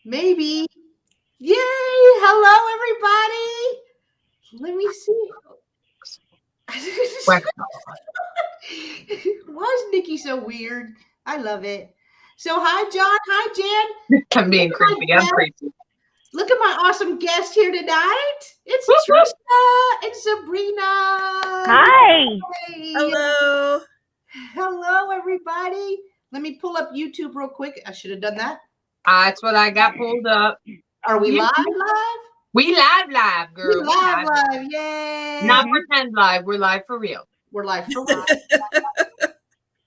Maybe. Yay! Hello, everybody. Let me see. Why is Nikki so weird? I love it. So, hi, John. Hi, Jan. I'm being creepy. I'm creepy. Look at my awesome guest here tonight. It's TRISHA and SABRINA. Hi. Hey. Hello. Hello, everybody. Let me pull up YouTube real quick. I should have done that. That's what I got pulled up. Are we live? We live, girl. We live. Yay. Not pretend live. We're live for real. We're live for real.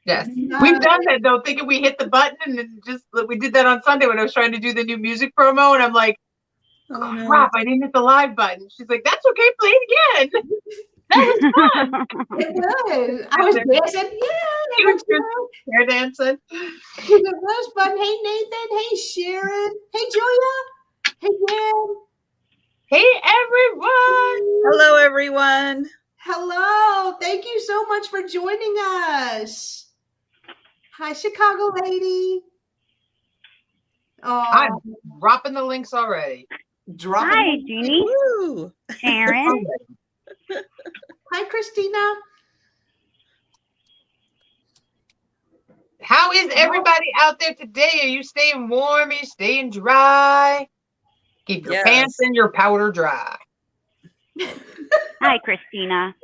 Yes. We've done that, though, thinking we hit the button. And then just we did that on Sunday when I was trying to do the new music promo. And I'm like, crap, I didn't hit the live button. She's like, that's okay. Play it again. That was fun. It was. I was dancing. Yeah. You were just hair dancing. It was fun. Hey, Nathan. Hey, Sharon. Hey, Julia. Hey, Dan. Hey, everyone. Hello, everyone. Hello. Thank you so much for joining us. Hi, Chicago lady. Oh, I'm dropping the links already. Hi, Jeannie. Woo. Sharon. Hi, Christina. How is everybody out there today? Are you staying warm? Are you staying dry? Keep your pants and your powder dry. Hi, Christina.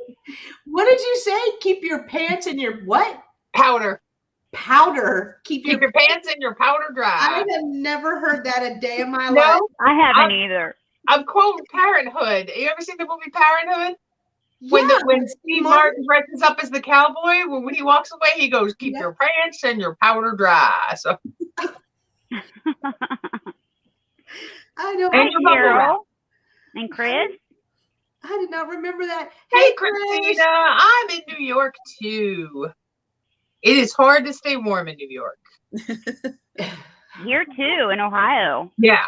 What did you say? Keep your pants and your what? Powder. Powder. Keep your pants and your powder dry. I have never heard that a day in my life. No, I haven't either. I'm quoting Parenthood. You ever seen the movie Parenthood? Yeah, When Steve Martin dresses up as the cowboy, when he walks away, he goes, keep your pants and your powder dry. So I know. And Cheryl and Chris. I did not remember that. Hey, Christina, I'm in New York too. It is hard to stay warm in New York. Here too, in Ohio. Yeah.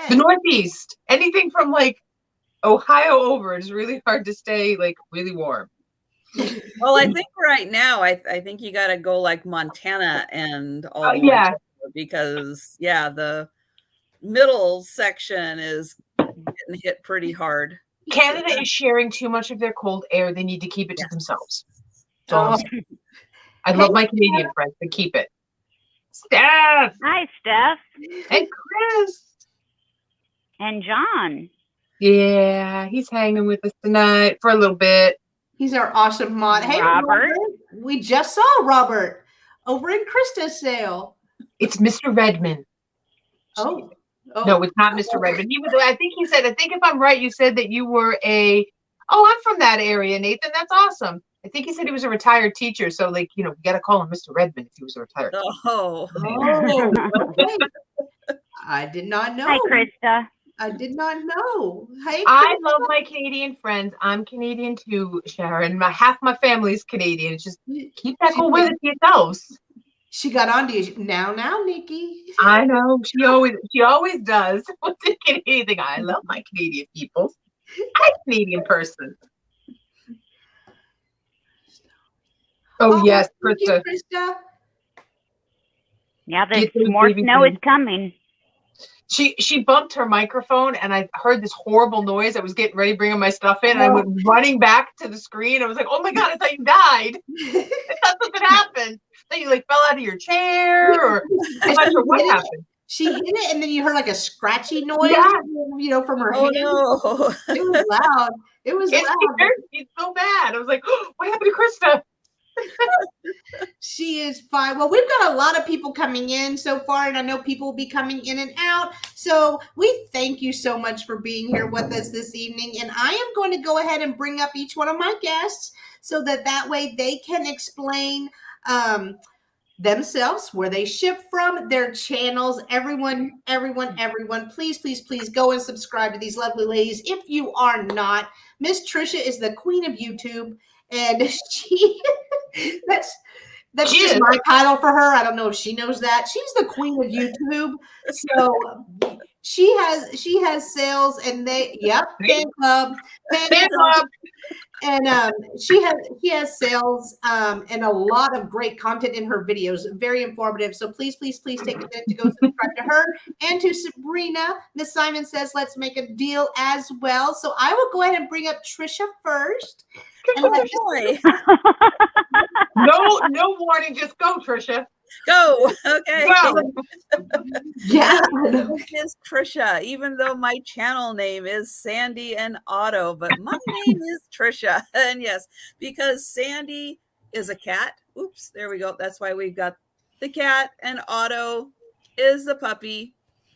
The Northeast. Anything from like Ohio over is really hard to stay like really warm. Well, I think right now, I think you got to go like Montana and all. Because the middle section is getting hit pretty hard. Canada is sharing too much of their cold air. They need to keep it to themselves. So I love my Canadian friends, but keep it. Steph. Hi, Steph. And Chris. And John. Yeah, he's hanging with us tonight for a little bit. He's our awesome mod. Hey, Robert. We just saw Robert over in Krista's sale. It's Mr. Redmond. Oh. No, it's not Mr. Redmond. He was. I think if I'm right, you said that you were I'm from that area, Nathan. That's awesome. I think he said he was a retired teacher. So we got to call him Mr. Redmond if he was a retired teacher. Oh. Okay. I did not know. Hi, Krista. I did not know. Hey, I love my Canadian friends. I'm Canadian too, Sharon. Half my family's Canadian. It's just keep that cool weather to yourselves. She got on to you. Now, Nikki. I know. She always does. What's the Canadian thing? I love my Canadian people. I'm a Canadian person. Oh yes, Krista. Yeah, there's more snow is coming. She bumped her microphone, and I heard this horrible noise. I was getting ready to bring my stuff in, and I went running back to the screen. I was like, "Oh my god! I thought you died. I thought something happened. I thought you fell out of your chair, or I'm not sure what happened." She hit it, and then you heard like a scratchy noise, from her hand. No. It was loud. It was loud. It's so bad. I was like, oh, "What happened to Krista?" She is fine. Well, we've got a lot of people coming in so far, and I know people will be coming in and out. So we thank you so much for being here with us this evening. And I am going to go ahead and bring up each one of my guests so that way they can explain themselves, where they ship from, their channels. Everyone, please go and subscribe to these lovely ladies. If you are not, Miss TRISHA is the queen of YouTube, and that's just my title for her. I don't know if she knows that. She's the queen of YouTube. So she has sales, and fan club. And she has sales and a lot of great content in her videos, very informative. So please take a minute to go subscribe to her and to Sabrina. Miss Simon says, let's make a deal as well. So I will go ahead and bring up Trisha first. No warning, just go, Trisha. Go. Okay. Go. Yeah. This is Trisha, even though my channel name is Sandy and Otto, but my name is Trisha. And yes, because Sandy is a cat. Oops, there we go. That's why we've got the cat, and Otto is the puppy.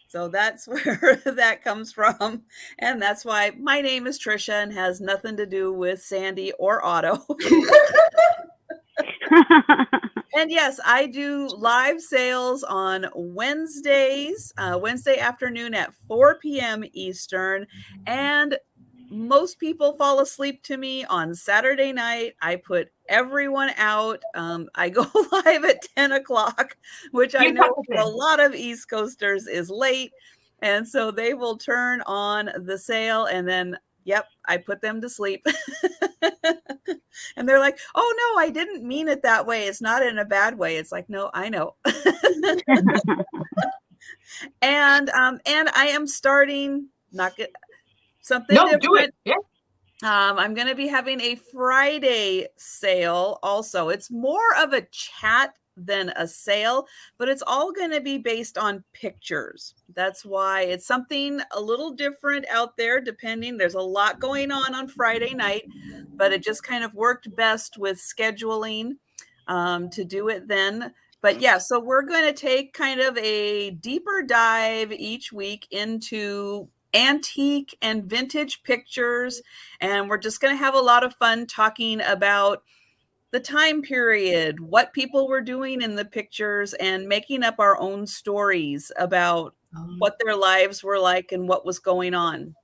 So that's where that comes from. And that's why my name is Trisha and has nothing to do with Sandy or Otto. And yes, I do live sales on Wednesdays, Wednesday afternoon at 4 p.m. Eastern. And most people fall asleep to me on Saturday night. I put everyone out. I go live at 10 o'clock, which I know for a lot of East Coasters is late. And so they will turn on the sale, and then, yep, I put them to sleep. And they're like, oh, no, I didn't mean it that way. It's not in a bad way. It's like, no, I know. And I am starting something different. Do it. Yeah. I'm going to be having a Friday sale also. It's more of a chat than a sale, but it's all going to be based on pictures. That's why it's something a little different out there, depending. There's a lot going on Friday night, but it just kind of worked best with scheduling to do it then. But yeah, so we're going to take kind of a deeper dive each week into antique and vintage pictures, and we're just going to have a lot of fun talking about the time period, what people were doing in the pictures, and making up our own stories about what their lives were like and what was going on.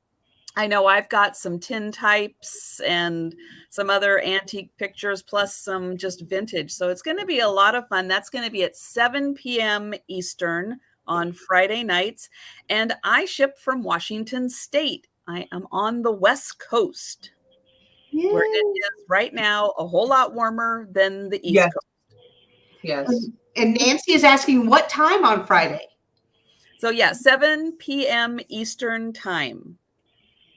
I know I've got some tin types and some other antique pictures, plus some just vintage. So it's going to be a lot of fun. That's going to be at 7 p.m. Eastern on Friday nights. And I ship from Washington State. I am on the West Coast. Yay. Where it is right now a whole lot warmer than the East Coast. Yes. And Nancy is asking what time on Friday? So yeah, 7 p.m. Eastern time.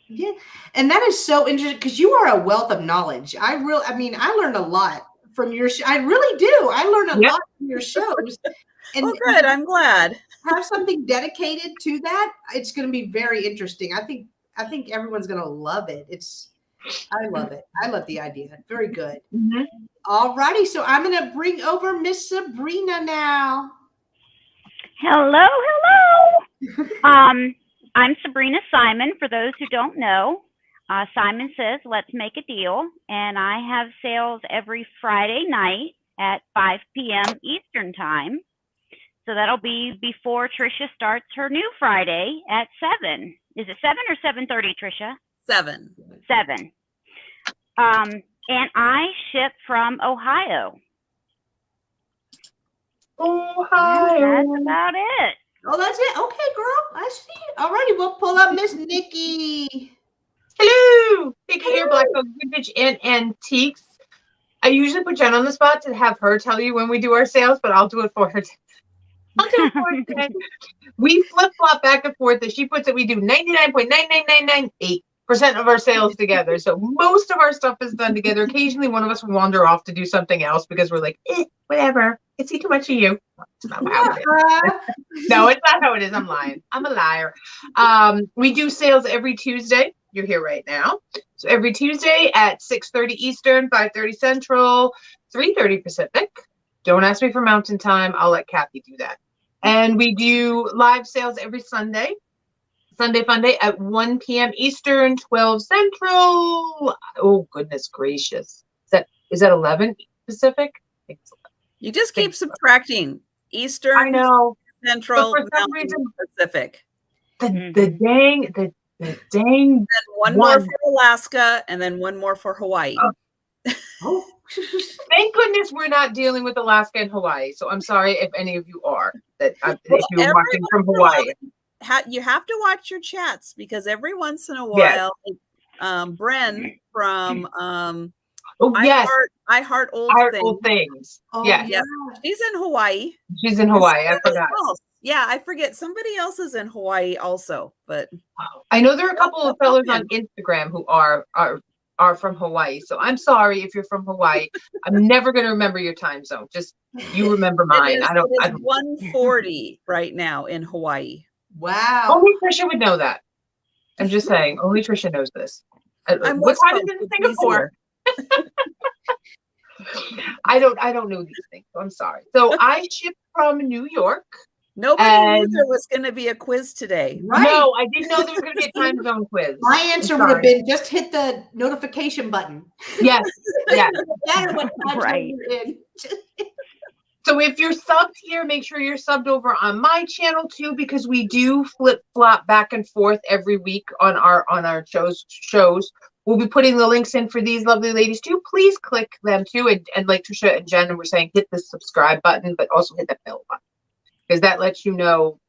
Yeah. And that is so interesting because you are a wealth of knowledge. I learned a lot from your show. I really do. I learned a lot from your shows. And oh, good. I'm glad. Have something dedicated to that. It's going to be very interesting. I think everyone's going to love it. I love it. I love the idea. Very good. Mm-hmm. All righty. So I'm going to bring over Miss Sabrina now. Hello. I'm Sabrina Simon, for those who don't know. Simon says, let's make a deal. And I have sales every Friday night at 5 p.m. Eastern time. So that'll be before Trisha starts her new Friday at 7. Is it 7 or 7:30, Trisha? 7. And I ship from Ohio. Ohio. That's about it. Oh, that's it. Okay, girl. I see it. All righty. We'll pull up Miss Nikki. Hello. Nikki here, Black Dog Vintage and Antiques. I usually put Jen on the spot to have her tell you when we do our sales, but I'll do it for her. Today. We flip-flop back and forth. As she puts it, we do 99.99998% of our sales together. So most of our stuff is done together. Occasionally, one of us will wander off to do something else because we're like, whatever. I see too much of you. It's not how it is. No, it's not how it is. I'm lying. I'm a liar. We do sales every Tuesday. You're here right now. So every Tuesday at 6:30 Eastern, 5:30 Central, 3:30 Pacific. Don't ask me for Mountain Time. I'll let Kathy do that. And we do live sales every Sunday. Sunday Fun Day at 1 p.m. Eastern, 12 Central. Oh, goodness gracious. Is that 11 Pacific? I think it's 11. You just keep subtracting. Eastern, I know. Central, but for some Mountain, reason, Pacific. The dang. Then one more for Alaska, and then one more for Hawaii. Oh. Thank goodness we're not dealing with Alaska and Hawaii. So I'm sorry if any of you are. If you're watching from Hawaii. you have to watch your chats, because every once in a while, Bren from I Heart Old Things. Oh, yeah. She's in Hawaii. She's in Hawaii. I forgot. Yeah, I forget. Somebody else is in Hawaii also, but I know there are a couple of fellows on Instagram who are from Hawaii. So I'm sorry if you're from Hawaii. I'm never going to remember your time zone. Just you remember mine. It is 1:40 right now in Hawaii. Wow. Only Trisha would know that. I'm just saying. Only Trisha knows this. What time is it in Singapore? I don't know these things. So I'm sorry. So I ship from New York. Nobody knew there was going to be a quiz today. Right. No, I didn't know there was going to be a time zone quiz. My answer would have been just hit the notification button. Yes. Yes. Right. So if you're subbed here, make sure you're subbed over on my channel too, because we do flip flop back and forth every week on our shows. We'll be putting the links in for these lovely ladies too. Please click them too, and like Trisha and Jen were saying, hit the subscribe button, but also hit the bell button, because that lets you know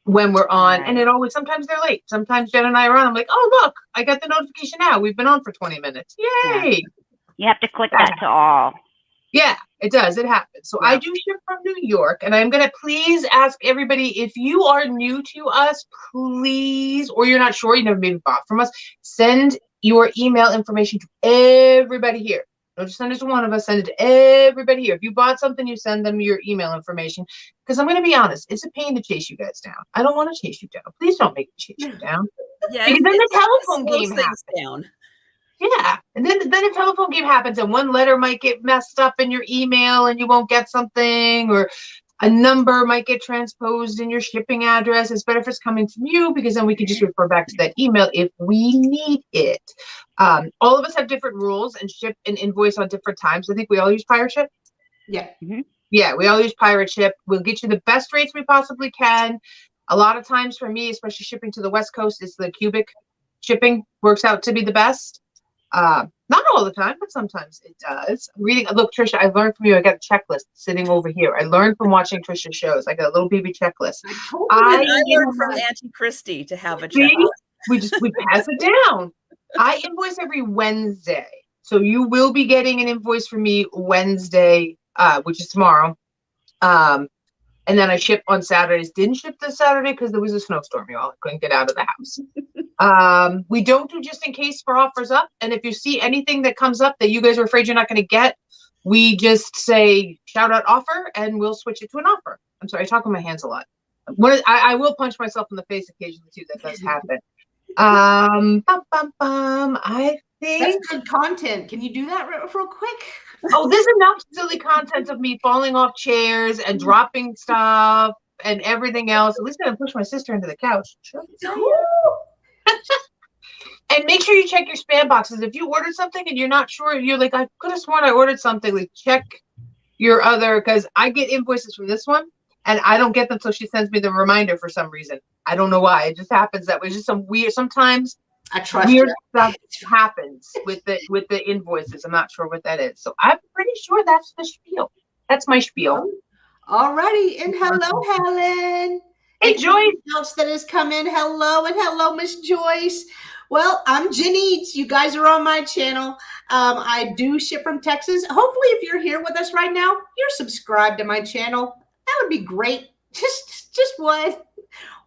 when we're on. Right. And it always, sometimes they're late. Sometimes Jen and I are on. I'm like, oh look, I got the notification now. We've been on for 20 minutes. Yay! Yeah. You have to click that to all. Yeah, it does. It happens. So I do ship from New York, and I'm going to please ask everybody, if you are new to us, please, or you're not sure, you never maybe bought from us, send your email information to everybody here. Don't just send it to one of us, send it to everybody here. If you bought something, you send them your email information, because I'm going to be honest, it's a pain to chase you guys down. I don't want to chase you down. Please don't make me chase you down. Yeah, because then the telephone game happens. Down. Yeah, and then the telephone game happens, and one letter might get messed up in your email, and you won't get something, or a number might get transposed in your shipping address. It's better if it's coming from you, because then we can just refer back to that email if we need it. All of us have different rules and ship and invoice on different times. I think we all use Pirate Ship. Yeah. Mm-hmm. Yeah, we all use Pirate Ship. We'll get you the best rates we possibly can. A lot of times for me, especially shipping to the West Coast, it's the cubic shipping works out to be the best. Not all the time, but sometimes it does. Look, Trisha, I learned from you. I got a checklist sitting over here. I learned from watching Trisha's shows. I got a little baby checklist. I learned from Auntie Christy to have a checklist. We pass it down. I invoice every Wednesday. So you will be getting an invoice from me Wednesday, which is tomorrow. And then I ship on Saturdays. Didn't ship this Saturday because there was a snowstorm, y'all. I couldn't get out of the house. We don't do just in case for offers up. And if you see anything that comes up that you guys are afraid you're not going to get, we just say shout out offer, and we'll switch it to an offer. I'm sorry, I talk with my hands a lot. I will punch myself in the face occasionally too. That does happen. I think that's good content. Can you do that real quick? Oh, there's enough silly content of me falling off chairs and dropping stuff and everything else. At least I didn't push my sister into the couch. And make sure you check your spam boxes. If you ordered something and you're not sure, you're like, I could have sworn I ordered something. Like, check your other, because I get invoices from this one and I don't get them until she sends me the reminder for some reason. I don't know why. It just happens that way. It's just some weird. Sometimes weird stuff happens with the invoices. I'm not sure what that is. So I'm pretty sure that's the spiel. That's my spiel. Alrighty, and hello, Helen. Hey, Joyce. Else that has come in. Hello, and hello, Miss Joyce. Well, I'm Jen Eats. You guys are on my channel. I do ship from Texas. Hopefully, if you're here with us right now, you're subscribed to my channel. That would be great. Just one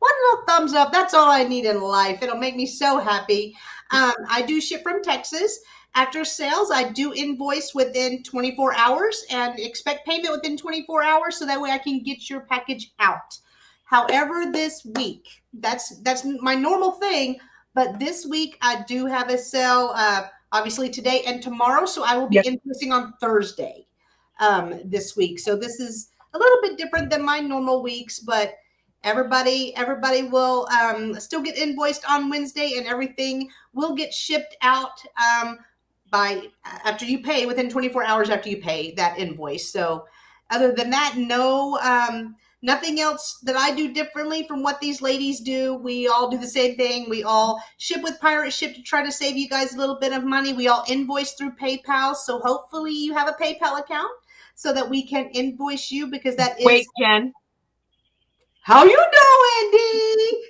little thumbs up. That's all I need in life. It'll make me so happy. I do ship from Texas. After sales, I do invoice within 24 hours and expect payment within 24 hours, so that way I can get your package out. However, this week, that's my normal thing, but this week I do have a sale, obviously today and tomorrow, so I will be invoicing on Thursday this week. So this is a little bit different than my normal weeks, but everybody will still get invoiced on Wednesday, and everything will get shipped out after you pay, within 24 hours after you pay that invoice. So other than that, nothing else that I do differently from what these ladies do. We all do the same thing. We all ship with Pirate Ship to try to save you guys a little bit of money. We all invoice through PayPal. So hopefully you have a PayPal account so that we can invoice you, because that is... Wait, Jen. How you doing, Dee?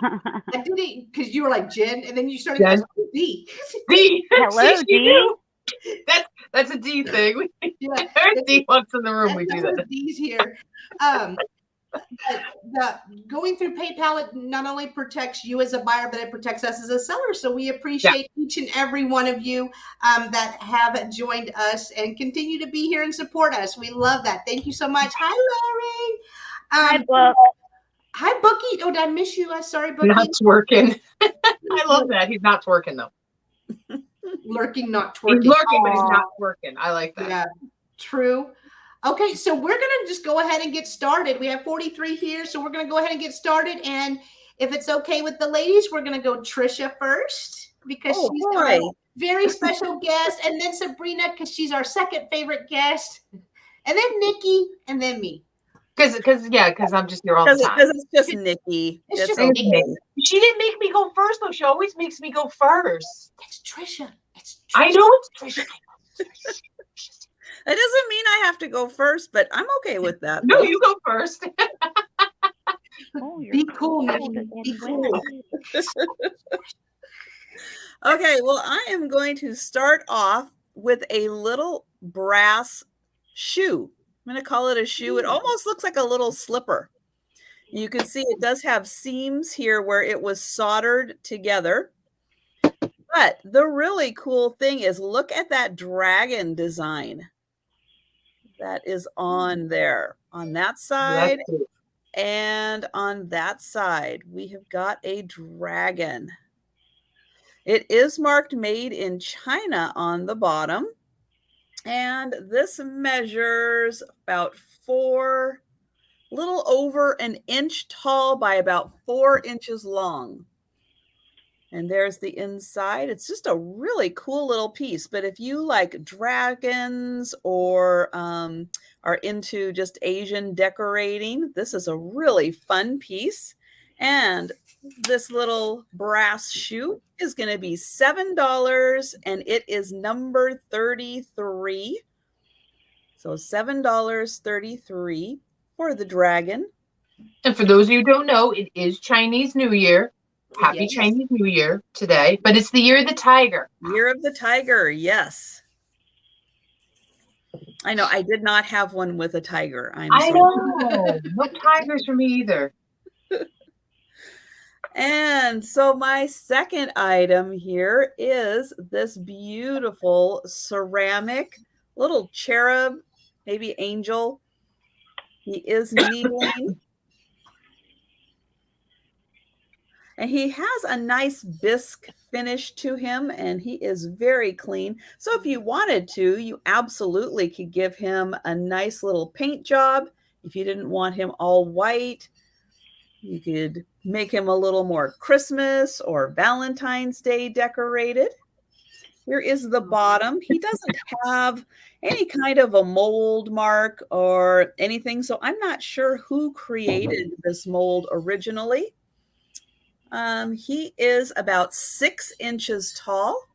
I did it because you were like Jen, and then you started D. D. Hello, See, D. That's a D thing. Yeah, There's D once in the room. We do that. D's here. But going through PayPal, it not only protects you as a buyer, but it protects us as a seller. So we appreciate each and every one of you that have joined us and continue to be here and support us. We love that. Thank you so much. Hi, Larry. Hi, Book. Hi, Bookie. Oh, did I miss you? I'm sorry, Bookie. Not twerking. I love that. He's not twerking, though. Lurking, not twerking. He's lurking, but he's not twerking. I like that. Yeah, true. Okay, so we're going to just go ahead and get started. We have 43 here, so we're going to go ahead and get started. And if it's okay with the ladies, we're going to go Trisha first because she's our very special guest, and then Sabrina because she's our second favorite guest, and then Nikki, and then me. Because I'm just here all the time. Because it's just Nikki. It's just Nikki. She didn't make me go first, though. She always makes me go first. It's Trisha. I know it's Trisha. That doesn't mean I have to go first, but I'm okay with that. No, you go first. Be cool, Nikki. Be cool. Okay, well, I am going to start off with a little brass shoe. I'm going to call it a shoe. It almost looks like a little slipper. You can see it does have seams here where it was soldered together. But the really cool thing is look at that dragon design that is on there. On that side and on that side, we have got a dragon. It is marked made in China on the bottom. And this measures about a little over an inch tall by about 4 inches long. And there's the inside. It's just a really cool little piece. But if you like dragons or are into just Asian decorating, this is a really fun piece. And this little brass shoe is going to be $7, and it is number 33. So $7.33 for the dragon. And for those of you who don't know, it is Chinese New Year. Happy Chinese New Year today, but it's the year of the tiger. Year of the tiger, yes. I know, I did not have one with a tiger. I know. No tigers for me either. And so my second item here is this beautiful ceramic little cherub, maybe angel. He is kneeling. And he has a nice bisque finish to him, and he is very clean. So if you wanted to, you absolutely could give him a nice little paint job. If you didn't want him all white, you could make him a little more Christmas or Valentine's Day decorated. Here is the bottom. He doesn't have any kind of a mold mark or anything, so I'm not sure who created this mold originally. He is about 6 inches tall.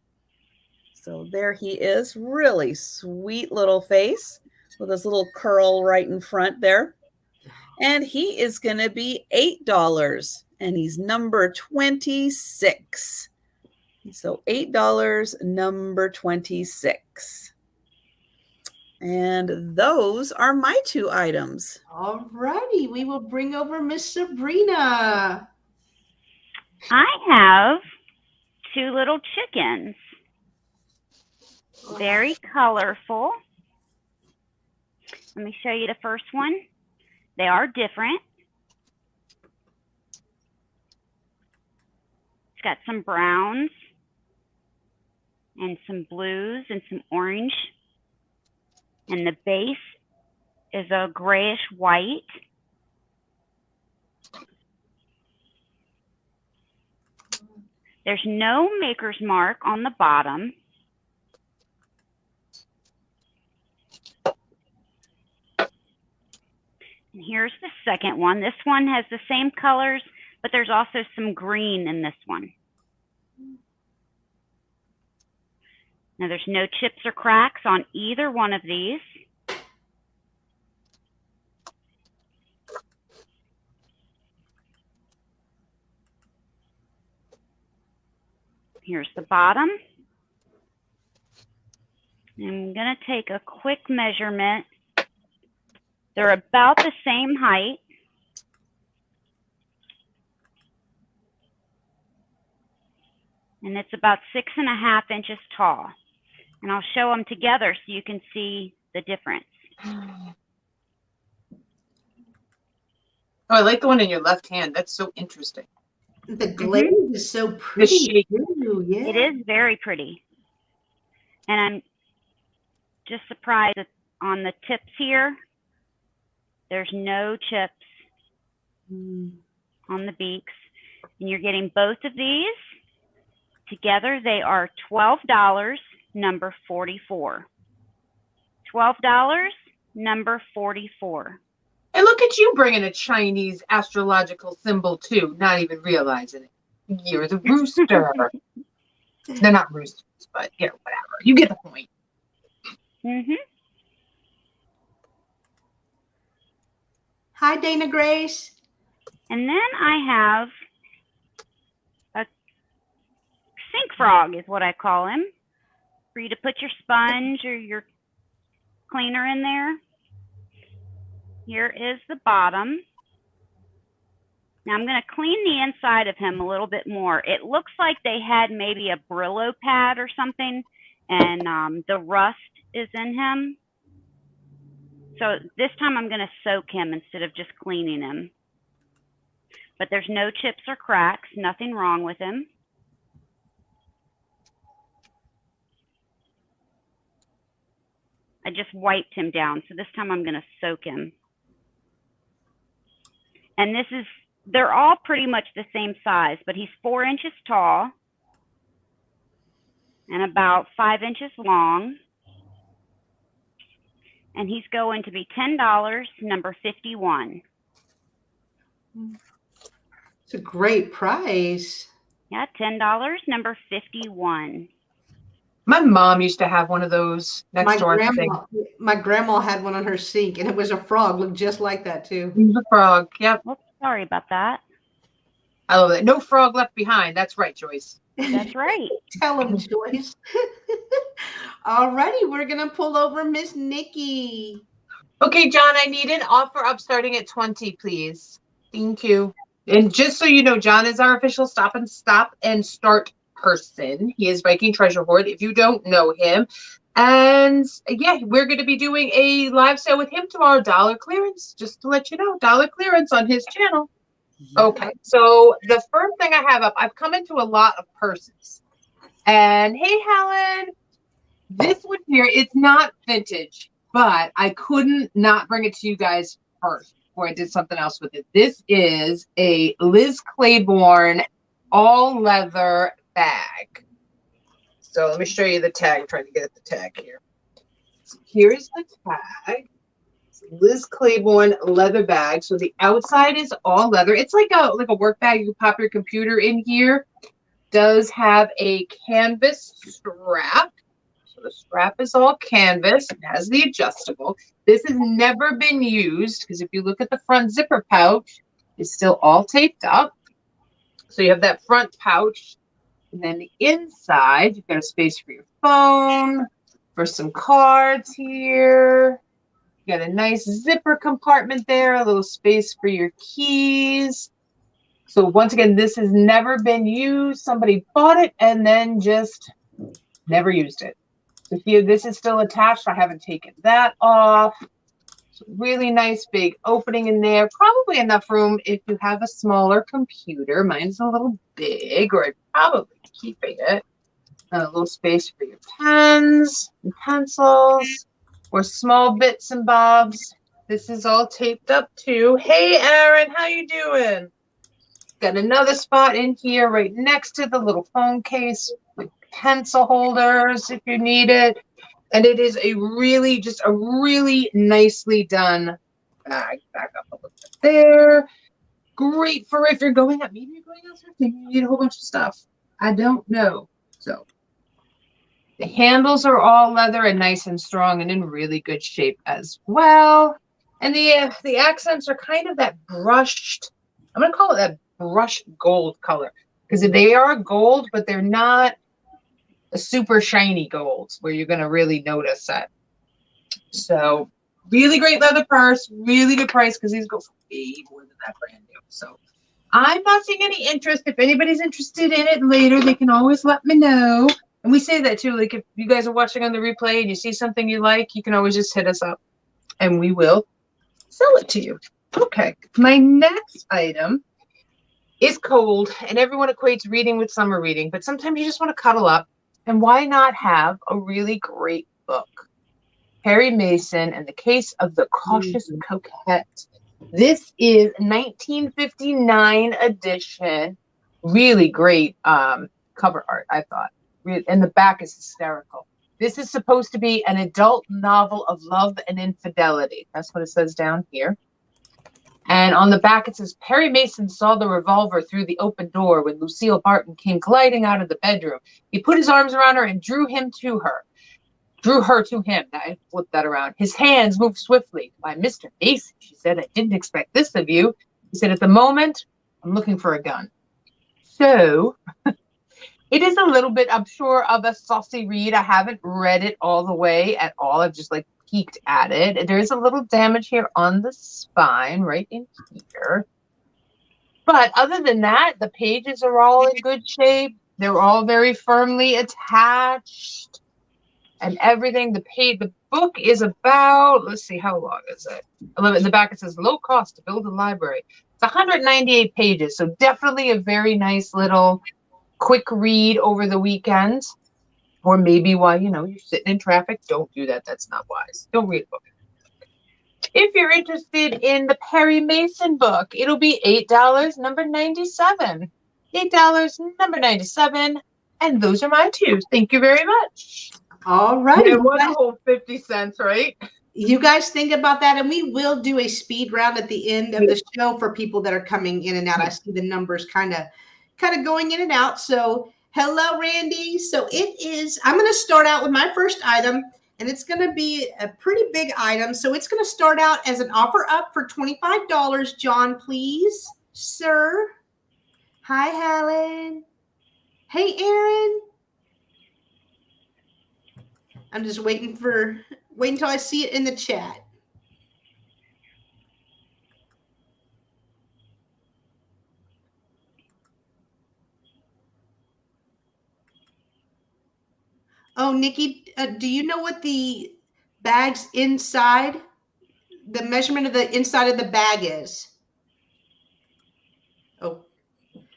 So there he is. Really sweet little face with his little curl right in front there. And he is going to be $8, and he's number 26. So $8, number 26. And those are my two items. All righty. We will bring over Miss Sabrina. I have two little chickens. Very colorful. Let me show you the first one. They are different. It's got some browns and some blues and some orange. And the base is a grayish white. There's no maker's mark on the bottom. And here's the second one. This one has the same colors, but there's also some green in this one. Now there's no chips or cracks on either one of these. Here's the bottom. I'm going to take a quick measurement. They're about the same height. And it's about 6.5 inches tall. And I'll show them together so you can see the difference. Oh, I like the one in your left hand. That's so interesting. The glaze is so The pretty. shape. Ooh, yeah. It is very pretty. And I'm just surprised that on the tips here, there's no chips on the beaks. And you're getting both of these. Together, they are $12, number 44. $12, number 44. And look at you bringing a Chinese astrological symbol too, not even realizing it. You're the rooster. They're not roosters, but you know, whatever. You get the point. Hi, Dana Grace. And then I have a sink frog is what I call him, for you to put your sponge or your cleaner in there. Here is the bottom. Now I'm going to clean the inside of him a little bit more. It looks like they had maybe a Brillo pad or something, and the rust is in him. So this time I'm going to soak him instead of just cleaning him. But there's no chips or cracks, nothing wrong with him. I just wiped him down, so this time I'm going to soak him. And this is, they're all pretty much the same size, but he's 4 inches tall and about 5 inches long. And he's going to be $10, number 51. It's a great price. Yeah, $10, number 51. My mom used to have one of those next door thing. My grandma had one on her sink, and it was a frog. Looked just like that too. It was a frog. Yep. Oops, sorry about that. I love it. No frog left behind. That's right, Joyce. That's right. Tell him, Joyce. Alrighty, we're gonna pull over Miss Nikki. Okay, John, I need an offer up starting at 20, please. Thank you. And just so you know, John is our official stop and start person. He is Viking Treasure Hoard, if you don't know him. And yeah, we're going to be doing a live sale with him tomorrow, dollar clearance, just to let you know, dollar clearance on his channel. Okay, so the first thing I have up, I've come into a lot of purses. And hey, Helen, this one here, it's not vintage, but I couldn't not bring it to you guys first before I did something else with it. This is a Liz Claiborne all leather bag. So let me show you the tag. I'm trying to get at the tag here. So here's the tag. It's Liz Claiborne leather bag. So the outside is all leather. It's like a work bag. You can pop your computer in here. Does have a canvas strap. So the strap is all canvas. It has the adjustable. This has never been used because if you look at the front zipper pouch, it's still all taped up. So you have that front pouch. And then the inside, you've got a space for your phone, for some cards here. You got a nice zipper compartment there, a little space for your keys. So once again, this has never been used. Somebody bought it and then just never used it. So here, this is still attached. I haven't taken that off. So really nice big opening in there. Probably enough room if you have a smaller computer. Mine's a little big, or I'd probably keeping it. A little space for your pens and pencils or small bits and bobs. This is all taped up too. Hey, Aaron, how you doing? Got another spot in here right next to the little phone case with pencil holders if you need it. And it is a really, just a really nicely done bag. Back up a little bit there. Great for if you're going out. Maybe you're going out something. You need a whole bunch of stuff. I don't know. So the handles are all leather and nice and strong and in really good shape as well. And the accents are kind of that brushed, I'm going to call it that brushed gold color. because they are gold, but they're not a super shiny gold where you're going to really notice it. So really great leather purse, really good price because these go for way more than that brand new. So I'm not seeing any interest. If anybody's interested in it later, they can always let me know. And we say that too. Like if you guys are watching on the replay and you see something you like, you can always just hit us up and we will sell it to you. Okay. My next item is cold, and everyone equates reading with summer reading, but sometimes you just want to cuddle up. And why not have a really great book? Perry Mason and the Case of the Cautious Coquette. This is 1959 edition. Really great cover art, I thought. And the back is hysterical. This is supposed to be an adult novel of love and infidelity. That's what it says down here. And on the back it says, Perry Mason saw the revolver through the open door when Lucille Barton came gliding out of the bedroom. He put his arms around her and drew her to him. I flipped that around. His hands moved swiftly. Why, Mr. Mason, she said, I didn't expect this of you. He said, at the moment, I'm looking for a gun. So it is a little bit, I'm sure, of a saucy read. I haven't read it all the way at all. I've just like peeked at it. There is a little damage here on the spine, right in here. But other than that, the pages are all in good shape. They're all very firmly attached. And everything, the book is about, let's see, how long is it? In the back it says, low cost to build a library. It's 198 pages, so definitely a very nice little quick read over the weekend. Or maybe while, you're sitting in traffic. Don't do that. That's not wise. Don't read a book. If you're interested in the Perry Mason book, it'll be $8, number 97. $8, number 97. And those are my two. Thank you very much. All right. It was a whole 50 cents, right? You guys think about that, and we will do a speed round at the end of the show for people that are coming in and out. I see the numbers kind of going in and out. So hello, Randy. So I'm going to start out with my first item, and it's going to be a pretty big item. So it's going to start out as an offer up for $25. John, please, sir. Hi, Helen. Hey, Aaron. I'm just waiting until I see it in the chat. Oh, Nikki, do you know what the bag's inside, the measurement of the inside of the bag is? Oh,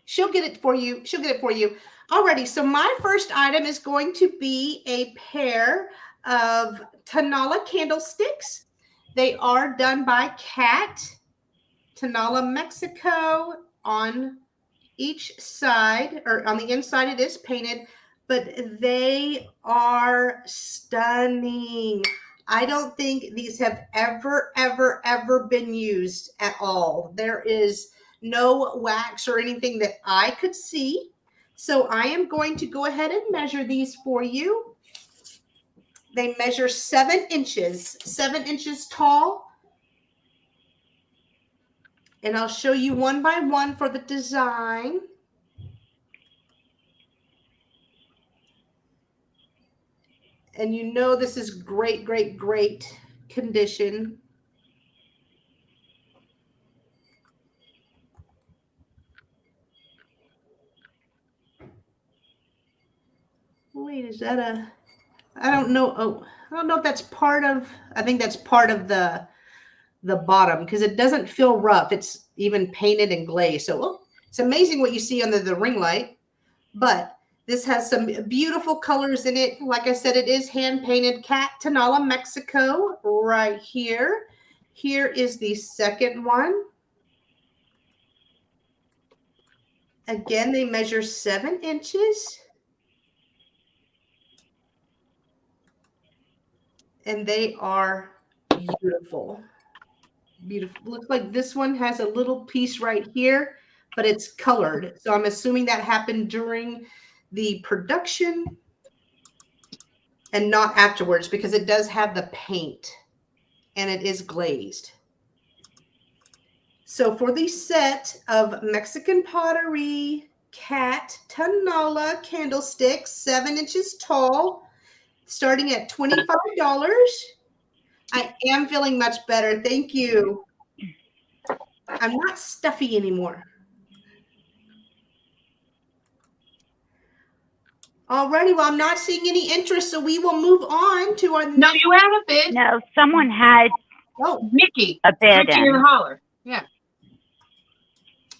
she'll get it for you. Alrighty, so my first item is going to be a pair of Tanala Candlesticks. They are done by Cat, Tanala, Mexico. On each side, or on the inside it is painted, but they are stunning. I don't think these have ever been used at all. There is no wax or anything that I could see. So I am going to go ahead and measure these for you. They measure 7 inches, 7 inches tall. And I'll show you one by one for the design. And this is great condition. Wait, is that I don't know. Oh, I don't know if that's part of, I think that's part of the bottom because it doesn't feel rough. It's even painted and glazed. So it's amazing what you see under the ring light. But this has some beautiful colors in it. Like I said, it is hand painted. Cat, Tanala, Mexico, right here. Here is the second one. Again, they measure 7 inches. And they are beautiful. Beautiful. Looks like this one has a little piece right here, but it's colored. So I'm assuming that happened during the production and not afterwards because it does have the paint and it is glazed. So for the set of Mexican pottery, cat Tanala Candlesticks, 7 inches tall, starting at $25. I am feeling much better. Thank you. I'm not stuffy anymore. Alrighty, well, I'm not seeing any interest, so we will move on to our No, you have a bid. No, someone had Mickey. a bid Stretchy and in. Holler. Yeah.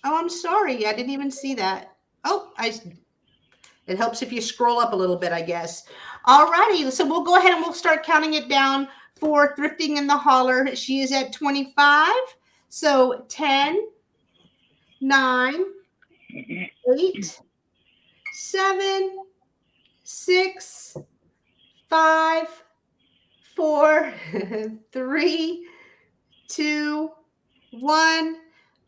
Oh, I'm sorry. I didn't even see that. Oh, it helps if you scroll up a little bit, I guess. Alrighty, so we'll go ahead and we'll start counting it down for Thrifting in the Holler. She is at 25. So 10, 9, 8, 7, 6, 5, 4, 3, 2, 1.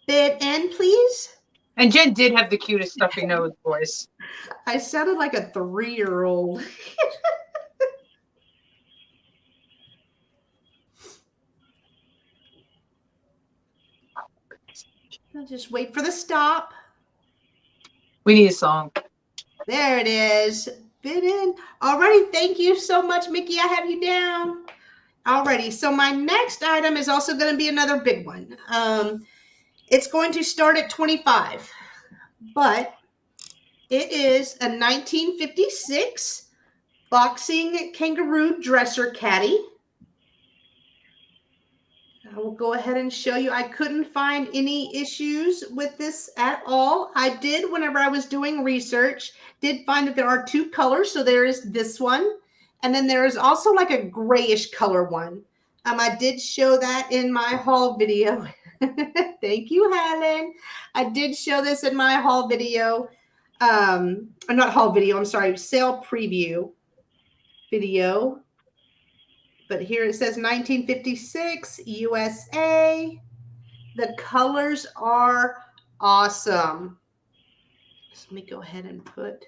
Bid in, please. And Jen did have the cutest stuffy nose voice. I sounded like a 3-year-old. I'll just wait for the stop. We need a song. There it is. Bid in. Alrighty, thank you so much, Mickey. I have you down. Alrighty, so my next item is also going to be another big one. It's going to start at 25, but it is a 1956 boxing kangaroo dresser caddy. I will go ahead and show you. I couldn't find any issues with this at all. I did, whenever I was doing research, did find that there are 2 colors. So there is this one, and then there is also like a grayish color one. I did show that in my haul video. Thank you, Helen. I did show this in my haul video. Not haul video, I'm sorry, sale preview video. But here it says 1956 USA. The colors are awesome. So let me go ahead and put.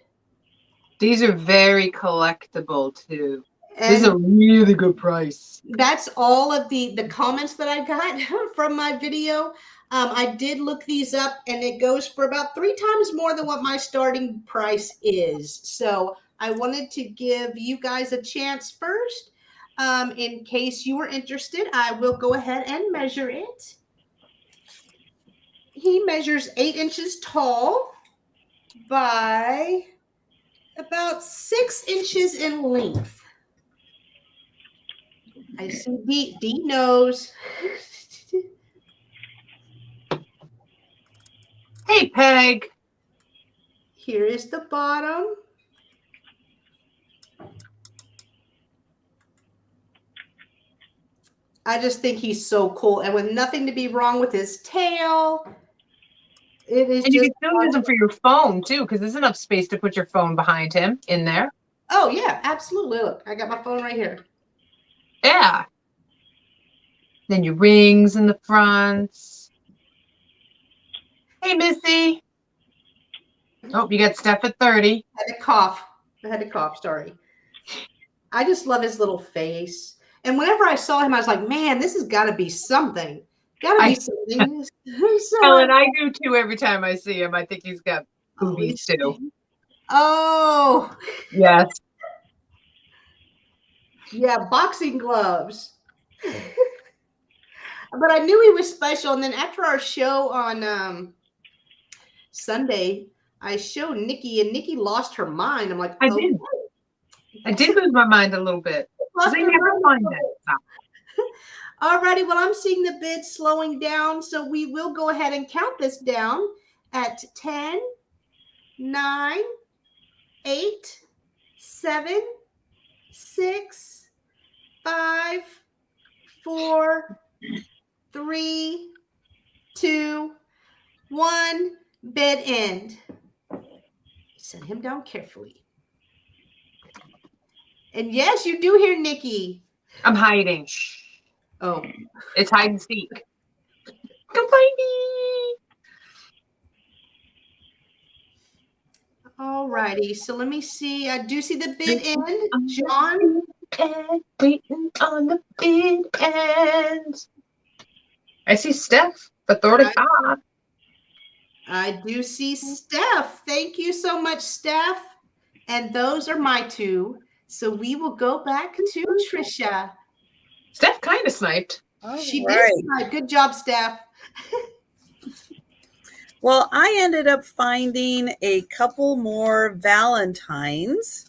These are very collectible too. This is a really good price. That's all of the comments that I got from my video. I did look these up, and it goes for about 3 times more than what my starting price is. So I wanted to give you guys a chance first. In case you were interested, I will go ahead and measure it. He measures 8 inches tall by about 6 inches in length. I see D knows. Hey, Peg. Here is the bottom. I just think he's so cool, and with nothing to be wrong with his tail. It is. And you can still use them for your phone too, because there's enough space to put your phone behind him in there. Oh yeah, absolutely. Look, I got my phone right here. Yeah. Then your rings in the front. Hey, Missy. Oh, you got Steph at 30. I had to cough. Sorry. I just love his little face. And whenever I saw him, I was like, man, this has got to be something. Got to be something. Ellen, I do too every time I see him. I think he's got boobies too. Oh. Yes. Yeah, boxing gloves. But I knew he was special. And then after our show on Sunday, I showed Nikki, and Nikki lost her mind. I'm like, I did lose my mind a little bit. They never find that. Alrighty, well, I'm seeing the bid slowing down, so we will go ahead and count this down at 10, 9, 8, 7, 6, 5, 4, 3, 2, 1. Bid end. Set him down carefully. And yes, you do hear Nikki. I'm hiding. Oh. It's hide and seek. Come find me. All righty. So let me see. I do see the bid end. John. Waiting on the bid end. I see Steph for 35. I do see Steph. Thank you so much, Steph. And those are my two. So we will go back to Trisha. Steph kind of sniped. She did snipe. Good job, Steph. Well, I ended up finding a couple more Valentines.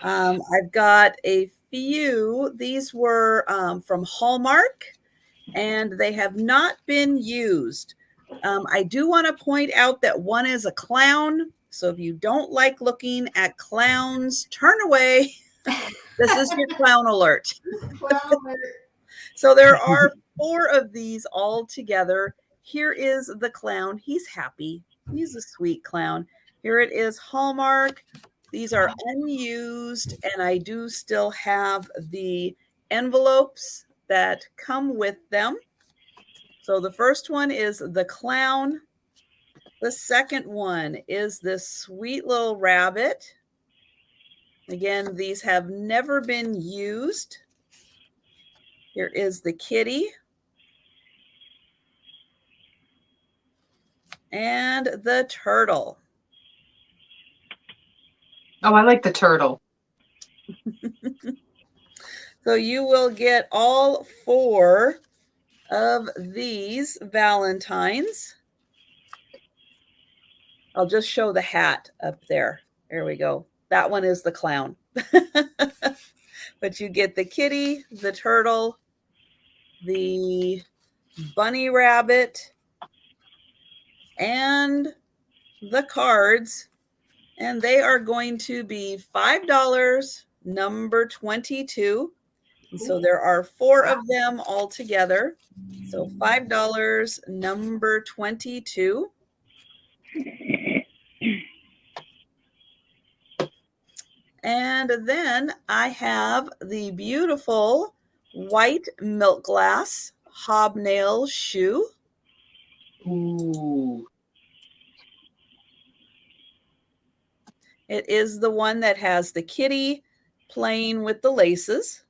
I've got a few. These were from Hallmark, and they have not been used. I do want to point out that one is a clown. So if you don't like looking at clowns, turn away. This is your clown alert. Clown alert. So there are 4 of these all together. Here is the clown. He's happy. He's a sweet clown. Here it is, Hallmark. These are unused, and I do still have the envelopes that come with them. So the first one is the clown. The second one is this sweet little rabbit. Again, these have never been used. Here is the kitty. And the turtle. Oh, I like the turtle. So you will get all 4 of these Valentines. I'll just show the hat up there. There we go. That one is the clown. But you get the kitty, the turtle, the bunny rabbit, and the cards. And they are going to be $5, number 22. And so there are 4 of them all together. So $5, number 22. And then I have the beautiful white milk glass hobnail shoe. Ooh. It is the one that has the kitty playing with the laces.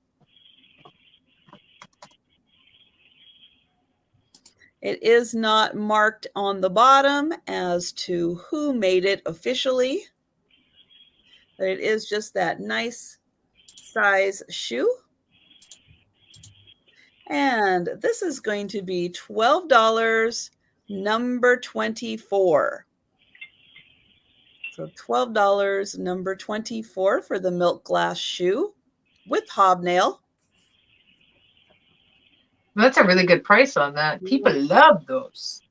It is not marked on the bottom as to who made it officially, but it is just that nice size shoe. And this is going to be $12, number 24. So $12, number 24 for the milk glass shoe with hobnail. That's a really good price on that. People love those.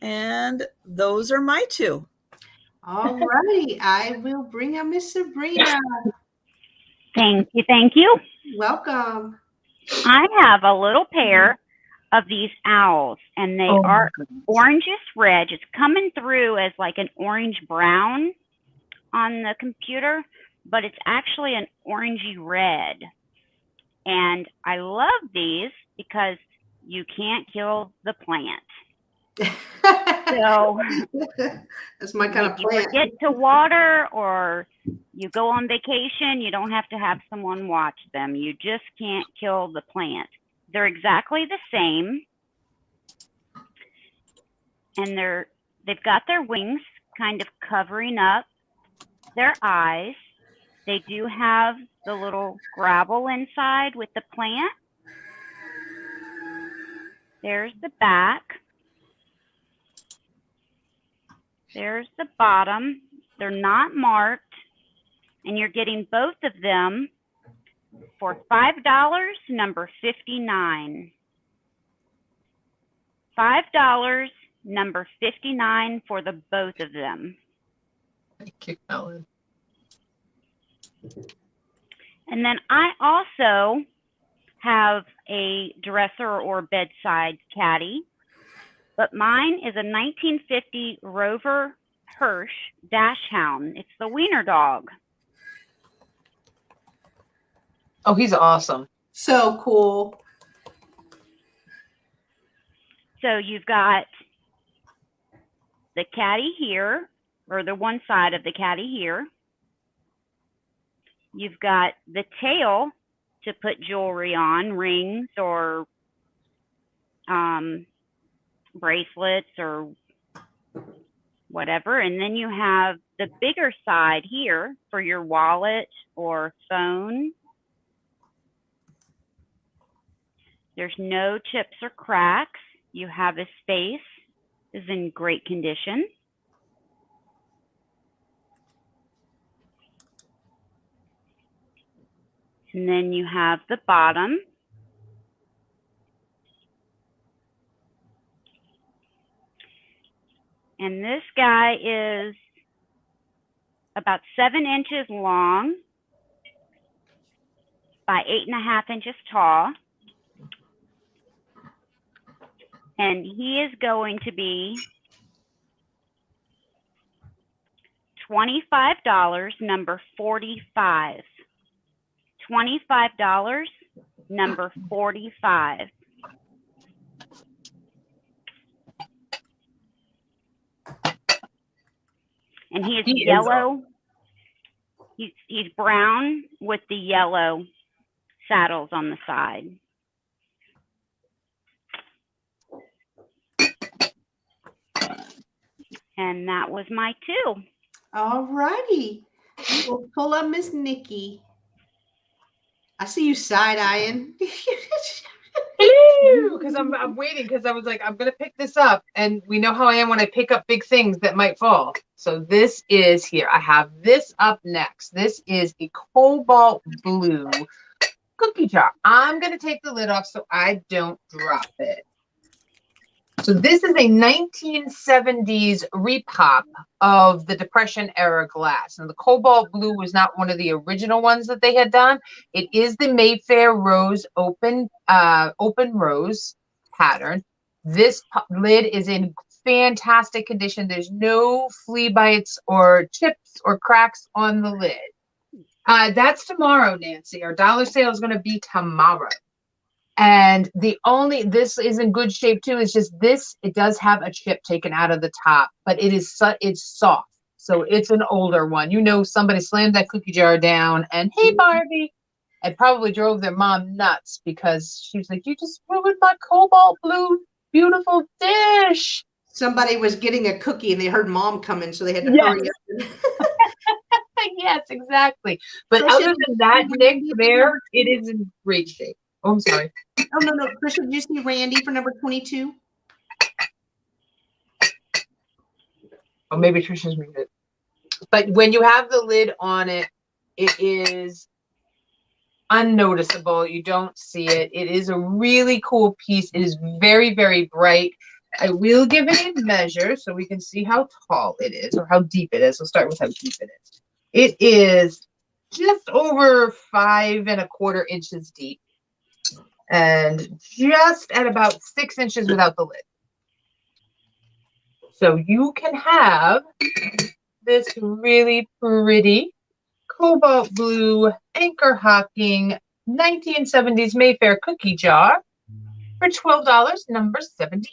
And those are my 2. All righty. I will bring up Miss Sabrina. Thank you. Thank you. Welcome. I have a little pair of these owls, and they are orangish red. It's coming through as like an orange brown on the computer, but it's actually an orangey red. And I love these because you can't kill the plant. So that's my kind of plant. You get to water or you go on vacation, you don't have to have someone watch them. You just can't kill the plant. They're exactly the same. And they've got their wings kind of covering up their eyes. They do have the little gravel inside with the plant. There's the back. There's the bottom. They're not marked. And you're getting both of them for $5, number 59. $5, number 59 for the both of them. Thank you, Ellen. And then I also have a dresser or bedside caddy, but mine is a 1950 Rover Hirsch Dachshund. It's the wiener dog. Oh, he's awesome. So cool. So you've got the caddy here, or the one side of the caddy here. You've got the tail to put jewelry on, rings or bracelets or whatever. And then you have the bigger side here for your wallet or phone. There's no chips or cracks. You have a space. Is in great condition. And then you have the bottom. And this guy is about 7 inches long by 8.5 inches tall. And he is going to be $25, number 45. $25, number 45. And he is yellow. He's brown with the yellow saddles on the side. And that was my 2. All righty. We'll pull up Miss Nikki. I see you side-eyeing. Because I'm waiting, because I was like, I'm going to pick this up. And we know how I am when I pick up big things that might fall. So this is here. I have this up next. This is a cobalt blue cookie jar. I'm going to take the lid off so I don't drop it. So this is a 1970s repop of the Depression era glass. And the cobalt blue was not one of the original ones that they had done. It is the Mayfair rose open rose pattern. This lid is in fantastic condition. There's no flea bites or chips or cracks on the lid. That's tomorrow, Nancy. Our dollar sale is going to be tomorrow. And this is in good shape too. It's just this, it does have a chip taken out of the top, but it's soft. So it's an older one. You know, somebody slammed that cookie jar down and, hey, Barbie, and probably drove their mom nuts because she was like, you just ruined my cobalt blue, beautiful dish. Somebody was getting a cookie and they heard mom coming, so they had to hurry up. Yes, exactly. But other than that, Nick, there, it is in great shape. Oh, I'm sorry. Oh, no. Trisha, did you see Randy for number 22? Oh, maybe Trisha's muted. But when you have the lid on it, it is unnoticeable. You don't see it. It is a really cool piece. It is very, very bright. I will give it a measure so we can see how tall it is or how deep it is. We'll start with how deep it is. It is just over 5 1/4 inches deep. And just at about 6 inches without the lid. So you can have this really pretty cobalt blue anchor hocking 1970s Mayfair cookie jar for $12, number 78.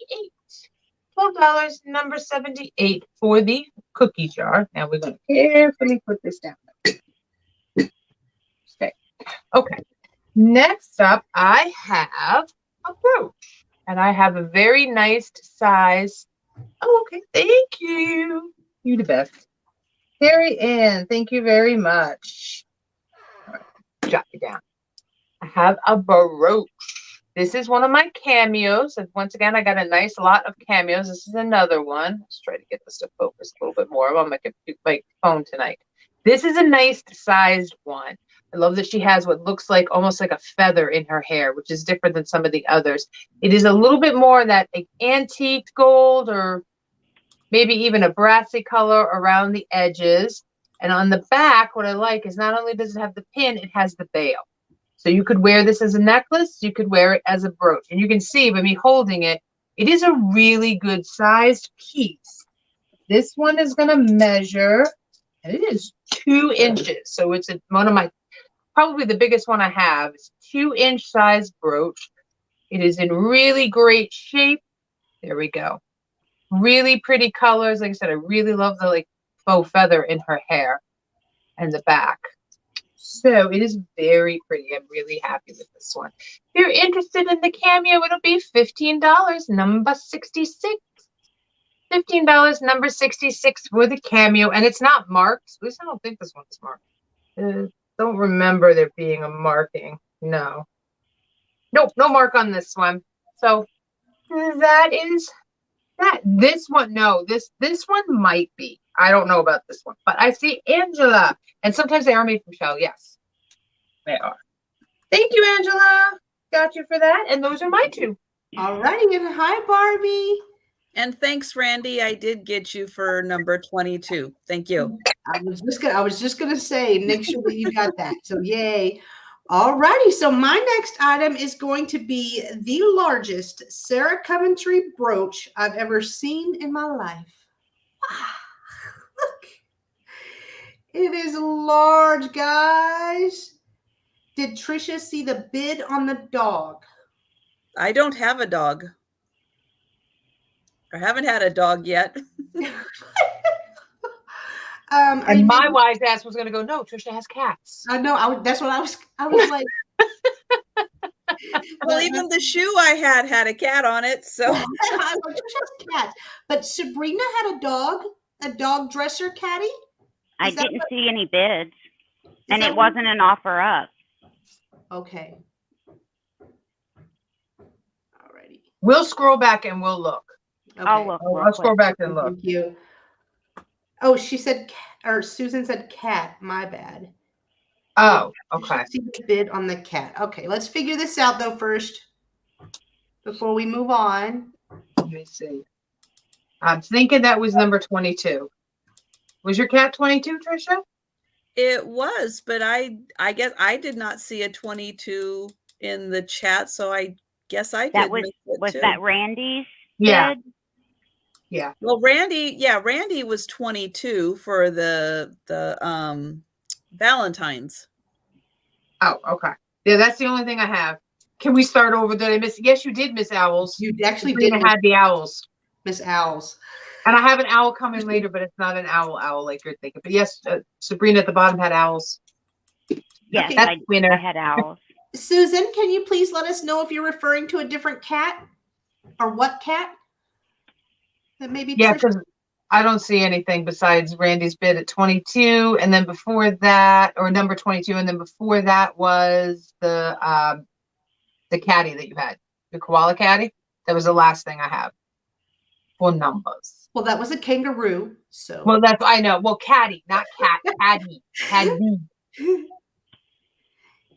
$12, number 78 for the cookie jar. Now we're going to carefully put this down. Okay. Next up, I have a brooch, and I have a very nice size. Oh, okay. Thank you. You the best. Carrie Ann, thank you very much. All right, jot it down. I have a brooch. This is one of my cameos. And once again, I got a nice lot of cameos. This is another one. Let's try to get this to focus a little bit more. I'm on my phone tonight. This is a nice sized one. I love that she has what looks like almost like a feather in her hair, which is different than some of the others. It is a little bit more that like antique gold or maybe even a brassy color around the edges. And on the back, what I like is not only does it have the pin, it has the bail. So you could wear this as a necklace. You could wear it as a brooch. And you can see by me holding it, it is a really good sized piece. This one is going to measure, and it is 2 inches. So it's one of my probably the biggest one I have. It's 2-inch size brooch. It is in really great shape. There we go. Really pretty colors. Like I said, I really love the like faux feather in her hair and the back. So it is very pretty. I'm really happy with this one. If you're interested in the cameo, it'll be $15, number 66. $15, number 66 for the cameo, and it's not marked. At least I don't think this one's marked. Don't remember there being a marking. No. Nope, no mark on this one. So that is that. This one, no, this one might be. I don't know about this one, but I see Angela, and sometimes they are made from shell. Yes, they are. Thank you, Angela. Got you for that, and those are my two. All righty, and hi, Barbie. And thanks, Randy. I did get you for number 22. Thank you. I was just gonna say, make sure that you got that. So yay. All righty. So my next item is going to be the largest Sarah Coventry brooch I've ever seen in my life. Look. It is large, guys. Did Trisha see the bid on the dog? I don't have a dog. I haven't had a dog yet. And my wise ass was going to go, no, Trisha has cats. I know. That's what I was like. Well, even the shoe I had a cat on it. So I was like, Trisha has cats. But Sabrina had a dog dresser caddy. I didn't see any bids, and it wasn't an offer up. Okay. Alrighty. We'll scroll back and we'll look. Okay. I'll look. I'll scroll back and look. Thank you. Oh, she said, or Susan said cat. My bad. Oh, okay. See the bid on the cat. Okay, let's figure this out though first, before we move on. Let me see. I'm thinking that was number 22. Was your cat 22, Trisha? it was, but I guess I did not see a 22 in the chat, so I guess I That did. was that Randy's Yeah. bid? Yeah. Well, Randy was 22 for the Valentine's. Oh, okay. Yeah, that's the only thing I have. Can we start over? Did I miss? Yes, you did miss owls. You actually Sabrina did had the owls. Miss Owls. And I have an owl coming later, but it's not an owl like you're thinking. But yes, Sabrina at the bottom had owls. Yes, Okay. I had owls. Susan, can you please let us know if you're referring to a different cat or what cat? That maybe. Yeah, because I don't see anything besides Randy's bid at 22, and then before that, or number 22, and then before that was the caddy that you had, the koala caddy. That was the last thing I have for numbers. Well, that was a kangaroo. So. Well, that's I know. Well, caddy, not cat, caddy, caddy.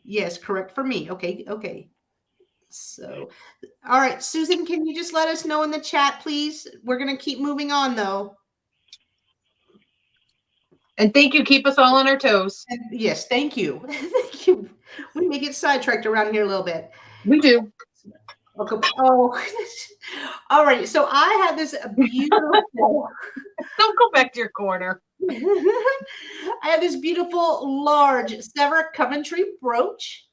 Yes, correct for me. Okay, okay. So, all right, Susan, can you just let us know in the chat, please? We're going to keep moving on, though. And thank you. Keep us all on our toes. And yes, thank you. Thank you. We may get sidetracked around here a little bit. We do. Okay. Oh, all right. So I have this beautiful. Don't go back to your corner. I have this beautiful large Sarah Coventry brooch.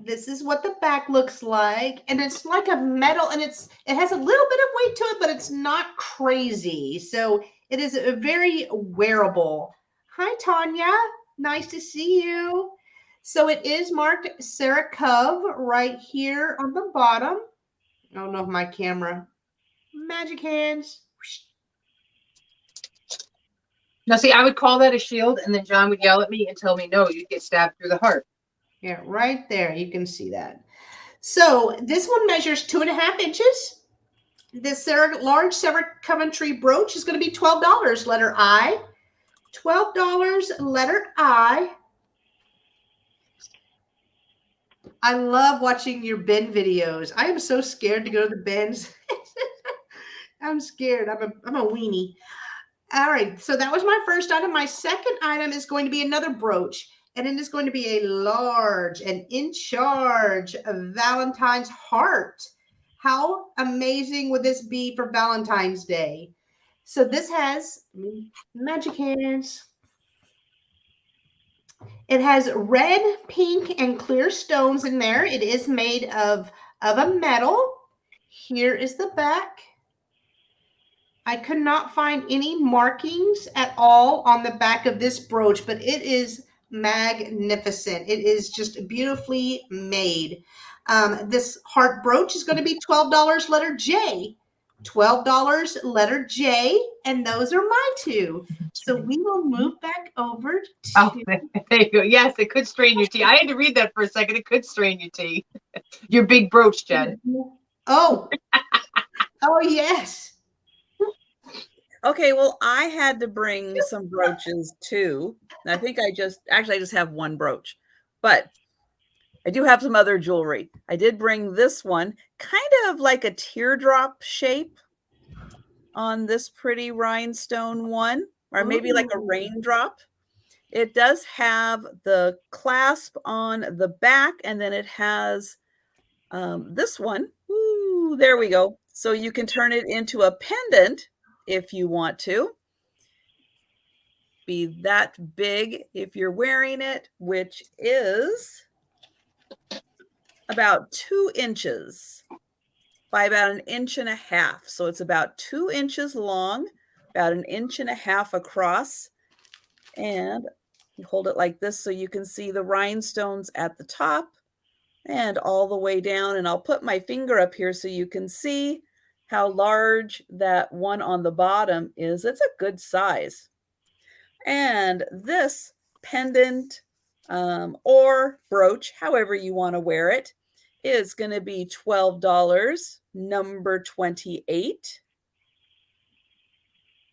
This is what the back looks like, and it's like a metal, and it has a little bit of weight to it, but it's not crazy. So it is a very wearable. Hi, Tanya. Nice to see you. So it is marked Sarah Cove right here on the bottom. I don't know if my camera, magic hands. Now, see, I would call that a shield, and then John would yell at me and tell me, no, you'd get stabbed through the heart. Yeah, right there. You can see that. So this one measures 2.5 inches. This large Sarah Coventry brooch is going to be $12, letter I. $12, letter I. I love watching your bin videos. I am so scared to go to the bins. I'm scared. I'm a weenie. All right, so that was my first item. My second item is going to be another brooch, and it is going to be a large and in charge of Valentine's heart. How amazing would this be for Valentine's Day? So this has magic hands. It has red, pink, and clear stones in there. It is made of a metal. Here is the back. I could not find any markings at all on the back of this brooch, but it is magnificent. It is just beautifully made. This heart brooch is going to be $12, letter J. $12, letter J, and those are my two. So we will move back over to. Oh, there you go. Yes, it could strain your tea. I had to read that for a second. It could strain your tea. Your big brooch, Jen. Oh, oh yes. Okay, well, I had to bring some brooches too. I think I just have one brooch, but I do have some other jewelry. I did bring this one, kind of like a teardrop shape on this pretty rhinestone one, or maybe like a raindrop. It does have the clasp on the back, and then it has this one. Ooh, there we go. So you can turn it into a pendant if you want to. Be that big if you're wearing it, which is about 2 inches by about 1.5 inches. So it's about 2 inches long, about 1.5 inches across. And you hold it like this so you can see the rhinestones at the top and all the way down. And I'll put my finger up here so you can see how large that one on the bottom is. It's a good size. And this pendant or brooch, however you want to wear it, is going to be $12, number 28.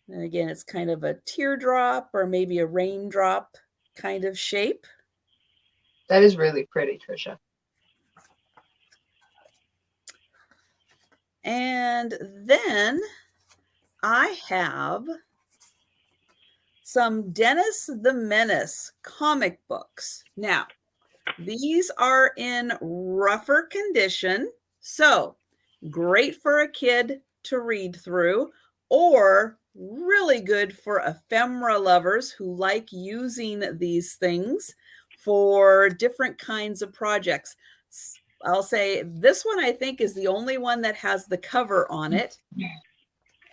And again, it's kind of a teardrop or maybe a raindrop kind of shape. That is really pretty, Trisha. And then I have some Dennis the Menace comic books. Now, these are in rougher condition, so great for a kid to read through, or really good for ephemera lovers who like using these things for different kinds of projects. I'll say this one, I think, is the only one that has the cover on it.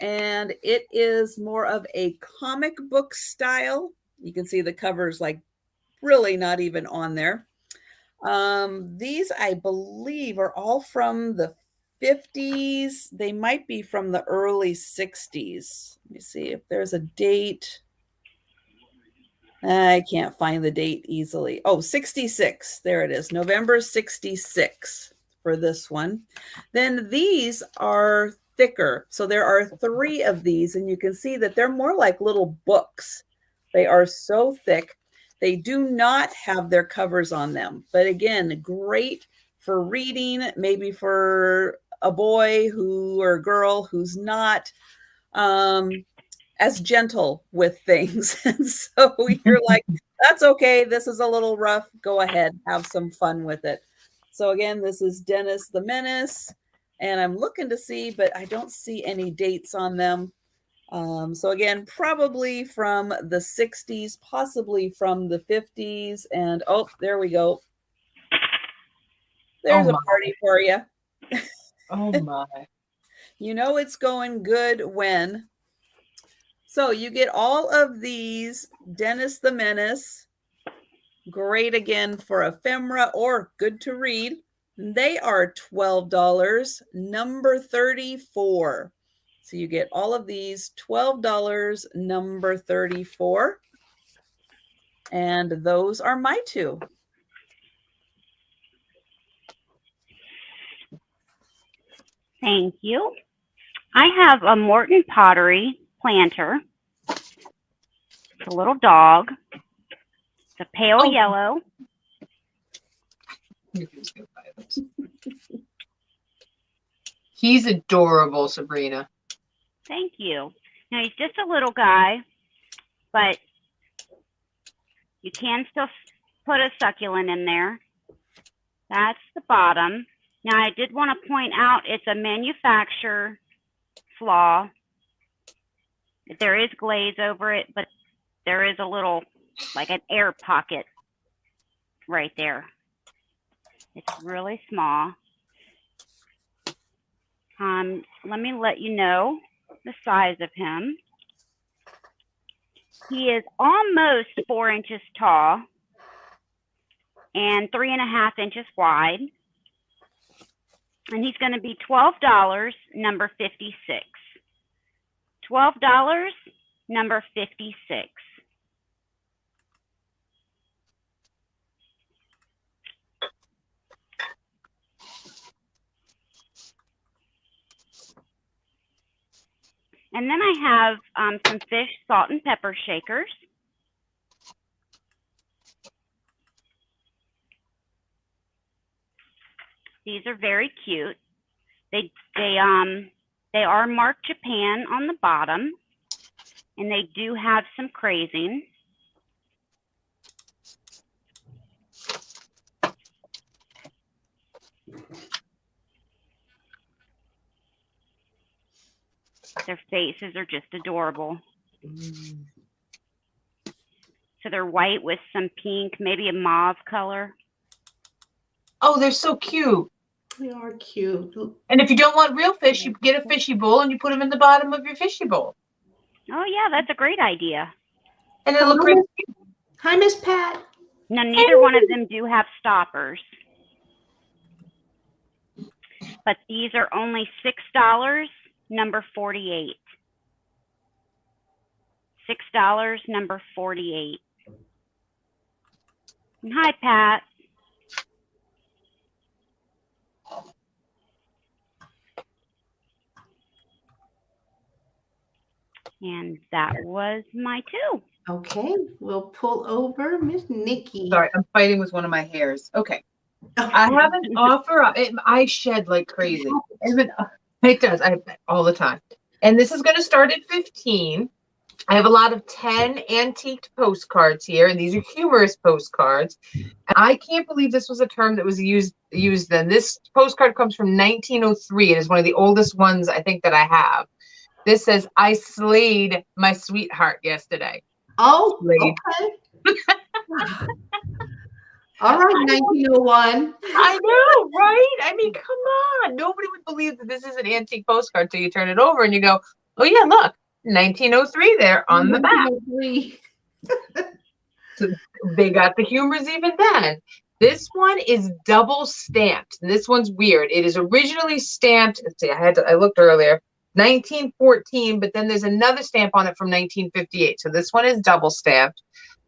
And it is more of a comic book style. You can see the cover's like really not even on there. These, I believe, are all from the 50s. They might be from the early 60s. Let me see if there's a date. I can't find the date easily. Oh, 66. There it is. November 66 for this one. Then these are thicker. So there are 3 of these, and you can see that they're more like little books. They are so thick. They do not have their covers on them. But again, great for reading, maybe for a boy or a girl who's not as gentle with things. And so you're like, that's okay. This is a little rough. Go ahead, have some fun with it. So again, this is Dennis the Menace. And I'm looking to see, but I don't see any dates on them. So again, probably from the 60s, possibly from the 50s. And oh, there we go. There's a party for you. Oh my. You know it's going good when. So you get all of these Dennis the Menace. Great again for ephemera or good to read. They are $12, number 34. So you get all of these $12, number 34. And those are my 2. Thank you. I have a Morton Pottery planter. It's a little dog. It's a pale yellow. He's adorable, Sabrina. Thank you. Now, he's just a little guy, but you can still put a succulent in there. That's the bottom. Now, I did want to point out it's a manufacturer flaw. There is glaze over it, but there is a little, like an air pocket right there. It's really small. Let me let you know the size of him. He is almost 4 inches tall and 3.5 inches wide. And he's going to be $12, number 56. $12, number 56. And then I have some fish salt and pepper shakers. These are very cute. They are marked Japan on the bottom, and they do have some crazing. Their faces are just adorable. So they're white with some pink, maybe a mauve color. Oh, they're so cute. They are cute. And if you don't want real fish, you get a fishy bowl and you put them in the bottom of your fishy bowl. Oh, yeah, that's a great idea. And it'll look great. Hi, Miss Pat. Now, neither one of them do have stoppers. But these are only $6, number 48. $6, number 48. And hi, Pat. And that was my two. Okay, we'll pull over Miss Nikki. Sorry, I'm fighting with one of my hairs. Okay. I have an offer. I shed like crazy. It does. All the time. And this is going to start at 15. I have a lot of 10 antiqued postcards here, and these are humorous postcards. And I can't believe this was a term that was used then. This postcard comes from 1903. It is one of the oldest ones I think that I have. This says, "I slayed my sweetheart yesterday." Oh, Slayed. okay. All right, 1901. I know, right? I mean, come on. Nobody would believe that this is an antique postcard till you turn it over and you go, oh, yeah, look, 1903 there on the back. So they got the humors even then. This one is double stamped. And this one's weird. It is originally stamped. Let's see, I looked earlier. 1914, but then there's another stamp on it from 1958. So this one is double stamped.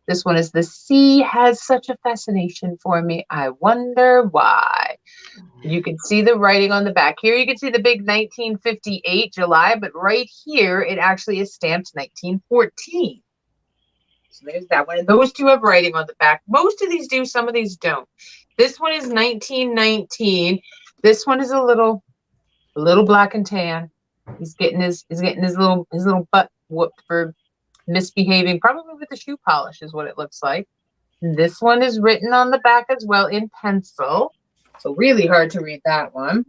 This one is "The sea has such a fascination for me. I wonder why." You can see the writing on the back. Here you can see the big 1958 July, but right here it actually is stamped 1914. So there's that one. And those two have writing on the back. Most of these do, some of these don't. This one is 1919. This one is a little black and tan. He's getting his little butt whooped for misbehaving, probably with the shoe polish is what it looks like. And this one is written on the back as well in pencil. So really hard to read that one.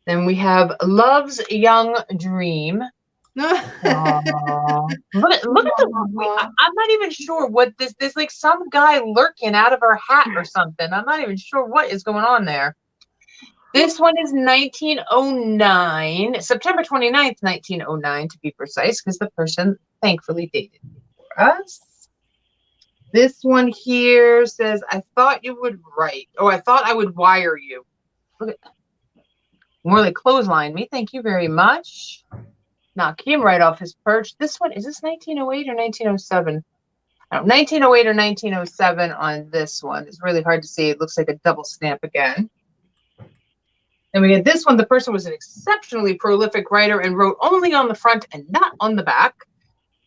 Then we have "Love's Young Dream." Look at the, I'm not even sure what this like some guy lurking out of her hat or something. I'm not even sure what is going on there. This one is 1909, September 29th, 1909 to be precise, because the person thankfully dated for us. This one here says, "I thought you would write." Oh, I thought I would wire you. Look at that. More like clothesline me. Thank you very much. Knock him right off his perch. This one, is this 1908 or 1907? 1908 or 1907 on this one. It's really hard to see. It looks like a double stamp again. Then we get this one. The person was an exceptionally prolific writer and wrote only on the front and not on the back.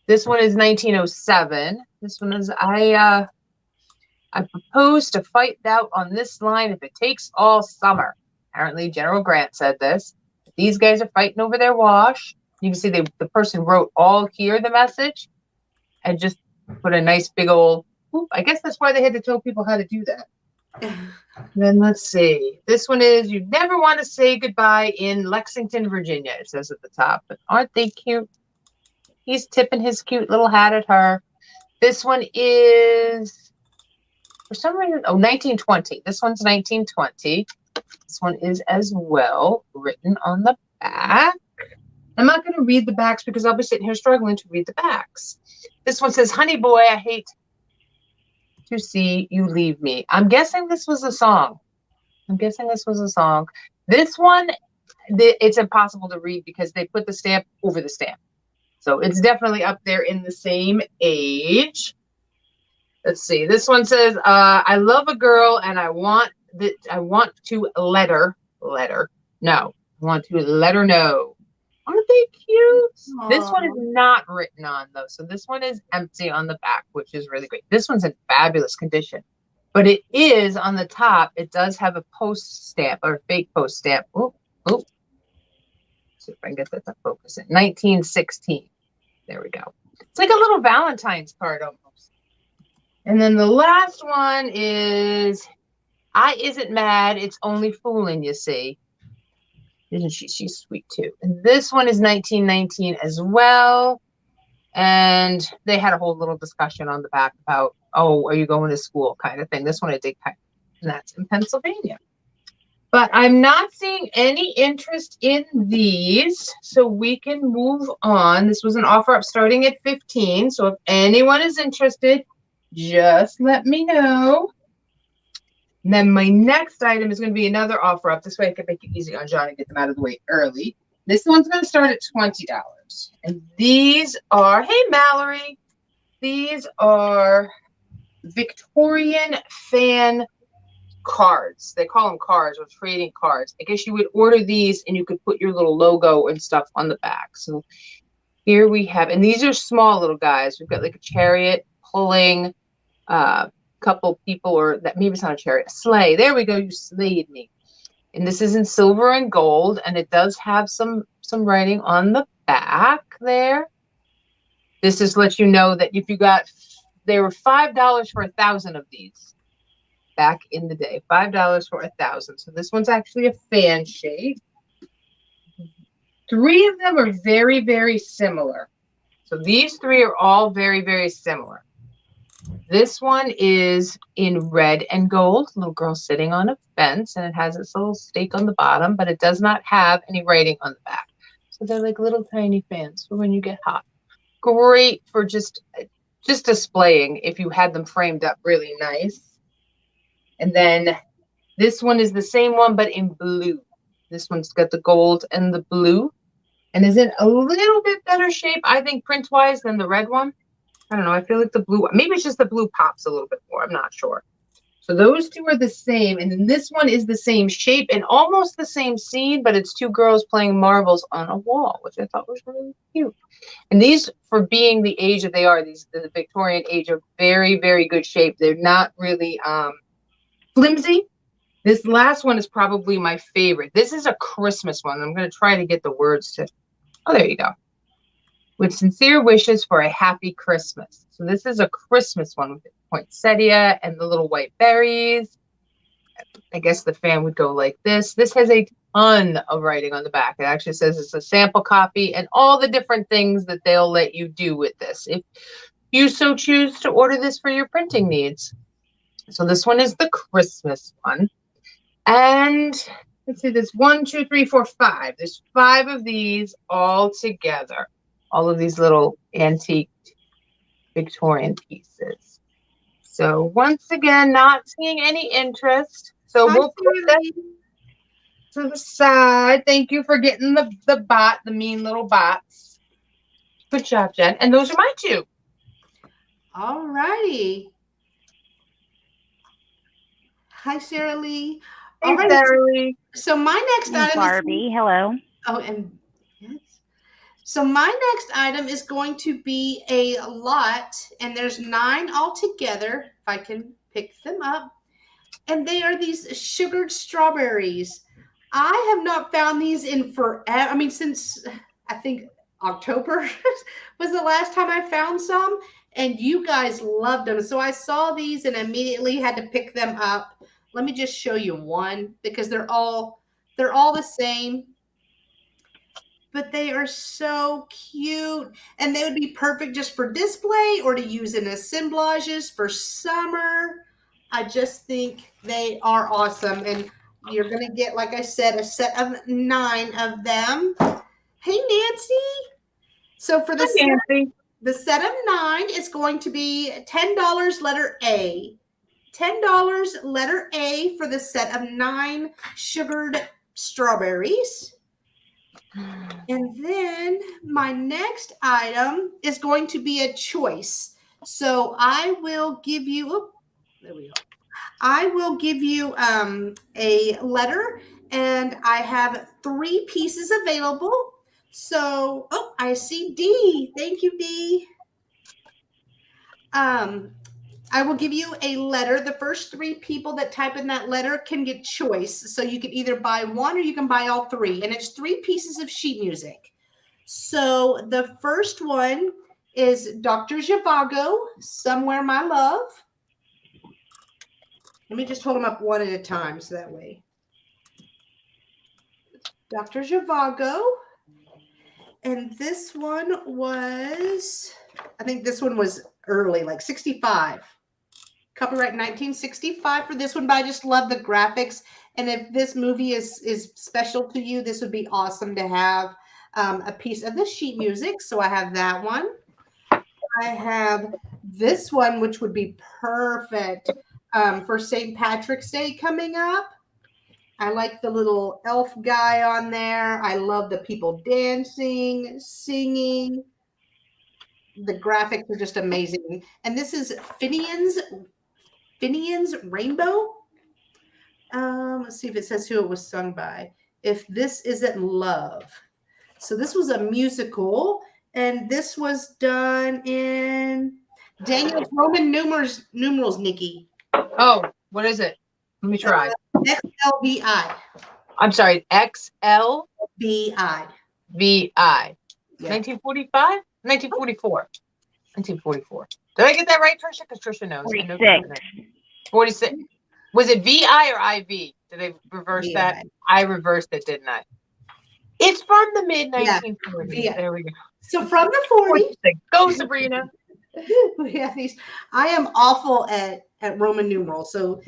This one is 1907. This one is, I propose to fight out on this line if it takes all summer. Apparently General Grant said this. These guys are fighting over their wash. You can see the person wrote all here, the message, and just put a nice big old, whoop. I guess that's why they had to tell people how to do that. Then let's see. This one is "You Never Want to Say Goodbye in Lexington, Virginia." It says at the top. But aren't they cute? He's tipping his cute little hat at her. This one is, for some reason, 1920. This one's 1920. This one is as well written on the back. I'm not going to read the backs because I'll be sitting here struggling to read the backs. This one says, "Honey boy, I hate to see you leave me." I'm guessing this was a song. This one, it's impossible to read because they put the stamp over the stamp. So it's definitely up there in the same age. Let's see. This one says, I love a girl and I want to let her know. I want to let her know. Aren't they cute? Aww. This one is not written on though. So this one is empty on the back, which is really great. This one's in fabulous condition. But it is on the top. It does have a post stamp or a fake post stamp. Oh. See if I can get that to focus in. 1916. There we go. It's like a little Valentine's card almost. And then the last one is, I isn't mad. It's only fooling, you see. Isn't she? She's sweet too. And this one is 1919 as well. And they had a whole little discussion on the back about, oh, are you going to school kind of thing. This one I did kind of, and that's in Pennsylvania. But I'm not seeing any interest in these, so we can move on. This was an offer up starting at 15. So if anyone is interested, just let me know. And then my next item is going to be another offer up. This way I can make it easy on John and get them out of the way early. This one's going to start at $20. And these are, hey, Mallory, these are Victorian Fan Cards. They call them cards or trading cards. I guess you would order these and you could put your little logo and stuff on the back. So here we have, and these are small little guys. We've got like a chariot pulling couple people, or that maybe it's not a chariot, a sleigh. There we go. You slayed me. And this is in silver and gold, and it does have some writing on the back there. This just lets you know that if you got, they were $5 for 1,000 of these back in the day. $5 for 1,000. So this one's actually a fan shape. 3 of them are very, very similar. So these 3 are all very, very similar. This one is in red and gold. Little girl sitting on a fence, and it has its little stake on the bottom, but it does not have any writing on the back. So they're like little tiny fans for when you get hot. Great for just displaying if you had them framed up really nice. And then this one is the same one, but in blue. This one's got the gold and the blue, and is in a little bit better shape, I think, print-wise than the red one. I don't know. I feel like the blue, maybe it's just the blue pops a little bit more. I'm not sure. So those 2 are the same. And then this one is the same shape and almost the same scene, but it's 2 girls playing marbles on a wall, which I thought was really cute. And these, for being the age that they are, the Victorian age, are very, very good shape. They're not really flimsy. This last one is probably my favorite. This is a Christmas one. I'm going to try to get the words to, oh, there you go. With sincere wishes for a happy Christmas. So this is a Christmas one with the poinsettia and the little white berries. I guess the fan would go like this. This has a ton of writing on the back. It actually says it's a sample copy and all the different things that they'll let you do with this if you so choose to order this for your printing needs. So this one is the Christmas one. And let's see, there's 1, 2, 3, 4, 5. There's 5 of these all together. All of these little antique Victorian pieces. So once again, not seeing any interest. So we'll put that to the side. Thank you for getting the mean little bots. Good job, Jen. And those are my 2. All righty. Hi, Sarah Lee. Hey, Sarah Lee. So my next item Barbie, hello. Oh, and yes. So my next item is going to be a lot, and there's 9 altogether, if I can pick them up. And they are these sugared strawberries. I have not found these in forever. I mean, since I think October was the last time I found some, and you guys loved them. So I saw these and immediately had to pick them up. Let me just show you one because they're all the same. But they are so cute, and they would be perfect just for display or to use in assemblages for summer. I just think they are awesome, and you're going to get, like I said, a set of 9 of them. Hey, Nancy. So for the set of 9 is going to be $10 letter A. $10 letter A for the set of 9 sugared strawberries. And then my next item is going to be a choice. So I will give you, there we go. I will give you a letter, and I have 3 pieces available. So, I see D. Thank you, D. I will give you a letter. The first 3 people that type in that letter can get choice. So you can either buy 1 or you can buy all 3. And it's 3 pieces of sheet music. So the first one is Dr. Zhivago, Somewhere My Love. Let me just hold them up one at a time so that way. Dr. Zhivago. And this one was, I think this one was early, like 65. Copyright 1965 for this one, but I just love the graphics. And if this movie is special to you, this would be awesome to have a piece of the sheet music. So I have that one. I have this one, which would be perfect for St. Patrick's Day coming up. I like the little elf guy on there. I love the people dancing, singing. The graphics are just amazing. And this is Finian's Rainbow. Let's see if it says who it was sung by. If This Isn't Love. So this was a musical, and this was done in Daniel's Roman numerals, Nikki. Oh, what is it? Let me try. XLVI. I'm sorry, XLVI. VI. 1945? 1944. 1944. Did I get that right, Trisha? Because Trisha knows. 46. 46. Was it VI or IV? Did they reverse VI. that? I reversed it, didn't I? It's from the mid 1940s. Yeah. There we go. So from the 40s. Go, Sabrina. We have these. I am awful at Roman numerals, so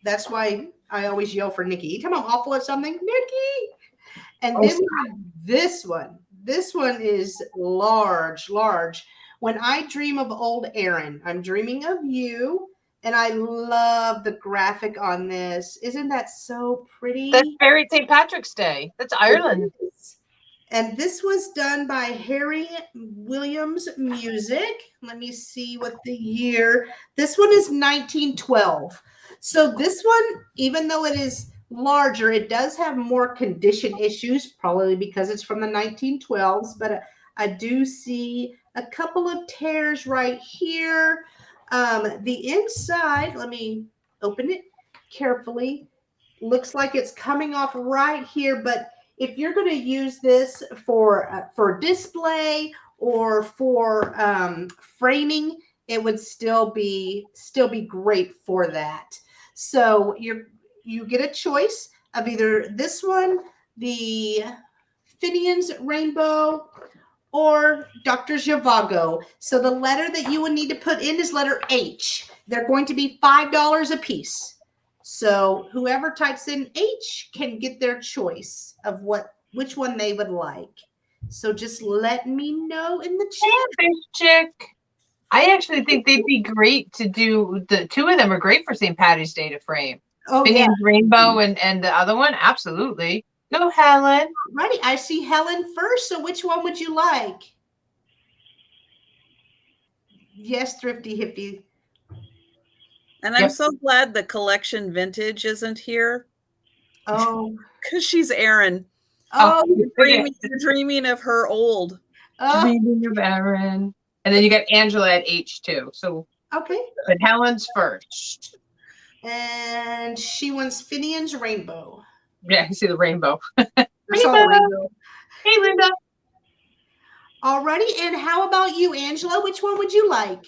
that's why I always yell for Nikki. Anytime I'm awful at something, Nikki. And then we have this one. This one is large. When I dream of old Aaron, I'm dreaming of you. And I love the graphic on this. Isn't that so pretty? That's very St. Patrick's Day. That's Ireland. And this was done by Harry Williams Music. Let me see what the year. This one is 1912. So this one, even though it is larger, it does have more condition issues, probably because it's from the 1912s. But I do see a couple of tears right here. The inside, let me open it carefully. Looks like it's coming off right here, but if you're going to use this for display or for framing, it would still be great for that. So you get a choice of either this one, the Finian's Rainbow, or Dr. Zhivago. So the letter that you would need to put in is letter H. They're going to be $5 a piece. So whoever types in H can get their choice of which one they would like. So just let me know in the chat. Fish chick. I actually think they'd be great to do. The 2 of them are great for St. Patty's Day to frame. Oh, Finian's yeah. Rainbow and the other one, absolutely. No, Helen. Ready. I see Helen first. So which one would you like? Yes, Thrifty Hippie. And I'm so glad the collection vintage isn't here. Oh. Because she's Erin. Oh, you're dreaming of her old. Dreaming of Erin. And then you got Angela at H2. So okay. But Helen's first. And she wants Finian's Rainbow. Yeah, you see the rainbow. Rainbow. Hey, Linda. Alrighty, and how about you, Angela? Which one would you like?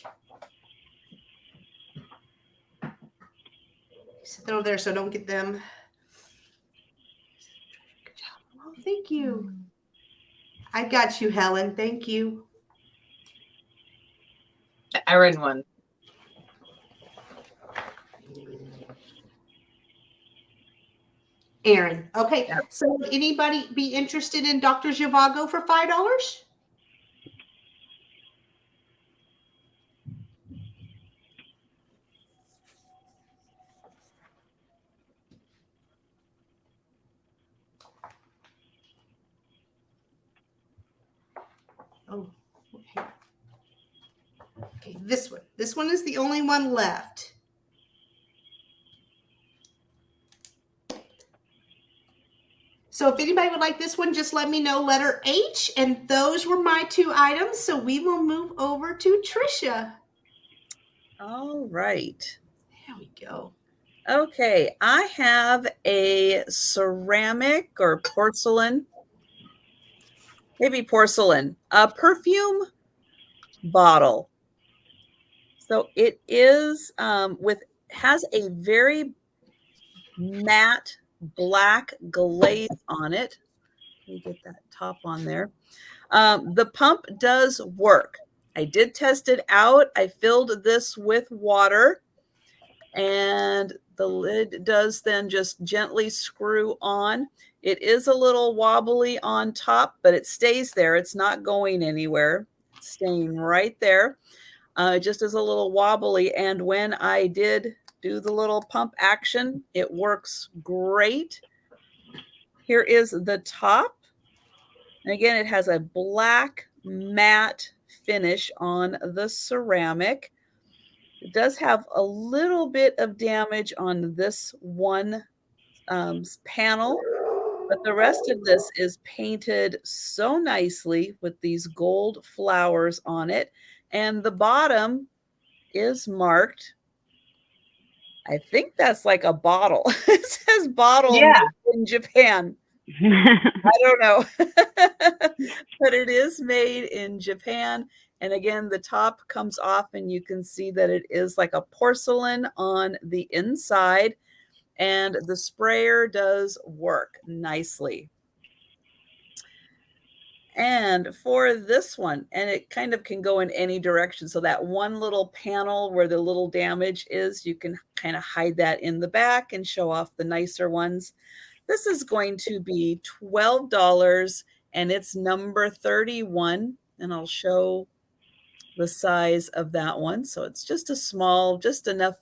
Sit them over there so don't get them. Good job. Oh, thank you. I got you, Helen. Thank you. The Erin one. Aaron. Okay. Yep. So would anybody be interested in Dr. Zhivago for $5? Oh, here. Okay, this one. This one is the only one left. So if anybody would like this one, just let me know, letter H. And those were my 2 items. So we will move over to Trisha. All right. There we go. Okay, I have a ceramic or porcelain, maybe porcelain, a perfume bottle. So it is has a very matte black glaze on it. Let me get that top on there. The pump does work. I did test it out. I filled this with water, and the lid does then just gently screw on. It is a little wobbly on top, but it stays there. It's not going anywhere. It's staying right there. It just is a little wobbly. And when I did do the little pump action, it works great. Here is the top. And again, it has a black matte finish on the ceramic. It does have a little bit of damage on this one panel, but the rest of this is painted so nicely with these gold flowers on it. And the bottom is marked. I think that's like a bottle. It says bottle in Japan. I don't know. But it is made in Japan. And again, the top comes off and you can see that it is like a porcelain on the inside. And the sprayer does work nicely. And for this one, and it kind of can go in any direction. So that one little panel where the little damage is, you can kind of hide that in the back and show off the nicer ones. This is going to be $12 and it's number 31. And I'll show the size of that one. So it's just a small, just enough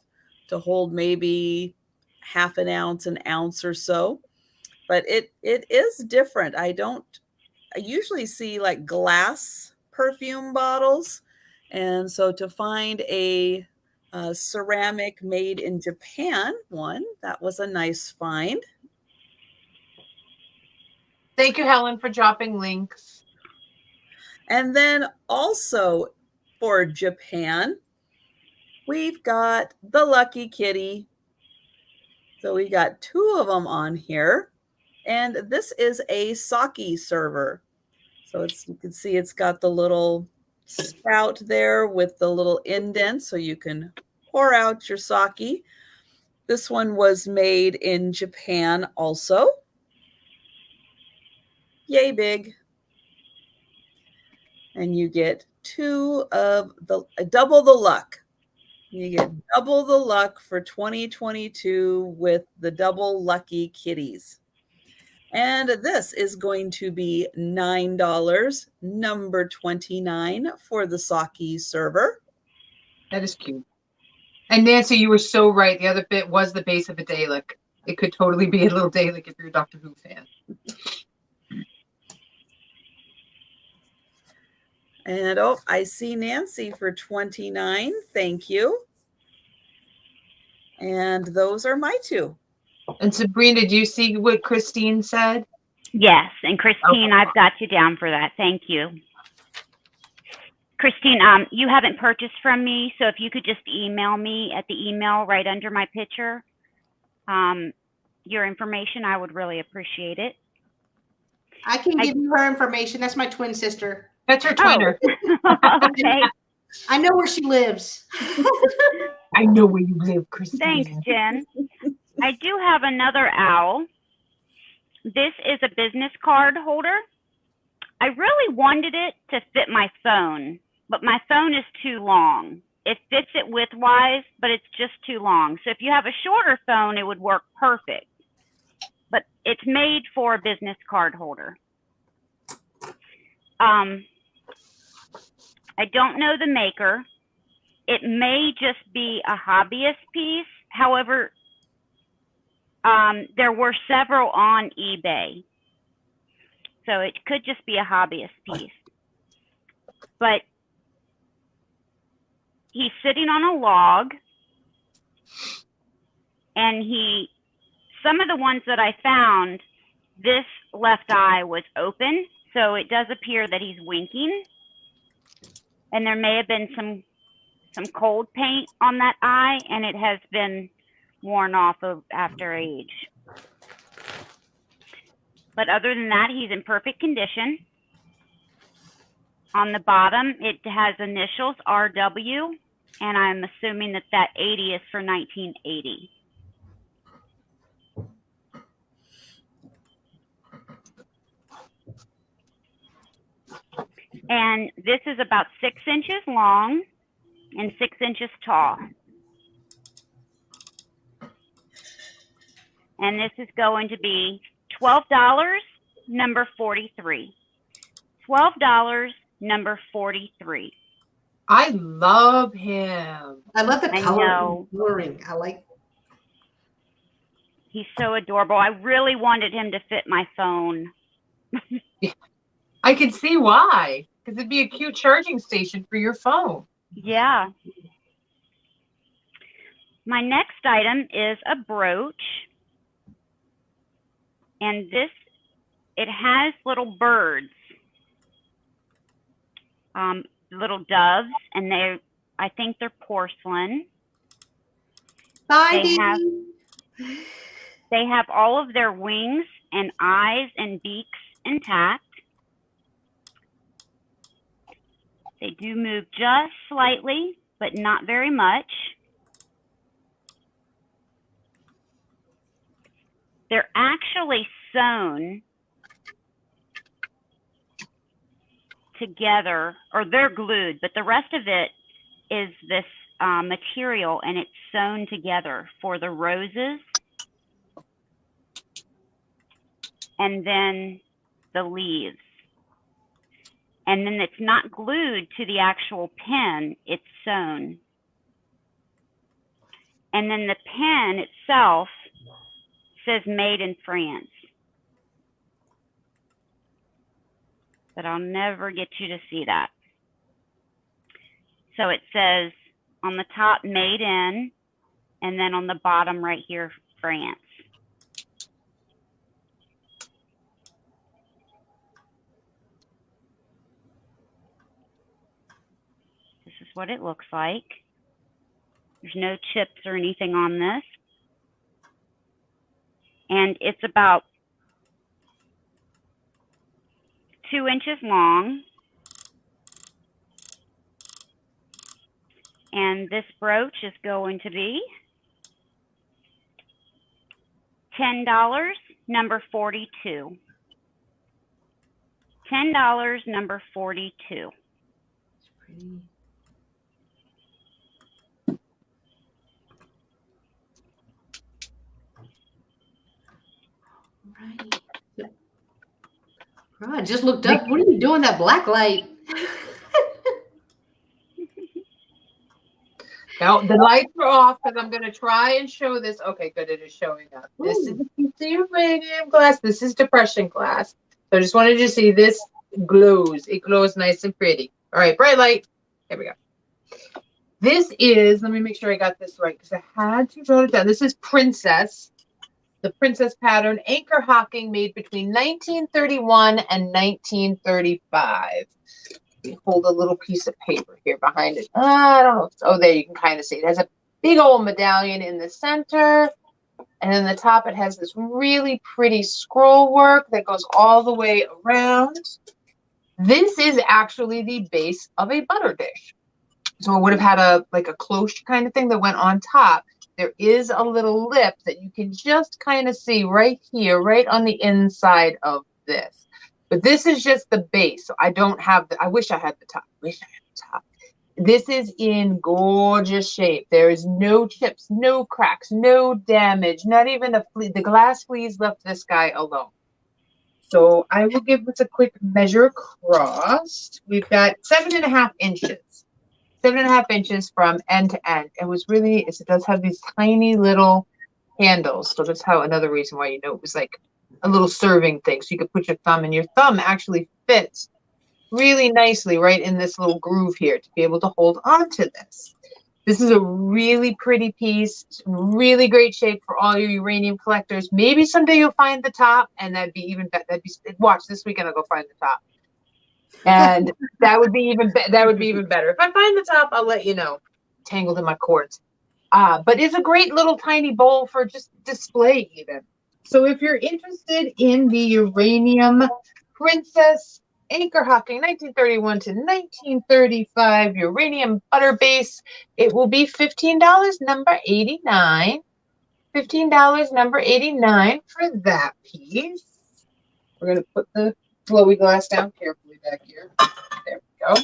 to hold maybe half an ounce or so. But it is different. I usually see like glass perfume bottles. And so to find a ceramic made in Japan one, that was a nice find. Thank you, Helen, for dropping links. And then also for Japan, we've got the Lucky Kitty. So we got 2 of them on here. And this is a sake server. So you can see it's got the little spout there with the little indent so you can pour out your sake. This one was made in Japan also. Yay big. And you get 2 of double the luck. You get double the luck for 2022 with the double lucky kitties. And this is going to be $9, number 29 for the sake server. That is cute. And Nancy, you were so right. The other bit was the base of a Dalek. It could totally be a little Dalek if you're a Doctor Who fan. And oh, I see Nancy for 29. Thank you. And those are my 2. And Sabrina, do you see what Christine said? Yes, and Christine, okay. I've got you down for that. Thank you. Christine, you haven't purchased from me, so if you could just email me at the email right under my picture, your information, I would really appreciate it. I can give you her information. That's my twin sister. That's her twinner. Oh. Okay. I know where she lives. I know where you live, Christine. Thanks, Jen. I do have another owl. This is a business card holder. I really wanted it to fit my phone, but my phone is too long. It fits it widthwise, but it's just too long. So if you have a shorter phone, it would work perfect. But it's made for a business card holder. I don't know the maker. It may just be a hobbyist piece. However, there were several on eBay. So it could just be a hobbyist piece. but he's sitting on a log, and some of the ones that I found, this left eye was open, so it does appear that he's winking, and there may have been some cold paint on that eye, and it has been worn off after age. But other than that, he's in perfect condition. On the bottom, it has initials RW, and I'm assuming that 80 is for 1980. And this is about 6 inches long and 6 inches tall. And this is going to be $12, number 43. $12, number 43. I love him. I love the I color know. blurring. I like. He's so adorable. I really wanted him to fit my phone. I can see why, because it'd be a cute charging station for your phone. Yeah. My next item is a brooch. And it has little birds, little doves, and I think they're porcelain. Bye, They have all of their wings and eyes and beaks intact. They do move just slightly, but not very much. They're actually sewn together, or they're glued, but the rest of it is this material, and it's sewn together for the roses and then the leaves. And then it's not glued to the actual pin, it's sewn. And then the pin itself says made in France. But I'll never get you to see that. So it says on the top, made in, and then on the bottom right here, France. This is what it looks like. There's no chips or anything on this. And it's about 2 inches long. And this brooch is going to be $10, number 42. $10, number 42. It's pretty. Right. Just looked up. What are you doing? That black light. Now the lights are off because I'm going to try and show this. Okay, good. It is showing up. This is a piece of uranium glass. This is depression glass. So I just wanted you to see this glows. It glows nice and pretty. All right, bright light. Here we go. This is, let me make sure I got this right because I had to draw it down. This is Princess. The Princess pattern, anchor hocking, made between 1931 and 1935. Hold a little piece of paper here behind it. I don't know. Oh, there you can kind of see. It has a big old medallion in the center. And in the top, it has this really pretty scroll work that goes all the way around. This is actually the base of a butter dish. So it would have had like a cloche kind of thing that went on top. There is a little lip that you can just kind of see right here, right on the inside of this. But this is just the base. So I don't have I wish I had the top. This is in gorgeous shape. There is no chips, no cracks, no damage, not even a flea. The glass fleas left this guy alone. So I will give this a quick measure across. We've got 7.5 inches. 7.5 inches from end to end. It was really, it does have these tiny little handles. So that's how another reason why you know it was like a little serving thing. So you could put your thumb, and your thumb actually fits really nicely right in this little groove here to be able to hold on to this. This is a really pretty piece, really great shape for all your uranium collectors. Maybe someday you'll find the top, and that'd be even better. Watch this weekend. I'll go find the top, and that would be even better. If I find the top, I'll let you know. Tangled in my cords, but it's a great little tiny bowl for just display even. So if you're interested in the Uranium Princess Anchor Hocking 1931 to 1935 uranium butter base, it will be $15, number 89. $15, number 89 for that piece. We're going to put the glowy glass down carefully back here. There we go.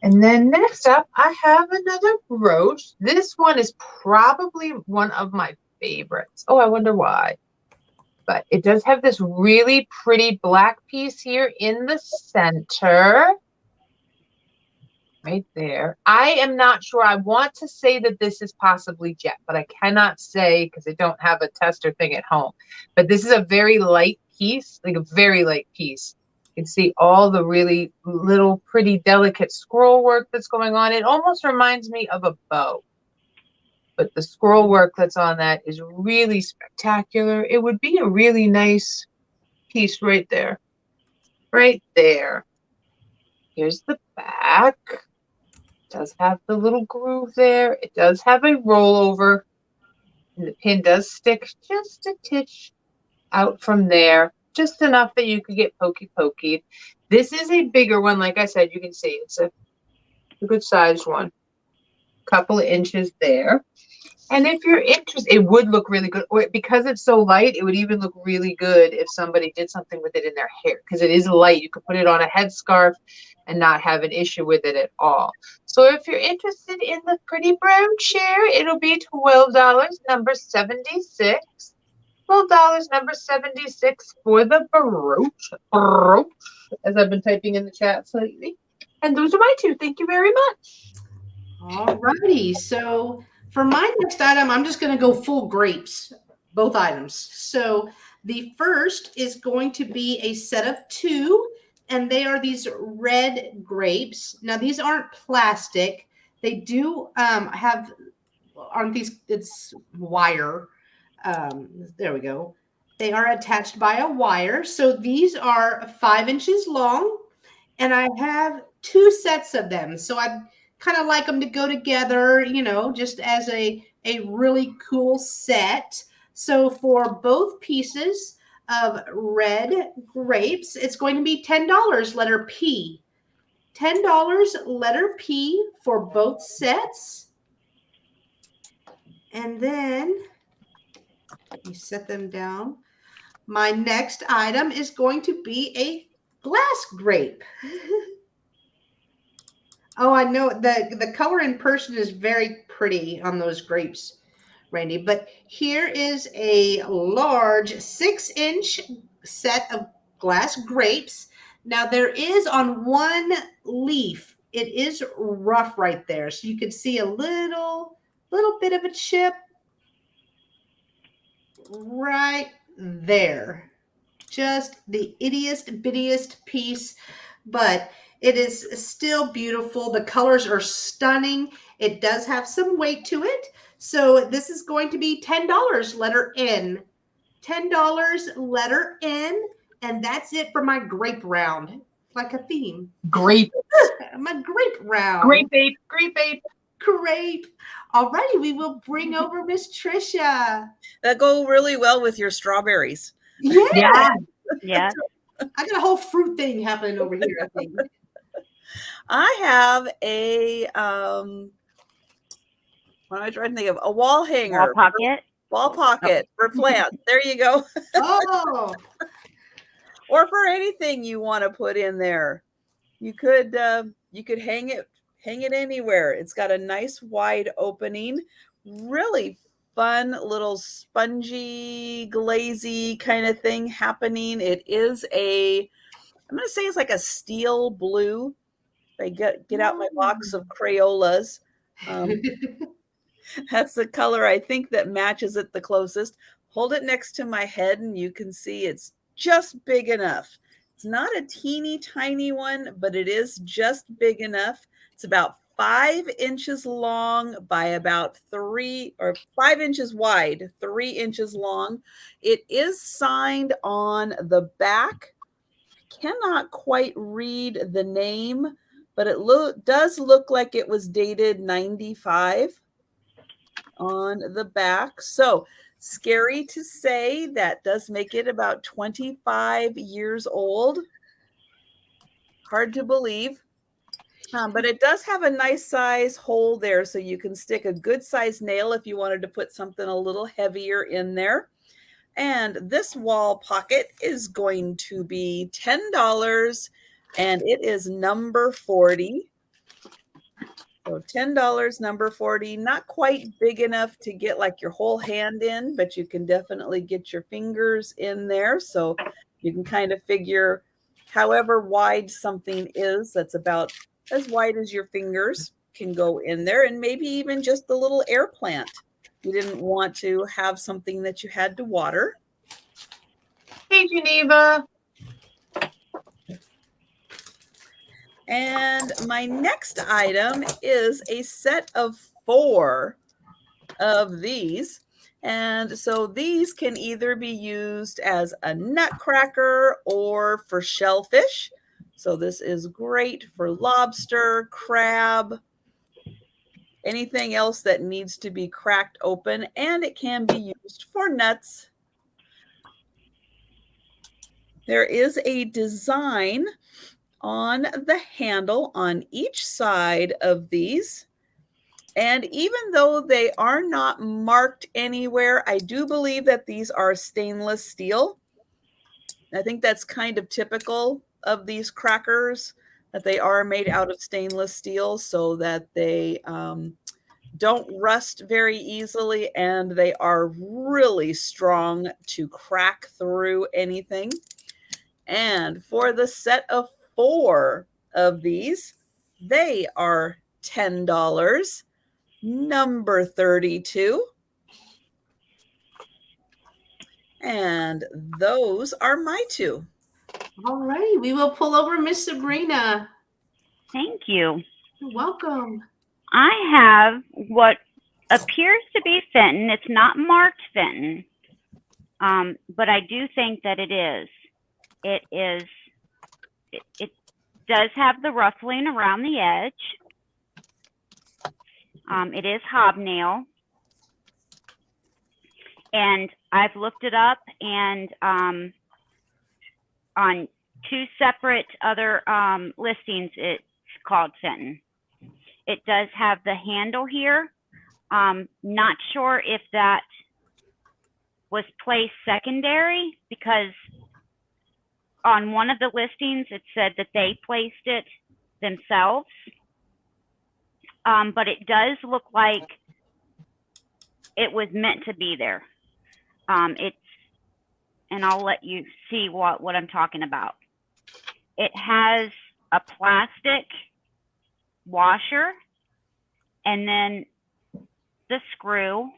And then next up, I have another brooch. This one is probably one of my favorites. Oh, I wonder why. But it does have this really pretty black piece here in the center. Right there. I am not sure. I want to say that this is possibly jet, but I cannot say because I don't have a tester thing at home. But this is a very light piece, like a very light piece. You can see all the really little pretty delicate scroll work that's going on. It almost reminds me of a bow. But the scroll work that's on that is really spectacular. It would be a really nice piece right there. Right there. Here's the back. It does have the little groove there. It does have a rollover. And the pin does stick just a titch out from there. Just enough that you could get pokey. This is a bigger one. Like I said, you can see it's a good sized one. Couple of inches there. And if you're interested, it would look really good. Or because it's so light, it would even look really good if somebody did something with it in their hair. Because it is light. You could put it on a headscarf and not have an issue with it at all. So if you're interested in the pretty brown chair, it'll be $12, number 76. $12, number 76 for the brooch, as I've been typing in the chat lately. And those are my two. Thank you very much. All righty. So for my next item, I'm just going to go full grapes, both items. So the first is going to be a set of two, and they are these red grapes. Now, these aren't plastic. They do have, aren't these, it's wire. There we go. They are attached by a wire. So these are 5 inches long, and I have 2 sets of them. So I kind of like them to go together, you know, just as a really cool set. So for both pieces of red grapes, it's going to be $10, letter P. $10, letter P for both sets. And then you set them down. My next item is going to be a glass grape. Oh, I know the color in person is very pretty on those grapes, Randy. But here is a large 6-inch set of glass grapes. Now there is on one leaf, it is rough right there. So you can see a little bit of a chip right there. Just the ittiest bittiest piece, but it is still beautiful. The colors are stunning. It does have some weight to it. So this is going to be $10, letter N. $10, letter N. And that's it for my grape round. Like a theme. Grape. My grape round. Grape ape. Grape ape. Grape. All righty, we will bring over Miss Trisha. That go really well with your strawberries. Yeah. Yeah. I got a whole fruit thing happening over here, I think. I have a what am I trying to think of? A wall hanger. Wall pocket. Wall pocket for plants. There you go. Oh. Or for anything you want to put in there. You could hang it anywhere. It's got a nice wide opening, really fun little spongy, glazy kind of thing happening. It is I'm going to say it's like a steel blue. I get out my box of Crayolas. That's the color I think that matches it the closest. Hold it next to my head and you can see it's just big enough. It's not a teeny tiny one, but it is just big enough. It's about 5 inches long by about 3 or 5 inches wide, 3 inches long. It is signed on the back. I cannot quite read the name, but it does look like it was dated 95 on the back. So scary to say, that does make it about 25 years old. Hard to believe. But it does have a nice size hole there, so you can stick a good size nail if you wanted to put something a little heavier in there. And this wall pocket is going to be $10, and it is number 40. So $10, number 40, not quite big enough to get like your whole hand in, but you can definitely get your fingers in there. So you can kind of figure however wide something is, that's about as wide as your fingers can go in there, and maybe even just a little air plant. You didn't want to have something that you had to water. Hey, Geneva. And my next item is a set of 4 of these. And so these can either be used as a nutcracker or for shellfish. So this is great for lobster, crab, anything else that needs to be cracked open, and it can be used for nuts. There is a design on the handle on each side of these. And even though they are not marked anywhere, I do believe that these are stainless steel. I think that's kind of typical of these crackers, that they are made out of stainless steel so that they don't rust very easily, and they are really strong to crack through anything. And for the set of 4 of these, they are $10, number 32. And those are my 2. All right, we will pull over Miss Sabrina. Thank you. You're welcome. I have what appears to be Fenton. It's not marked Fenton, but I do think that it is. It is. It does have the ruffling around the edge. It is hobnail. And I've looked it up, and on 2 separate other listings, it's called Fenton. It does have the handle here. Not sure if that was placed secondary, because on one of the listings, it said that they placed it themselves. But it does look like it was meant to be there. And I'll let you see what I'm talking about. It has a plastic washer, and then the screw,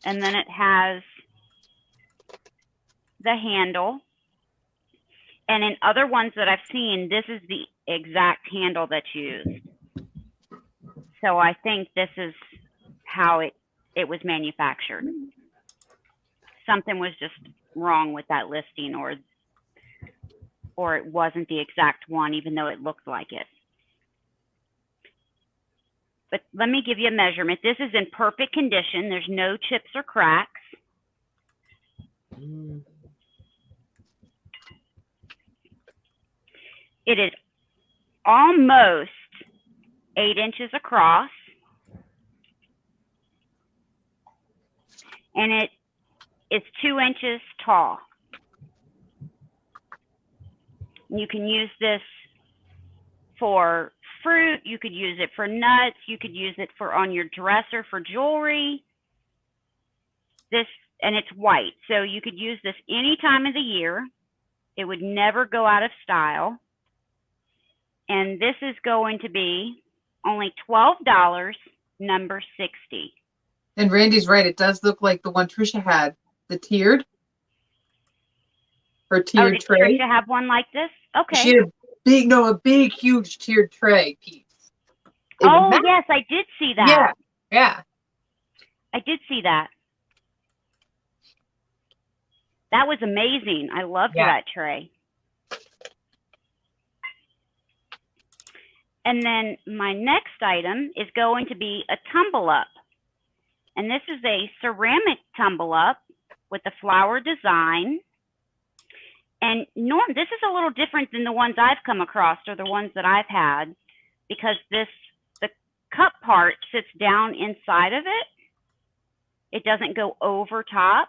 and then it has the handle. And in other ones that I've seen, this is the exact handle that's used. So I think this is how it was manufactured. Something was just wrong with that listing, or it wasn't the exact one, even though it looked like it. But let me give you a measurement. This is in perfect condition. There's no chips or cracks. It is almost 8 inches across. And it is 2 inches tall. You can use this for fruit. You could use it for nuts. You could use it for on your dresser for jewelry. And it's white, so you could use this any time of the year. It would never go out of style. And this is going to be only $12, number 60. And Randy's right. It does look like the one Trisha had, the tiered. Her Oh, tiered did tray. Trisha have one like this? Okay. She had a big, huge tiered tray piece. Oh, yes, I did see that. Yeah. I did see that. That was amazing. I loved that tray. And then my next item is going to be a tumble up. And this is a ceramic tumble up with a flower design. And this is a little different than the ones I've come across or the ones that I've had, because the cup part sits down inside of it. It doesn't go over top.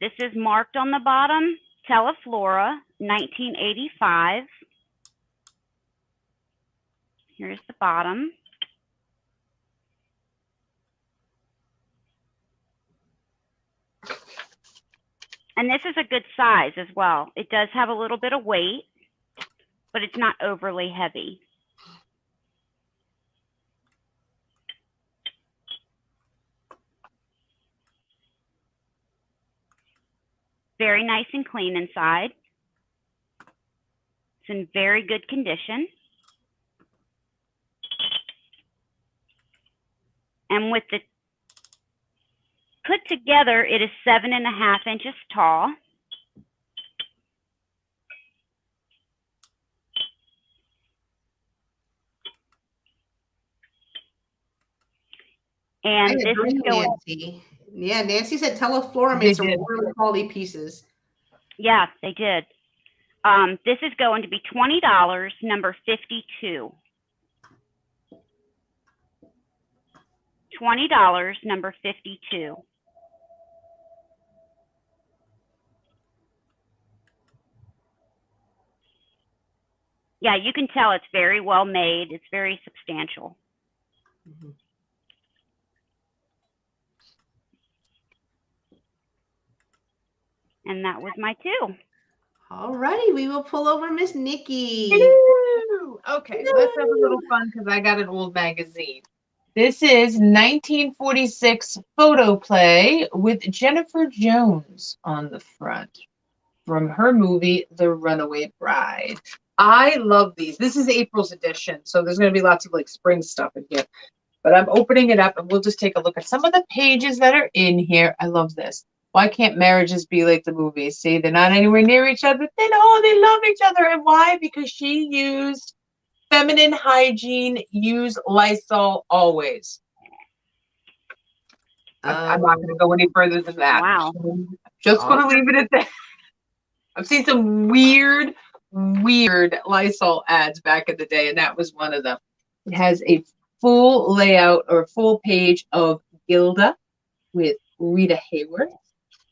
This is marked on the bottom, Teleflora, 1985. Here's the bottom. And this is a good size as well. It does have a little bit of weight, but it's not overly heavy. Very nice and clean inside. It's in very good condition. And with the put together, it is 7.5 inches tall. And this is going. Nancy. Yeah, Nancy said Teleflora made some really quality pieces. Yeah, they did. This is going to be $20, number 52. $20, number 52. Yeah, you can tell it's very well made. It's very substantial. Mm-hmm. And that was my two. All righty, we will pull over Miss Nikki. Hello. Okay, let's have a little fun because I got an old magazine. This is 1946 photo play with Jennifer Jones on the front from her movie, The Runaway Bride. I love these. This is April's edition, so there's going to be lots of like spring stuff in here. But I'm opening it up and we'll just take a look at some of the pages that are in here. I love this. Why can't marriages be like the movies? See, they're not anywhere near each other. They love each other. And why? Because she used feminine hygiene, use Lysol always. I'm not going to go any further than that. Wow. Just going to leave it at that. I've seen some weird Lysol ads back in the day, and that was one of them. It has a full layout or full page of Gilda with Rita Hayworth.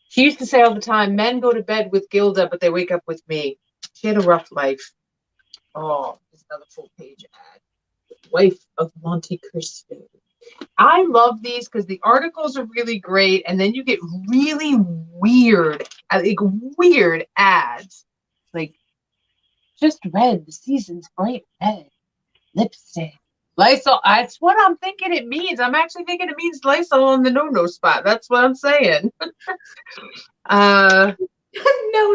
She used to say all the time, men go to bed with Gilda, but they wake up with me. She had a rough life. Oh, there's another full page ad. Wife of Monte Cristo. I love these because the articles are really great, and then you get really weird ads. Like, just red, the season's bright red. Lipstick. Lysol, that's what I'm thinking it means. I'm actually thinking it means Lysol on the no-no spot. That's what I'm saying.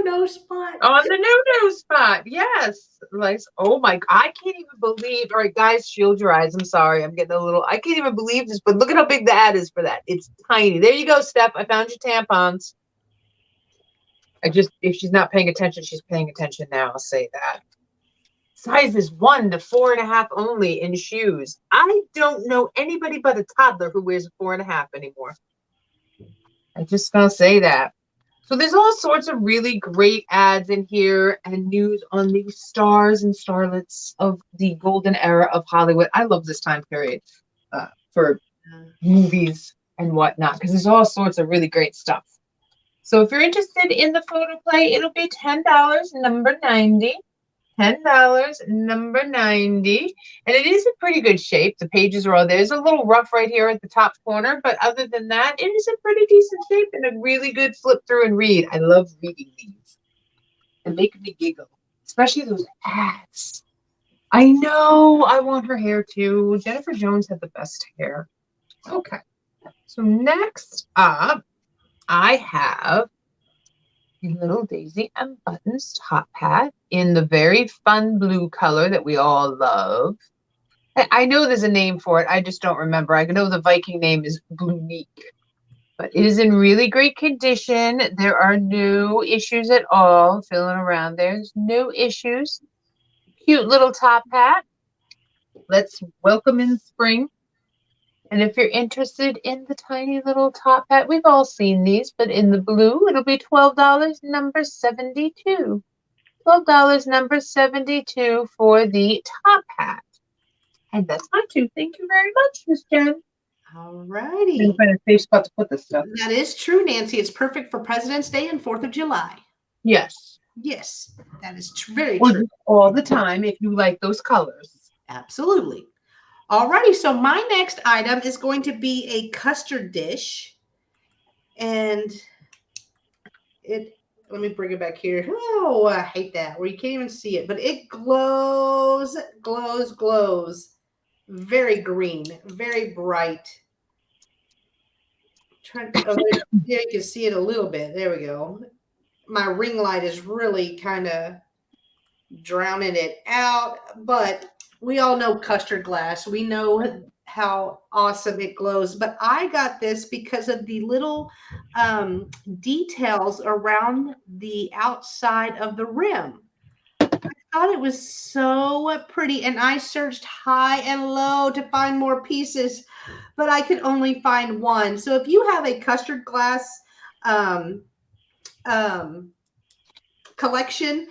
No spot. On the no-no spot, yes. Lysol. Oh my, I can't even believe. All right, guys, shield your eyes. I'm sorry. I'm getting a little, I can't even believe this, but look at how big the ad is for that. It's tiny. There you go, Steph. I found your tampons. If she's not paying attention, she's paying attention now. I'll say that. Sizes 1 to 4.5 only in shoes. I don't know anybody but a toddler who wears a 4.5 anymore. I'm just gonna say that. So there's all sorts of really great ads in here and news on the stars and starlets of the golden era of Hollywood. I love this time period for movies and whatnot because there's all sorts of really great stuff. So if you're interested in the photo play, it'll be $10, number 90. $10, number 90. And it is in pretty good shape. The pages are all there. It's a little rough right here at the top corner, but other than that, it is in pretty decent shape and a really good flip through and read. I love reading these. They make me giggle, especially those ads. I know. I want her hair too. Jennifer Jones had the best hair. Okay. So next up, I have little daisy and buttons top hat in the very fun blue color that we all love. I know there's a name for it. I just don't remember. I know the Viking name is Blunique, but it is in really great condition. There are no issues at all. Feeling around there. There's no issues. Cute little top hat. Let's welcome in spring. And if you're interested in the tiny little top hat, we've all seen these, but in the blue, it'll be $12, number 72. $12, number 72 for the top hat. And that's my two. Thank you very much, Miss Jen. All righty. I'm find a safe spot to put this stuff. That is true, Nancy. It's perfect for President's Day and 4th of July. Yes. Yes, that is very true. All the time if you like those colors. Absolutely. Alrighty, so my next item is going to be a custard dish. And let me bring it back here. Oh, I hate that, where you can't even see it. But it glows, glows, glows. Very green, very bright. Yeah, you can see it a little bit. There we go. My ring light is really kind of drowning it out, but we all know custard glass. We know how awesome it glows, but I got this because of the little details around the outside of the rim. I thought it was so pretty, and I searched high and low to find more pieces, but I could only find one. So if you have a custard glass collection,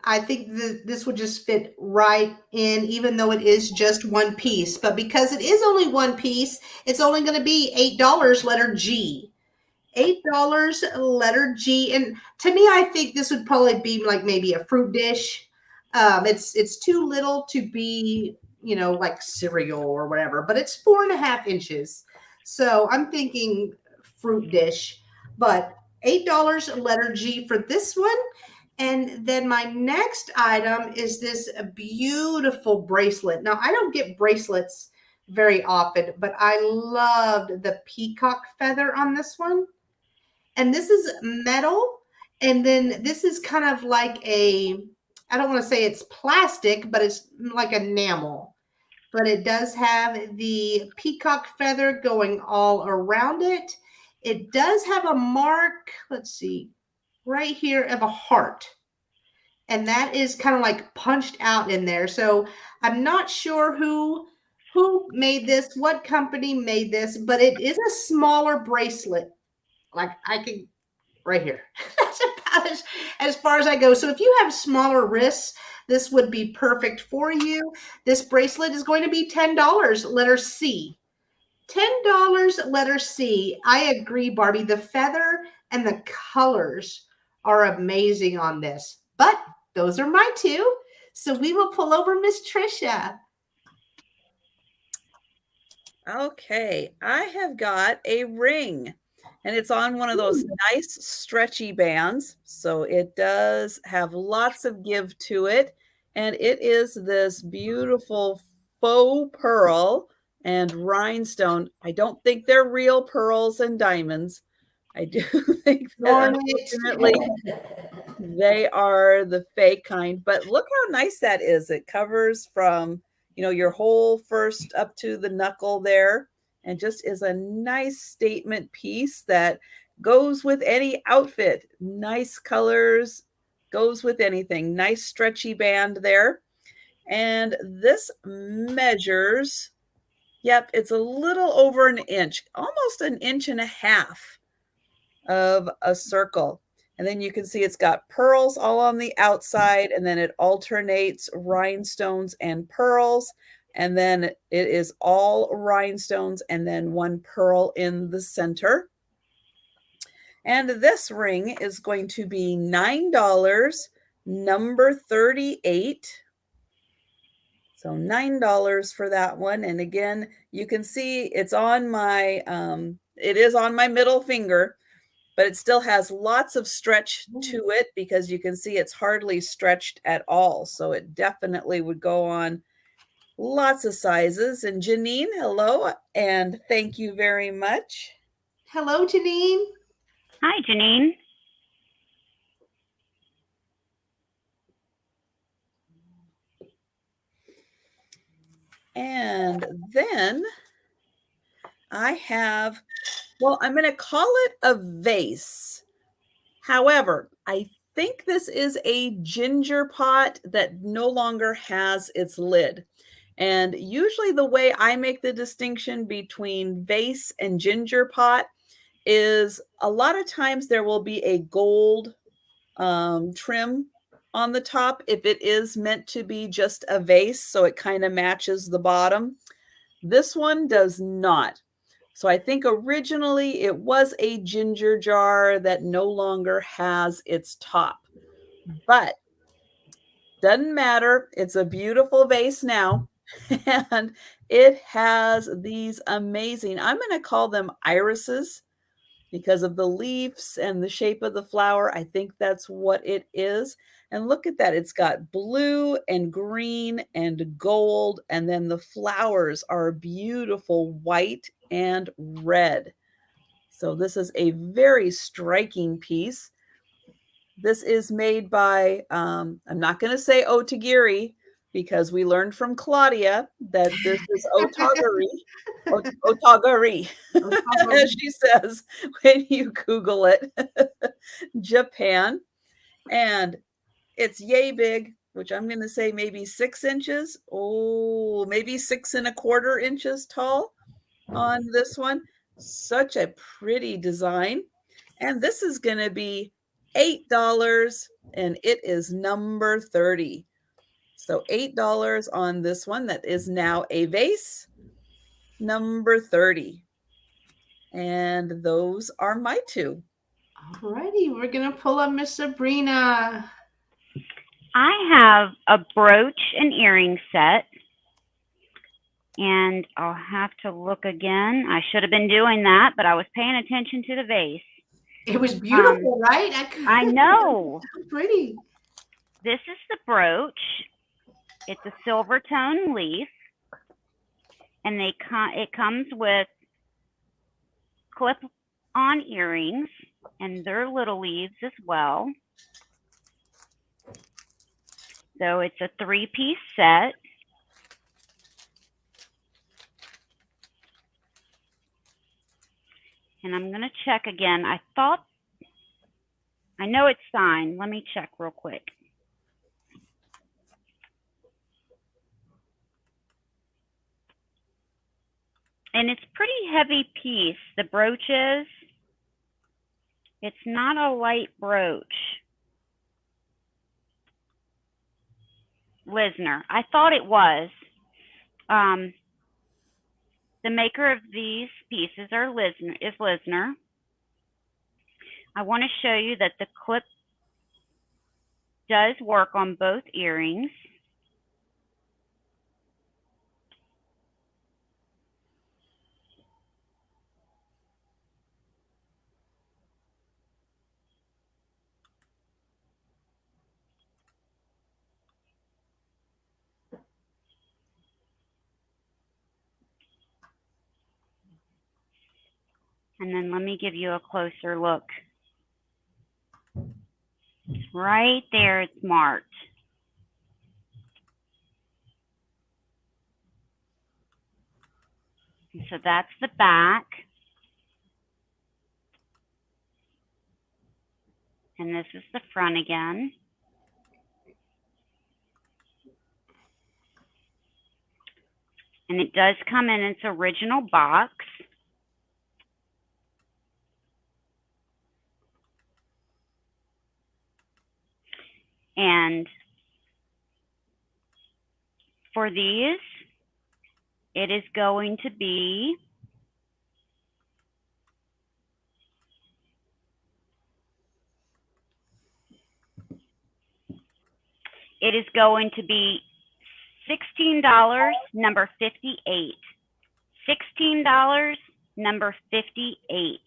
I think this would just fit right in, even though it is just one piece. But because it is only one piece, it's only going to be $8, letter G. $8, letter G. And to me, I think this would probably be like maybe a fruit dish. It's too little to be, you know, like cereal or whatever, but it's 4.5 inches. So I'm thinking fruit dish, but $8, letter G for this one. And then my next item is this beautiful bracelet. Now, I don't get bracelets very often, but I loved the peacock feather on this one. And this is metal. And then this is kind of like I don't want to say it's plastic, but it's like enamel. But it does have the peacock feather going all around it. It does have a mark, let's see, right here of a heart. And that is kind of like punched out in there. So I'm not sure who made this, what company made this, but it is a smaller bracelet. Like I can, right here. That's about as far as I go. So if you have smaller wrists, this would be perfect for you. This bracelet is going to be $10, letter C. $10, letter C. I agree, Barbie. The feather and the colors are amazing on this. But those are my two. So we will pull over Miss Trisha. Okay, I have got a ring, and it's on one of those nice stretchy bands. So it does have lots of give to it. And it is this beautiful faux pearl and rhinestone. I don't think they're real pearls and diamonds. I do think that unfortunately they are the fake kind, but look how nice that is. It covers from, you know, your whole first up to the knuckle there, and just is a nice statement piece that goes with any outfit. Nice colors, goes with anything. Nice stretchy band there. And this measures, yep, it's a little over an inch, almost an inch and a half of a circle. And then you can see it's got pearls all on the outside, and then it alternates rhinestones and pearls. And then it is all rhinestones and then one pearl in the center. And this ring is going to be $9, number 38. So $9 for that one. And again, you can see it's on my, it is on my middle finger, but it still has lots of stretch to it because you can see it's hardly stretched at all. So it definitely would go on lots of sizes. And Janine, hello, and thank you very much. Hello, Janine. Hi, Janine. And then I have, well, I'm going to call it a vase. However, I think this is a ginger pot that no longer has its lid. And usually the way I make the distinction between vase and ginger pot is a lot of times there will be a gold trim on the top if it is meant to be just a vase, so it kind of matches the bottom. This one does not. So I think originally it was a ginger jar that no longer has its top, but doesn't matter. It's a beautiful vase now. And it has these amazing, I'm going to call them irises because of the leaves and the shape of the flower. I think that's what it is. And look at that. It's got blue and green and gold. And then the flowers are beautiful white and red. So this is a very striking piece. This is made by, I'm not going to say Otagiri because we learned from Claudia that this is Otagiri, as she says when you Google it, Japan. And it's yay big, which I'm going to say maybe 6 inches. Oh, maybe 6¼ inches tall on this one. Such a pretty design. And this is going to be $8 and it is number 30. So $8 on this one that is now a vase, number 30. And those are my two. Alrighty, we're gonna pull up Miss Sabrina. I have a brooch and earring set. And I'll have to look again. I should have been doing that, but I was paying attention to the vase. It was beautiful, right? I know. So pretty. This is the brooch. It's a silver tone leaf. And it comes with clip-on earrings, and they're little leaves as well. So it's a 3-piece set. And I'm going to check again. I know it's signed. Let me check real quick. And it's pretty heavy piece. The brooches, it's not a light brooch. Lisner. I thought it was. The maker of these pieces is Lisner. I want to show you that the clip does work on both earrings. And then let me give you a closer look. Right there, it's marked. And so that's the back. And this is the front again. And it does come in its original box. And for these, it is going to be $16, number 58. $16, number 58.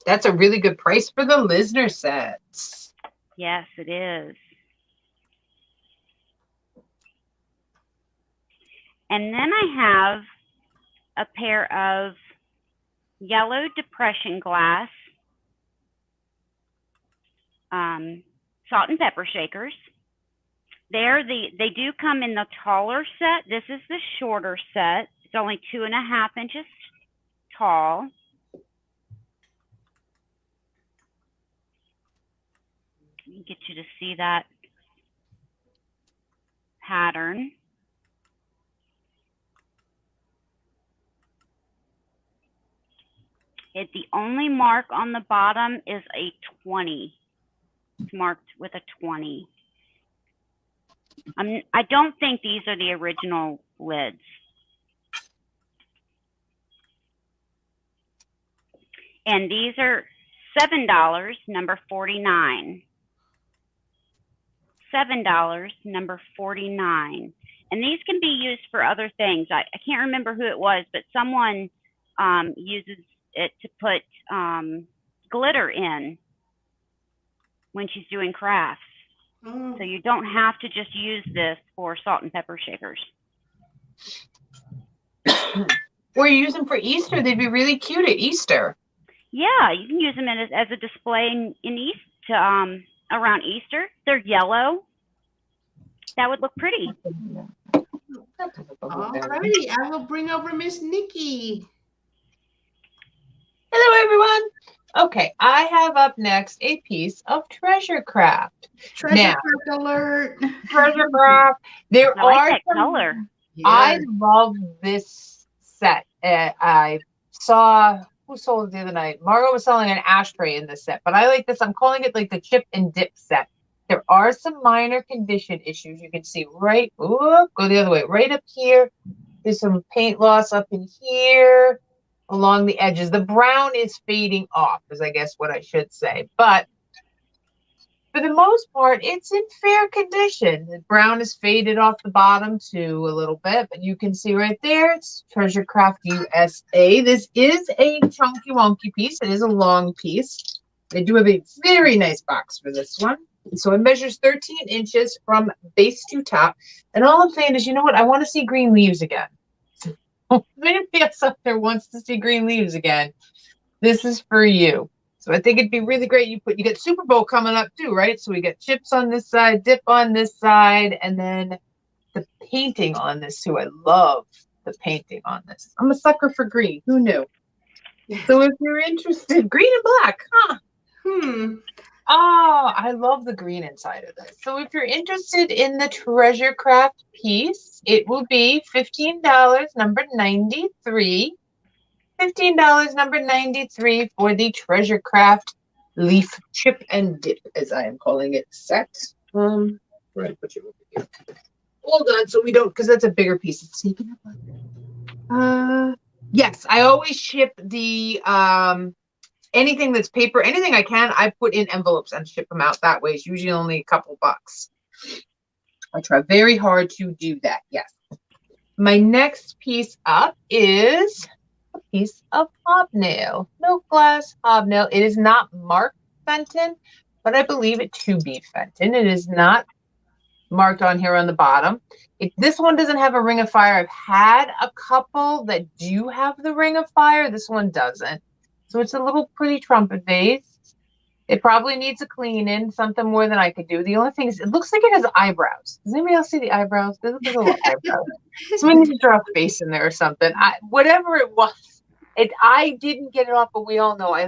That's a really good price for the Lisner sets. Yes, it is. And then I have a pair of yellow depression glass salt and pepper shakers. They do come in the taller set. This is the shorter set. It's only 2.5 inches tall. Let me get you to see that pattern. The only mark on the bottom is a 20. It's marked with a 20. I don't think these are the original lids. And these are $7, number 49. $7, number 49. And these can be used for other things. I can't remember who it was, but someone uses it to put glitter in when she's doing crafts. So you don't have to just use this for salt and pepper shakers. Or you use them for Easter. They'd be really cute at Easter. Yeah, you can use them as a display in East around Easter. They're yellow. That would look pretty. Alrighty, I will bring over Miss Nikki. Hello, everyone. Okay, I have up next a piece of treasure craft. Treasure craft alert. Treasure craft. There I are like that color. Yeah. I love this set. I saw who sold it the other night. Margot was selling an ashtray in this set, but I like this. I'm calling it like the chip and dip set. There are some minor condition issues. You can see right, go the other way, right up here. There's some paint loss up in here along the edges. The brown is fading off, is I guess what I should say. But for the most part, it's in fair condition. The brown is faded off the bottom too a little bit, but you can see right there, it's Treasure Craft USA. This is a chunky wonky piece. It is a long piece. They do have a very nice box for this one. So it measures 13 inches from base to top. And all I'm saying is, you know what? I want to see green leaves again. If anybody else up there wants to see green leaves again, this is for you. So I think it'd be really great. You get Super Bowl coming up too, right? So we got chips on this side, dip on this side, and then the painting on this too. I love the painting on this. I'm a sucker for green. Who knew? So if you're interested, green and black, huh? Oh, I love the green inside of this. So if you're interested in the Treasure Craft piece, it will be $15, number 93. $15, number 93 for the Treasure Craft Leaf Chip and Dip, as I am calling it, set. Right, put you over here. Hold on, so we don't, because that's a bigger piece. It's taking up. Yes, I always ship the anything that's paper, anything I can, I put in envelopes and ship them out that way. It's usually only a couple bucks. I try very hard to do that. Yes. My next piece up is a piece of hobnail, milk glass hobnail. It is not marked Fenton, but I believe it to be Fenton. It is not marked on here on the bottom. This one doesn't have a ring of fire. I've had a couple that do have the ring of fire. This one doesn't. So it's a little pretty trumpet vase. It probably needs a clean in, something more than I could do. The only thing is, it looks like it has eyebrows. Does anybody else see the eyebrows? There's a little eyebrows. So we need to draw a face in there or something. Whatever it was, I didn't get it off, but we all know I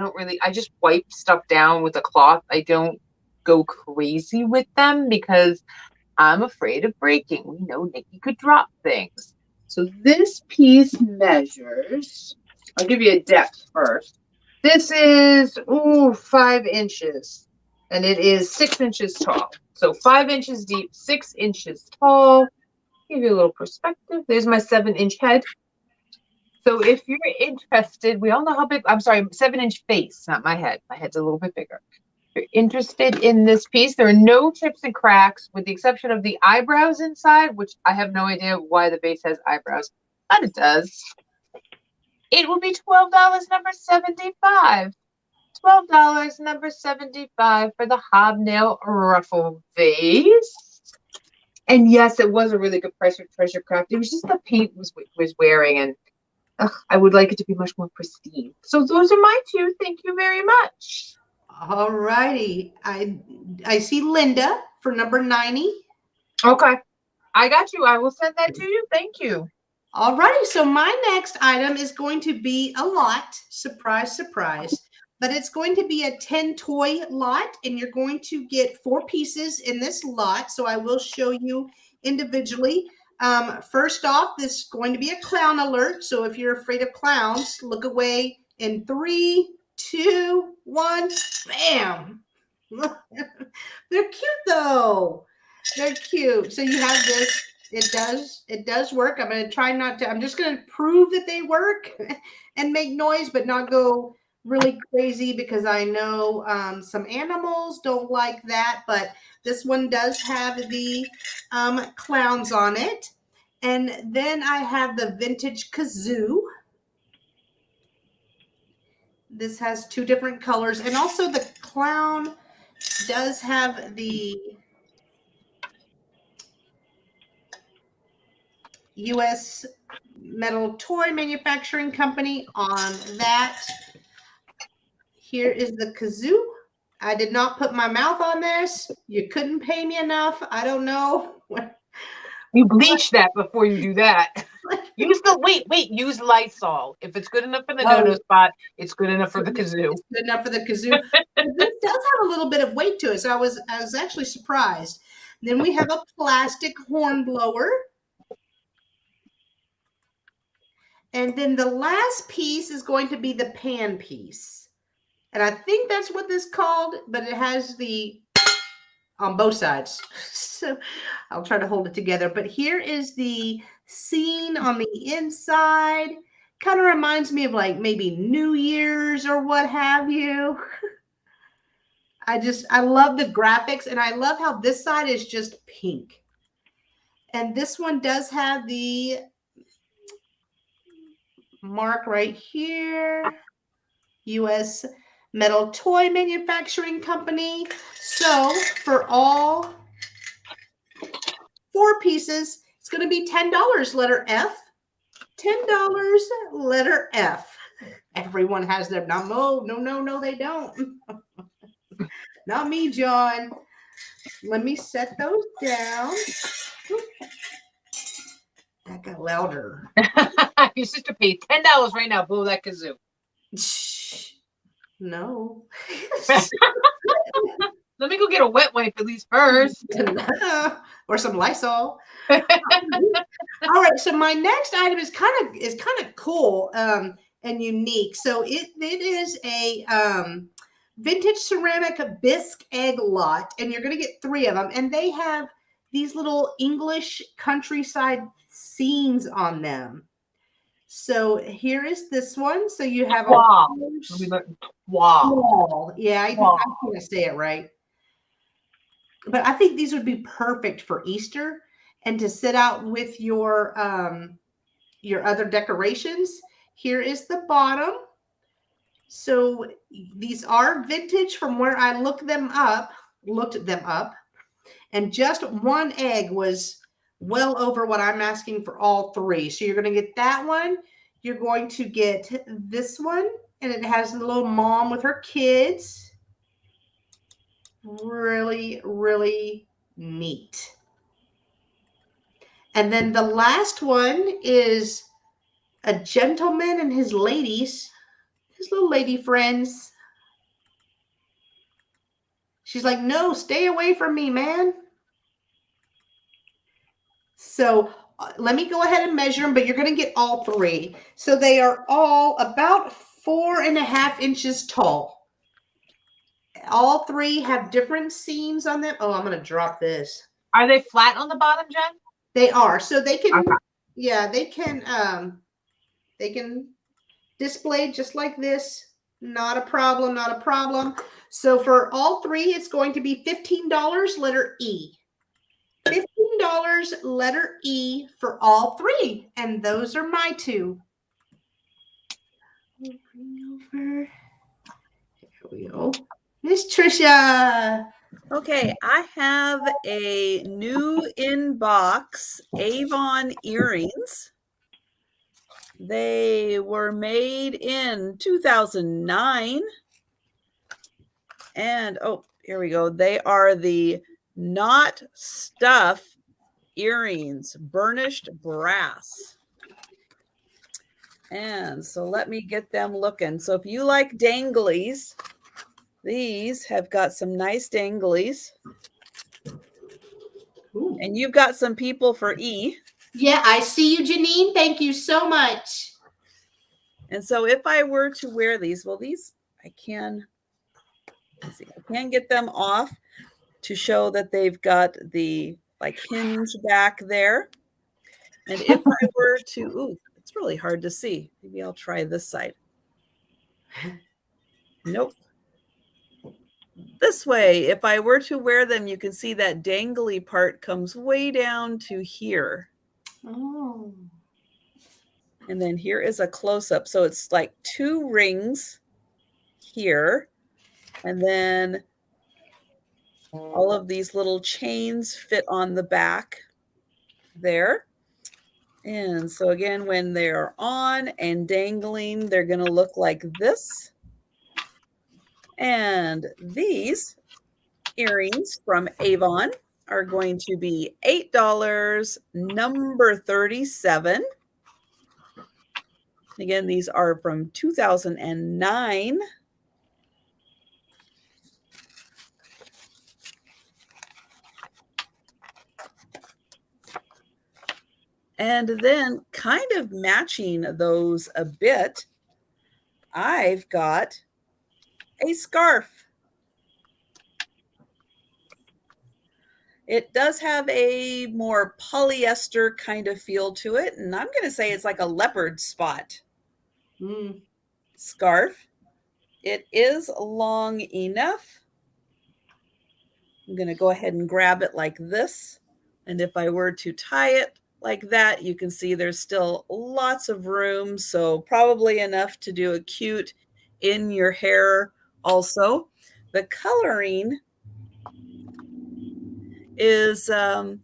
just wipe stuff down with a cloth. I don't go crazy with them because I'm afraid of breaking. We know Nikki could drop things. So this piece measures, I'll give you a depth first. This is 5 inches, and it is 6 inches tall. So 5 inches deep, 6 inches tall. Give you a little perspective. There's my 7-inch head. So if you're interested, we all know how big, I'm sorry, 7-inch face, not my head. My head's a little bit bigger. If you're interested in this piece, there are no chips and cracks with the exception of the eyebrows inside, which I have no idea why the base has eyebrows, but it does. It will be $12, number 75. $12, number 75 for the hobnail ruffle vase. And yes, it was a really good price for Treasure Craft. It was just the paint was wearing, and I would like it to be much more pristine. So those are my two. Thank you very much. All righty. I see Linda for number 90. Okay. I got you. I will send that to you. Thank you. All righty. So my next item is going to be a lot. Surprise, surprise. But it's going to be a 10 toy lot, and you're going to get 4 pieces in this lot. So I will show you individually. First off, this is going to be a clown alert. So if you're afraid of clowns, look away in 3, 2, 1, bam. They're cute though. They're cute. So you have this. It does work. I'm going to try not to. I'm just going to prove that they work and make noise, but not go really crazy, because I know some animals don't like that. But this one does have the clowns on it. And then I have the vintage Kazoo. This has 2 different colors. And also the clown does have the U.S. Metal Toy Manufacturing Company on that. Here is the Kazoo. I did not put my mouth on this. You couldn't pay me enough. I don't know. You bleach that before you do that. Use use Lysol. If it's good enough for the no-no spot, it's good enough for the Kazoo. It's good enough for the Kazoo. This does have a little bit of weight to it, so I was actually surprised. Then we have a plastic horn blower. And then the last piece is going to be the pan piece. And I think that's what this is called, but it has the on both sides. So I'll try to hold it together. But here is the scene on the inside. Kind of reminds me of like maybe New Year's or what have you. I love the graphics, and I love how this side is just pink. And this one does have the mark right here. U.S. Metal Toy Manufacturing Company. So for all 4 pieces, it's going to be $10, letter F. $10, letter F. Everyone has their no, they don't. Not me, John. Let me set those down. That got louder. Your sister paid $10 right now. Blow that Kazoo. No. Let me go get a wet wipe at least first. Or some Lysol. All right. So my next item is kind of cool and unique. So it is a vintage ceramic bisque egg lot, and you're going to get 3 of them, and they have these little English countryside scenes on them. So here is this one. So you have wow. Yeah, I can't say it right. But I think these would be perfect for Easter and to sit out with your other decorations. Here is the bottom. So these are vintage from where I looked them up, and just 1 egg was well over what I'm asking for all 3. So you're going to get that one. You're going to get this one, and it has a little mom with her kids. Really, really neat. And then the last one is a gentleman and his ladies, his little lady friends. She's like, no, stay away from me, man. So let me go ahead and measure them, but you're going to get all 3. So they are all about 4.5 inches tall. All 3 have different seams on them. Oh, I'm going to drop this. Are they flat on the bottom, Jen? They are. So they can, okay. Yeah, they can display just like this. Not a problem, not a problem. So for all 3, it's going to be $15, letter E. $15, letter E for all 3. And those are my 2. Here we go. Miss Trisha. Okay, I have a new in-box Avon earrings. They were made in 2009. And oh, here we go. They are the Not Stuff earrings, burnished brass. And so let me get them looking. So if you like danglies, these have got some nice danglies. Ooh. And you've got some people for E. Yeah, I see you, Janine. Thank you so much. And so if I were to wear these, well, these I can get them off to show that they've got the like hinge back there. And if I were to, ooh, it's really hard to see. Maybe I'll try this side. Nope. This way, if I were to wear them, you can see that dangly part comes way down to here. Oh. And then here is a close-up. So it's like 2 rings here. And then all of these little chains fit on the back there. And so again, when they're on and dangling, they're going to look like this. And these earrings from Avon are going to be $8, number 37. Again, these are from 2009. And then kind of matching those a bit, I've got a scarf. It does have a more polyester kind of feel to it. And I'm going to say it's like a leopard spot scarf. It is long enough. I'm going to go ahead and grab it like this. And if I were to tie it like that, you can see there's still lots of room. So probably enough to do a cute in your hair also. The coloring is kind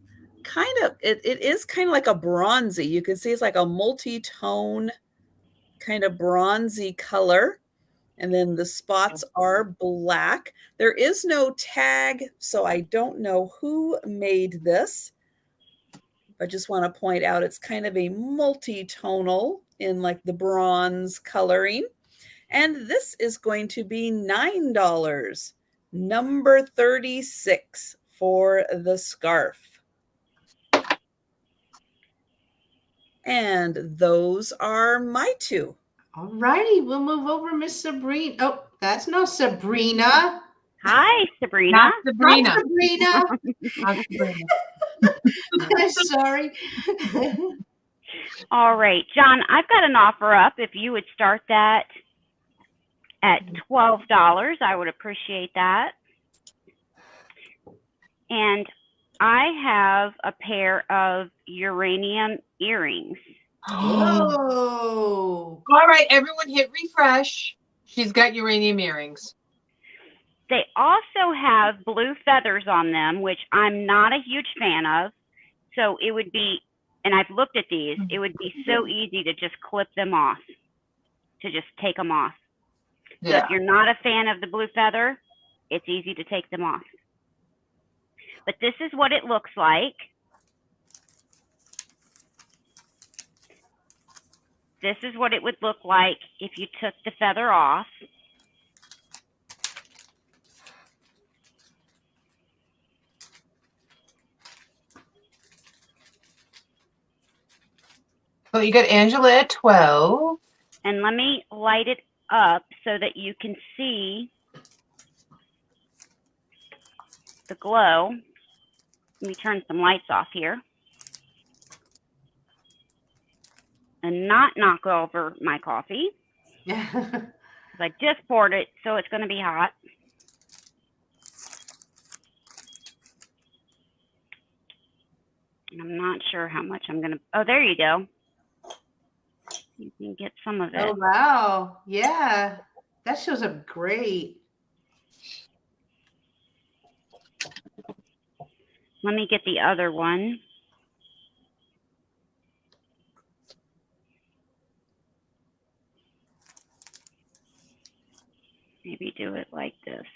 of, it is kind of like a bronzy. You can see it's like a multi-tone kind of bronzy color. And then the spots are black. There is no tag, so I don't know who made this. I just want to point out it's kind of a multi-tonal in like the bronze coloring. And this is going to be $9, number 36 for the scarf. And those are my 2. All righty, we'll move over, Miss Sabrina. Oh, that's no Sabrina. Hi, Sabrina. Not Sabrina. Hi, Sabrina. Not Sabrina. I'm sorry. All right, John, I've got an offer up. If you would start that at $12, I would appreciate that. And I have a pair of uranium earrings. Whoa. All right, everyone hit refresh. She's got uranium earrings. They also have blue feathers on them, which I'm not a huge fan of. So it would be, and I've looked at these, it would be so easy to just clip them off, to just take them off. So if you're not a fan of the blue feather, it's easy to take them off. But this is what it looks like. This is what it would look like if you took the feather off. So you got Angela at 12. And let me light it up so that you can see the glow. Let me turn some lights off here. And not knock over my coffee. I just poured it, so it's going to be hot. And I'm not sure how much I'm going to, oh, there you go. You can get some of it. Oh, wow. Yeah. That shows up great. Let me get the other one. Maybe do it like this.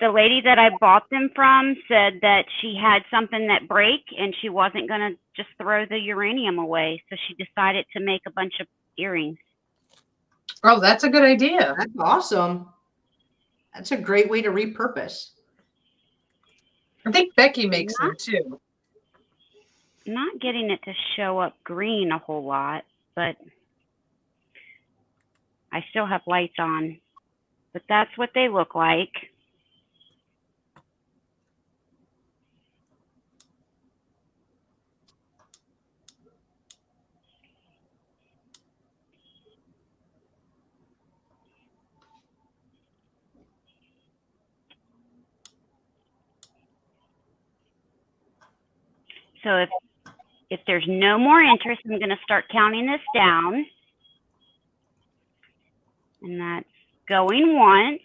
the lady that I bought them from said that she had something that break and she wasn't going to just throw the uranium away. So she decided to make a bunch of earrings. Oh, that's a good idea. That's awesome. That's a great way to repurpose. I think Becky makes them too. Not getting it to show up green a whole lot, but I still have lights on. But that's what they look like. So if there's no more interest, I'm going to start counting this down. And that's going once.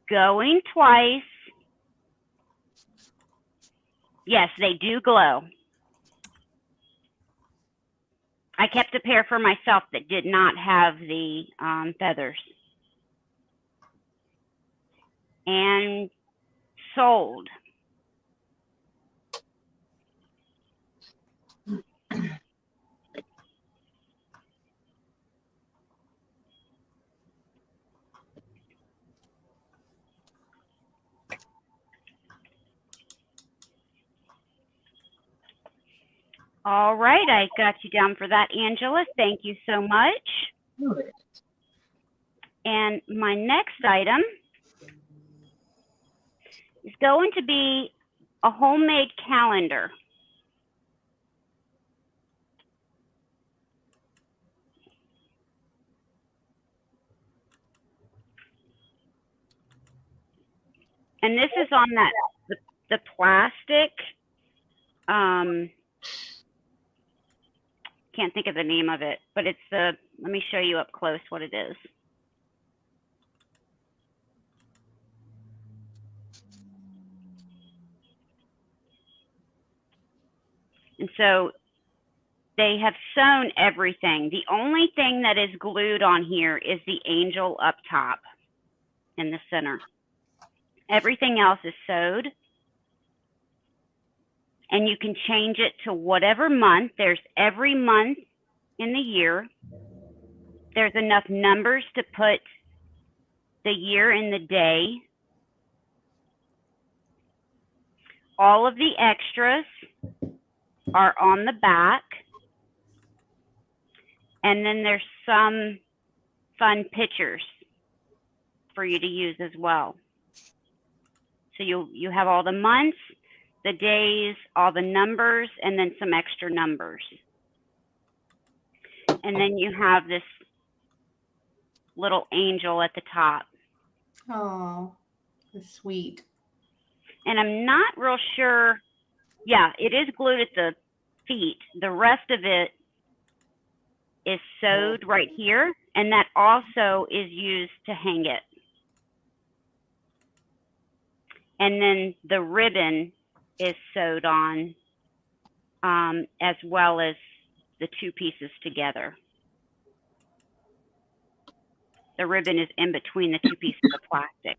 Going twice. Yes, they do glow. I kept a pair for myself that did not have the feathers. And sold. All right, I got you down for that, Angela. Thank you so much. And my next item is going to be a homemade calendar. And this is on that the plastic. Can't think of the name of it, but it's the. Let me show you up close what it is. And so they have sewn everything. The only thing that is glued on here is the angel up top in the center. Everything else is sewed. And you can change it to whatever month. There's every month in the year. There's enough numbers to put the year and the day. All of the extras are on the back. And then there's some fun pictures for you to use as well. So you have all the months, the days, all the numbers, and then some extra numbers. And then you have this little angel at the top. Oh, that's sweet. And I'm not real sure. Yeah, it is glued at the feet. The rest of it is sewed right here, and that also is used to hang it. And then the ribbon is sewed on, as well as the two pieces together. The ribbon is in between the two pieces of plastic.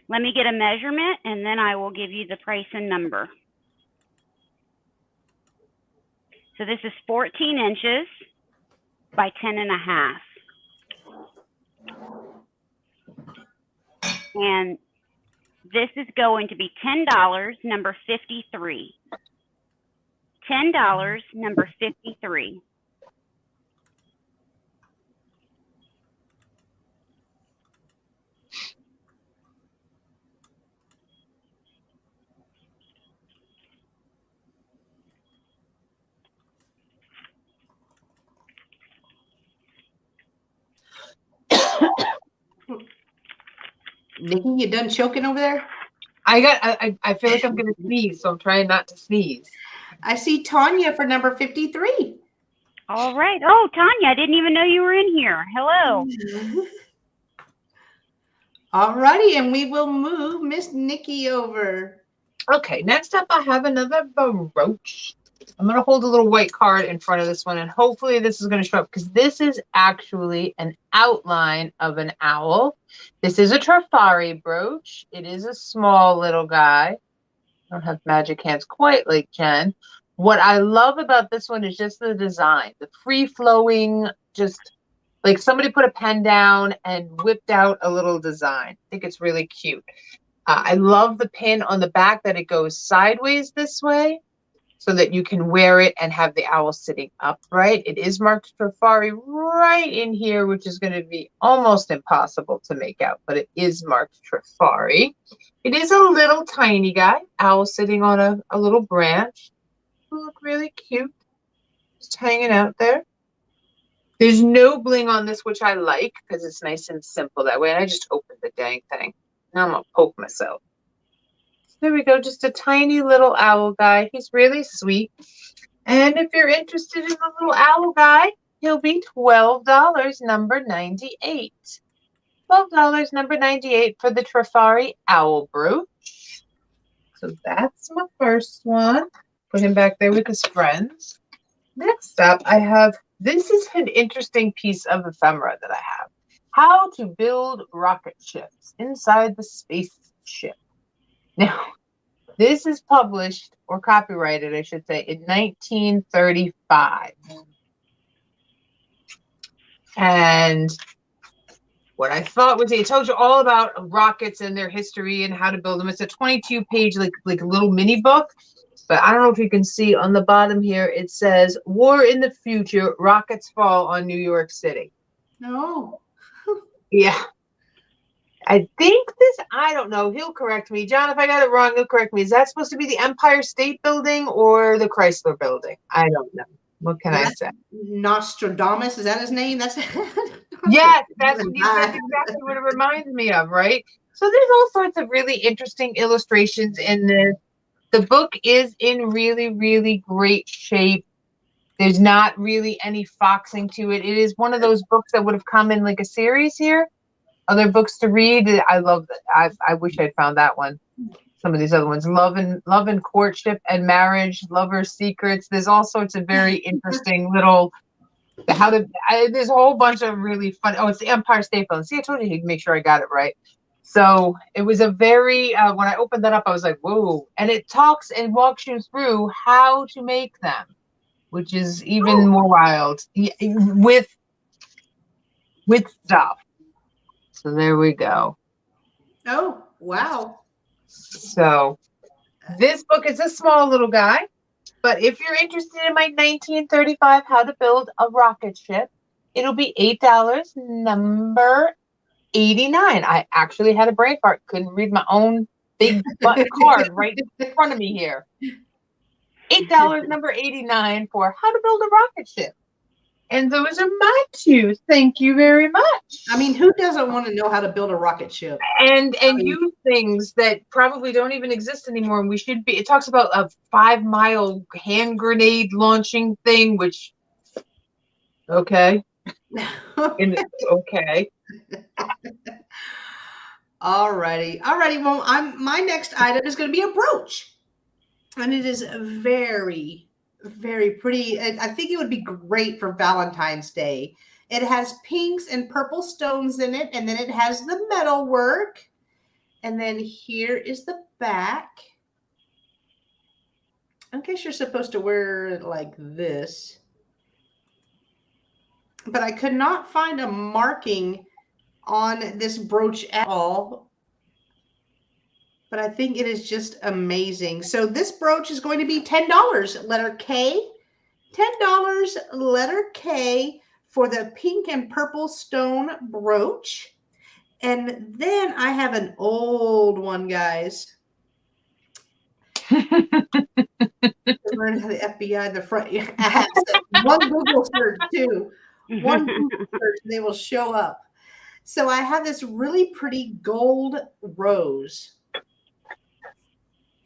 Let me get a measurement, and then I will give you the price and number. So this is 14 inches by 10.5. And this is going to be $10, number 53. $10, number 53. Nikki, you done choking over there? I feel like I'm gonna sneeze, so I'm trying not to sneeze. I see Tanya for number 53. All right. Oh, Tanya, I didn't even know you were in here. Hello. All righty, and we will move Miss Nikki over. Okay, next up I have another brooch. I'm going to hold a little white card in front of this one, and hopefully this is going to show up, because this is actually an outline of an owl. This is a Trafari brooch. It is a small little guy. I don't have magic hands quite like Jen. What I love about this one is just the design, the free-flowing, just like somebody put a pen down and whipped out a little design. I think it's really cute. I love the pin on the back that it goes sideways this way so that you can wear it and have the owl sitting upright. It is marked Trafari right in here, which is going to be almost impossible to make out, but it is marked Trafari. It is a little tiny guy, owl sitting on a little branch. Look really cute, just hanging out there. There's no bling on this, which I like because it's nice and simple that way. And I just opened the dang thing. Now I'm going to poke myself. There we go, just a tiny little owl guy. He's really sweet. And if you're interested in the little owl guy, he'll be $12, number 98. $12, number 98 for the Trafari owl brooch. So that's my first one. Put him back there with his friends. Next up, I have, this is an interesting piece of ephemera that I have. How to build rocket ships inside the spaceship. Now, this is published, or copyrighted, I should say, in 1935. And what I thought was, it tells you all about rockets and their history and how to build them. It's a 22-page, like little mini book. But I don't know if you can see on the bottom here, it says, War in the Future, Rockets Fall on New York City. No. Yeah. I think this, I don't know, he'll correct me. John, if I got it wrong, he'll correct me. Is that supposed to be the Empire State Building or the Chrysler Building? I don't know. What can I say? Nostradamus, is that his name? That's yes, that's exactly what it reminds me of, right? So there's all sorts of really interesting illustrations in this. The book is in really, really great shape. There's not really any foxing to it. It is one of those books that would have come in like a series here. Other books to read. I love that. I wish I'd found that one. Some of these other ones. Love and Courtship and Marriage, Lover's Secrets. There's all sorts of very interesting little, there's a whole bunch of really fun. Oh, it's the Empire State Building. See, I told you he'd make sure I got it right. So it was a very, when I opened that up, I was like, whoa. And it talks and walks you through how to make them, which is even more wild with stuff. So there we go. Oh, wow. So this book is a small little guy, but if you're interested in my 1935 How to Build a Rocket Ship, it'll be $8, number 89. I actually had a brain fart. Couldn't read my own big butt card right in front of me here. $8, number 89 for How to Build a Rocket Ship. And those are my two. Thank you very much. I mean, who doesn't want to know how to build a rocket ship? And use things that probably don't even exist anymore. And we should be. It talks about a 5-mile hand grenade launching thing, which, okay. Okay. Alrighty. Well, my next item is going to be a brooch. And it is very, very pretty. I think it would be great for Valentine's Day. It has pinks and purple stones in it, and then it has the metal work. And then here is the back. I guess you're supposed to wear it like this. But I could not find a marking on this brooch at all. But I think it is just amazing. So this brooch is going to be $10, letter K. $10, letter K for the pink and purple stone brooch. And then I have an old one, guys. Learn how the FBI in the front. One Google search too. One Google search, they will show up. So I have this really pretty gold rose.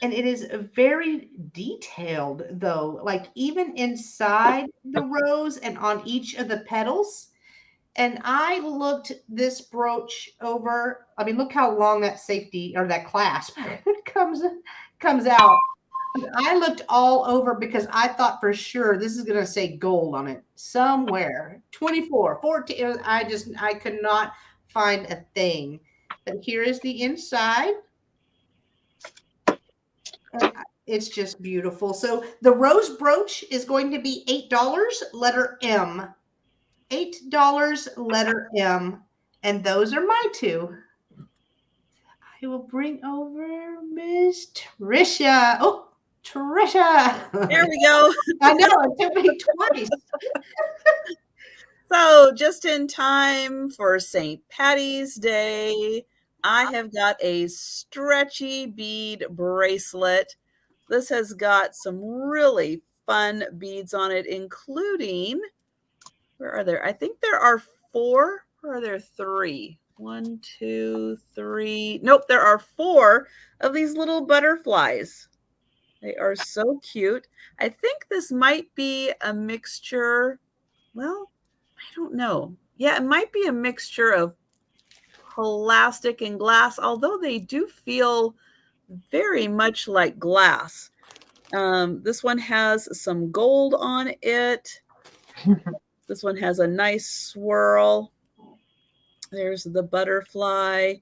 And it is very detailed, though, like even inside the rose and on each of the petals. And I looked this brooch over. I mean, look how long that safety or that clasp comes out. I looked all over because I thought for sure this is going to say gold on it somewhere. 24, 14. I could not find a thing. But here is the inside. And it's just beautiful. So the rose brooch is going to be $8, letter M. $8, letter M. And those are my two. I will bring over Miss Trisha. Oh, Trisha. There we go. I know, it took me twice. So just in time for St. Patty's Day, I have got a stretchy bead bracelet. This has got some really fun beads on it, including, where are there? I think there are 4, or are there 3? 1, 2, 3. Nope, there are 4 of these little butterflies. They are so cute. I think this might be a mixture. Well, I don't know. Yeah, it might be a mixture of plastic and glass, although they do feel very much like glass. This one has some gold on it. This one has a nice swirl. There's the butterfly,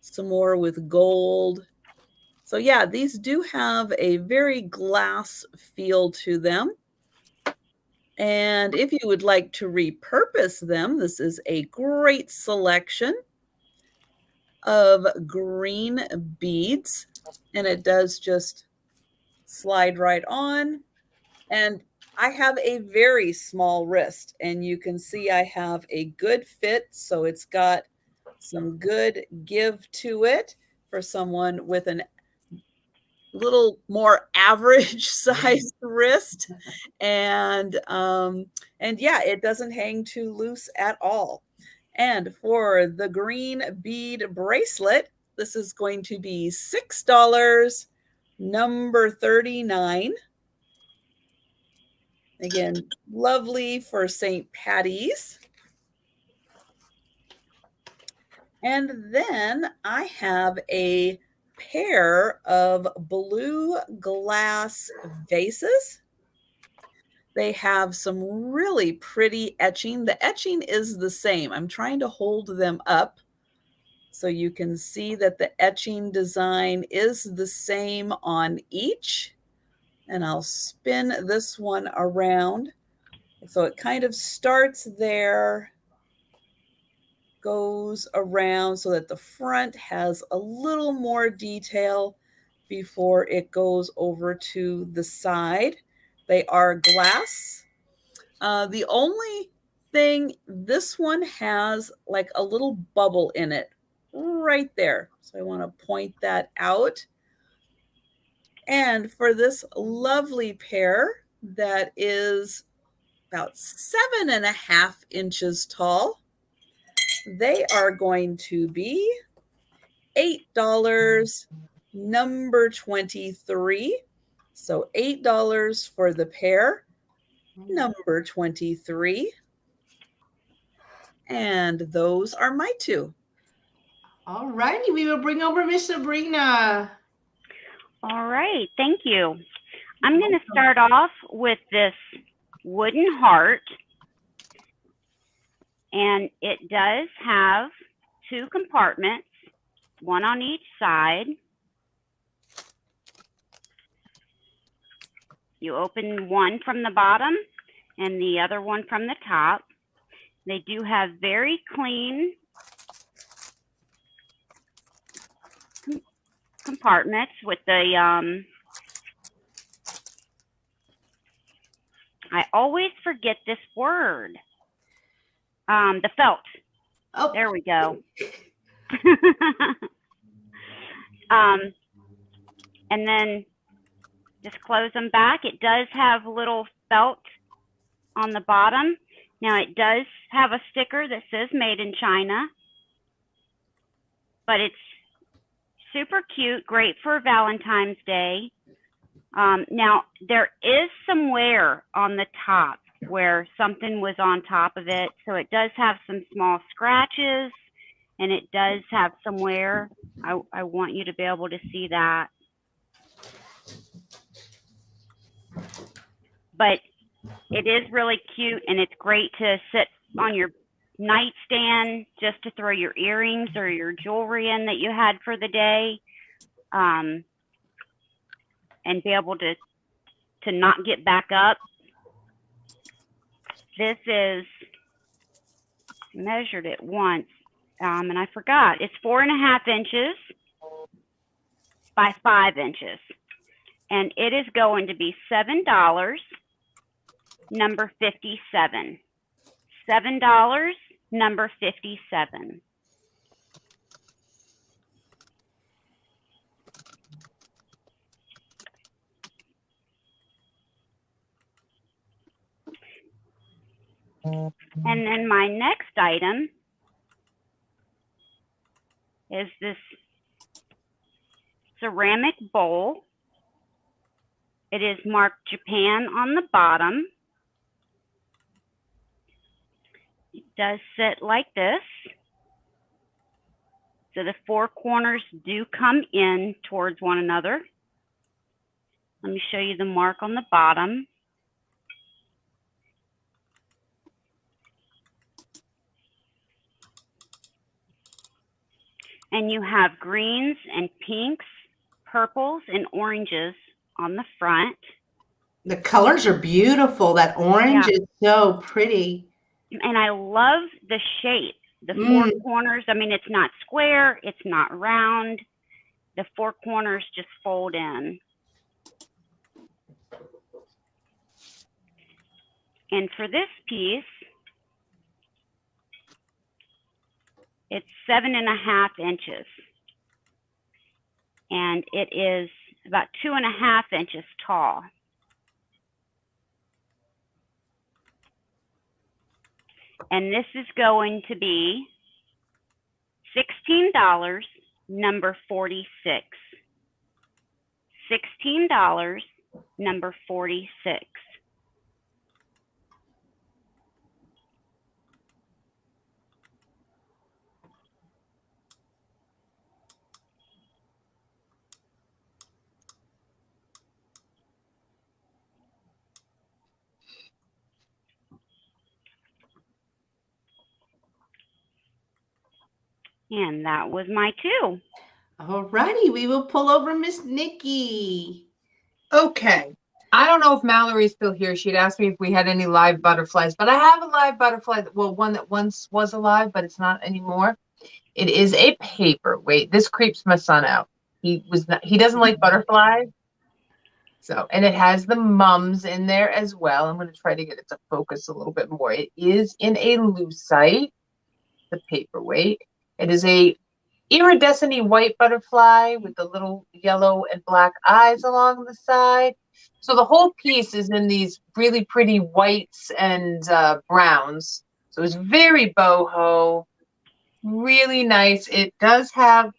some more with gold. So yeah, these do have a very glass feel to them. And if you would like to repurpose them, this is a great selection of green beads. And it does just slide right on. And I have a very small wrist, and you can see I have a good fit. So it's got some good give to it for someone with an little more average sized wrist. And yeah, it doesn't hang too loose at all. And for the green bead bracelet, this is going to be $6, number 39. Again, lovely for St. Patty's. And then I have a pair of blue glass vases. They have some really pretty etching. The etching is the same. I'm trying to hold them up so you can see that the etching design is the same on each. And I'll spin this one around. So it kind of starts there, goes around so that the front has a little more detail before it goes over to the side. They are glass. The only thing, this one has like a little bubble in it right there. So I want to point that out. And for this lovely pair that is about 7.5 inches tall, they are going to be $8, number 23. So $8 for the pair, number 23. And those are my two. All righty, we will bring over Miss Sabrina. All right, thank you. I'm going to start off with this wooden heart. And it does have 2 compartments, one on each side. You open one from the bottom and the other one from the top. They do have very clean compartments with the, I always forget this word. The felt. Oh, there we go. And then just close them back. It does have little felt on the bottom. Now it does have a sticker that says made in China, but it's super cute, great for Valentine's Day. Now there is some wear on the top where something was on top of it. So it does have some small scratches and it does have some wear. I want you to be able to see that. but it is really cute, and it's great to sit on your nightstand just to throw your earrings or your jewelry in that you had for the day, and be able to not get back up. This is, measured it once, and I forgot. It's 4.5 inches by 5 inches, and it is going to be $7, number 57. $7, number 57. And then my next item is this ceramic bowl. It is marked Japan on the bottom. It does sit like this. So the 4 corners do come in towards one another. Let me show you the mark on the bottom. And you have greens and pinks, purples and oranges on the front. The colors are beautiful. That orange is so pretty. And I love the shape. The 4 corners, I mean, it's not square, it's not round. The 4 corners just fold in. And for this piece, it's 7.5 inches. And it is about 2.5 inches tall. And this is going to be $16, number 46. $16, number 46. And that was my 2. All righty, we will pull over Miss Nikki. Okay. I don't know if Mallory's still here. She'd asked me if we had any live butterflies, but I have a live butterfly. Well, one that once was alive, but it's not anymore. It is a paperweight. This creeps my son out. He doesn't like butterflies. So, and it has the mums in there as well. I'm going to try to get it to focus a little bit more. It is in a lucite, the paperweight. It is a iridescent white butterfly with the little yellow and black eyes along the side. So the whole piece is in these really pretty whites and browns. So it's very boho, really nice. It does have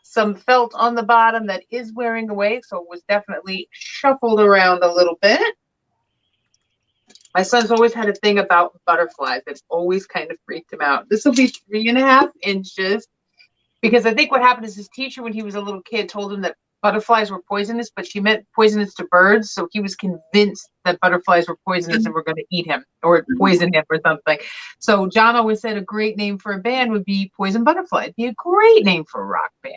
some felt on the bottom that is wearing away, so it was definitely shuffled around a little bit. My son's always had a thing about butterflies. It's always kind of freaked him out. This will be 3.5 inches because I think what happened is his teacher, when he was a little kid, told him that butterflies were poisonous, but she meant poisonous to birds. So he was convinced that butterflies were poisonous and were going to eat him or poison him or something. So John always said a great name for a band would be Poison Butterfly. It'd be a great name for a rock band.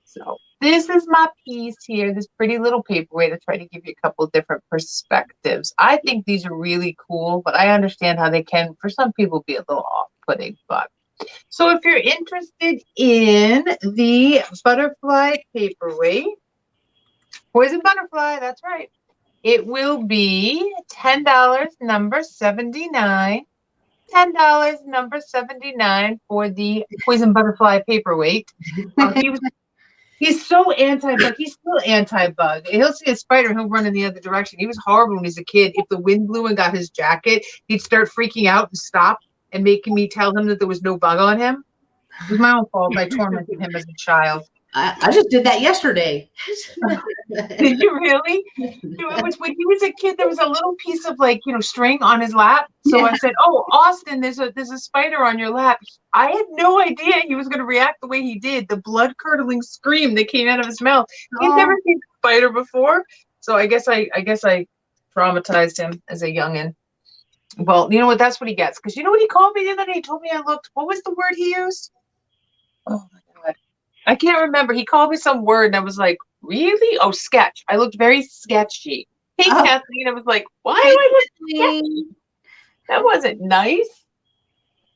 So this is my piece here, this pretty little paperweight. To try to give you a couple different perspectives. I think these are really cool, but I understand how they can, for some people, be a little off-putting. But so if you're interested in the butterfly paperweight, Poison Butterfly, that's right. It will be $10, number 79. $10, number 79 for the Poison Butterfly paperweight. He's so anti-bug. He's still anti-bug. He'll see a spider, he'll run in the other direction. He was horrible when he was a kid. If the wind blew and got his jacket, he'd start freaking out and stop and making me tell him that there was no bug on him. It was my own fault. I tormented him as a child. I just did that yesterday. Did you really? It was when he was a kid. There was a little piece of string on his lap. So I said, "Oh, Austin, there's a spider on your lap." I had no idea he was going to react the way he did. The blood curdling scream that came out of his mouth. He's never seen a spider before. So I guess I traumatized him as a youngin'. Well, you know what? That's what he gets. Because you know what he called me the other day? He told me I looked. What was the word he used? Oh my God. I can't remember. He called me some word and I was like, really? Oh, sketch. I looked very sketchy. Hey, Oh. Kathleen. I was like, why do I look sketchy? That wasn't nice.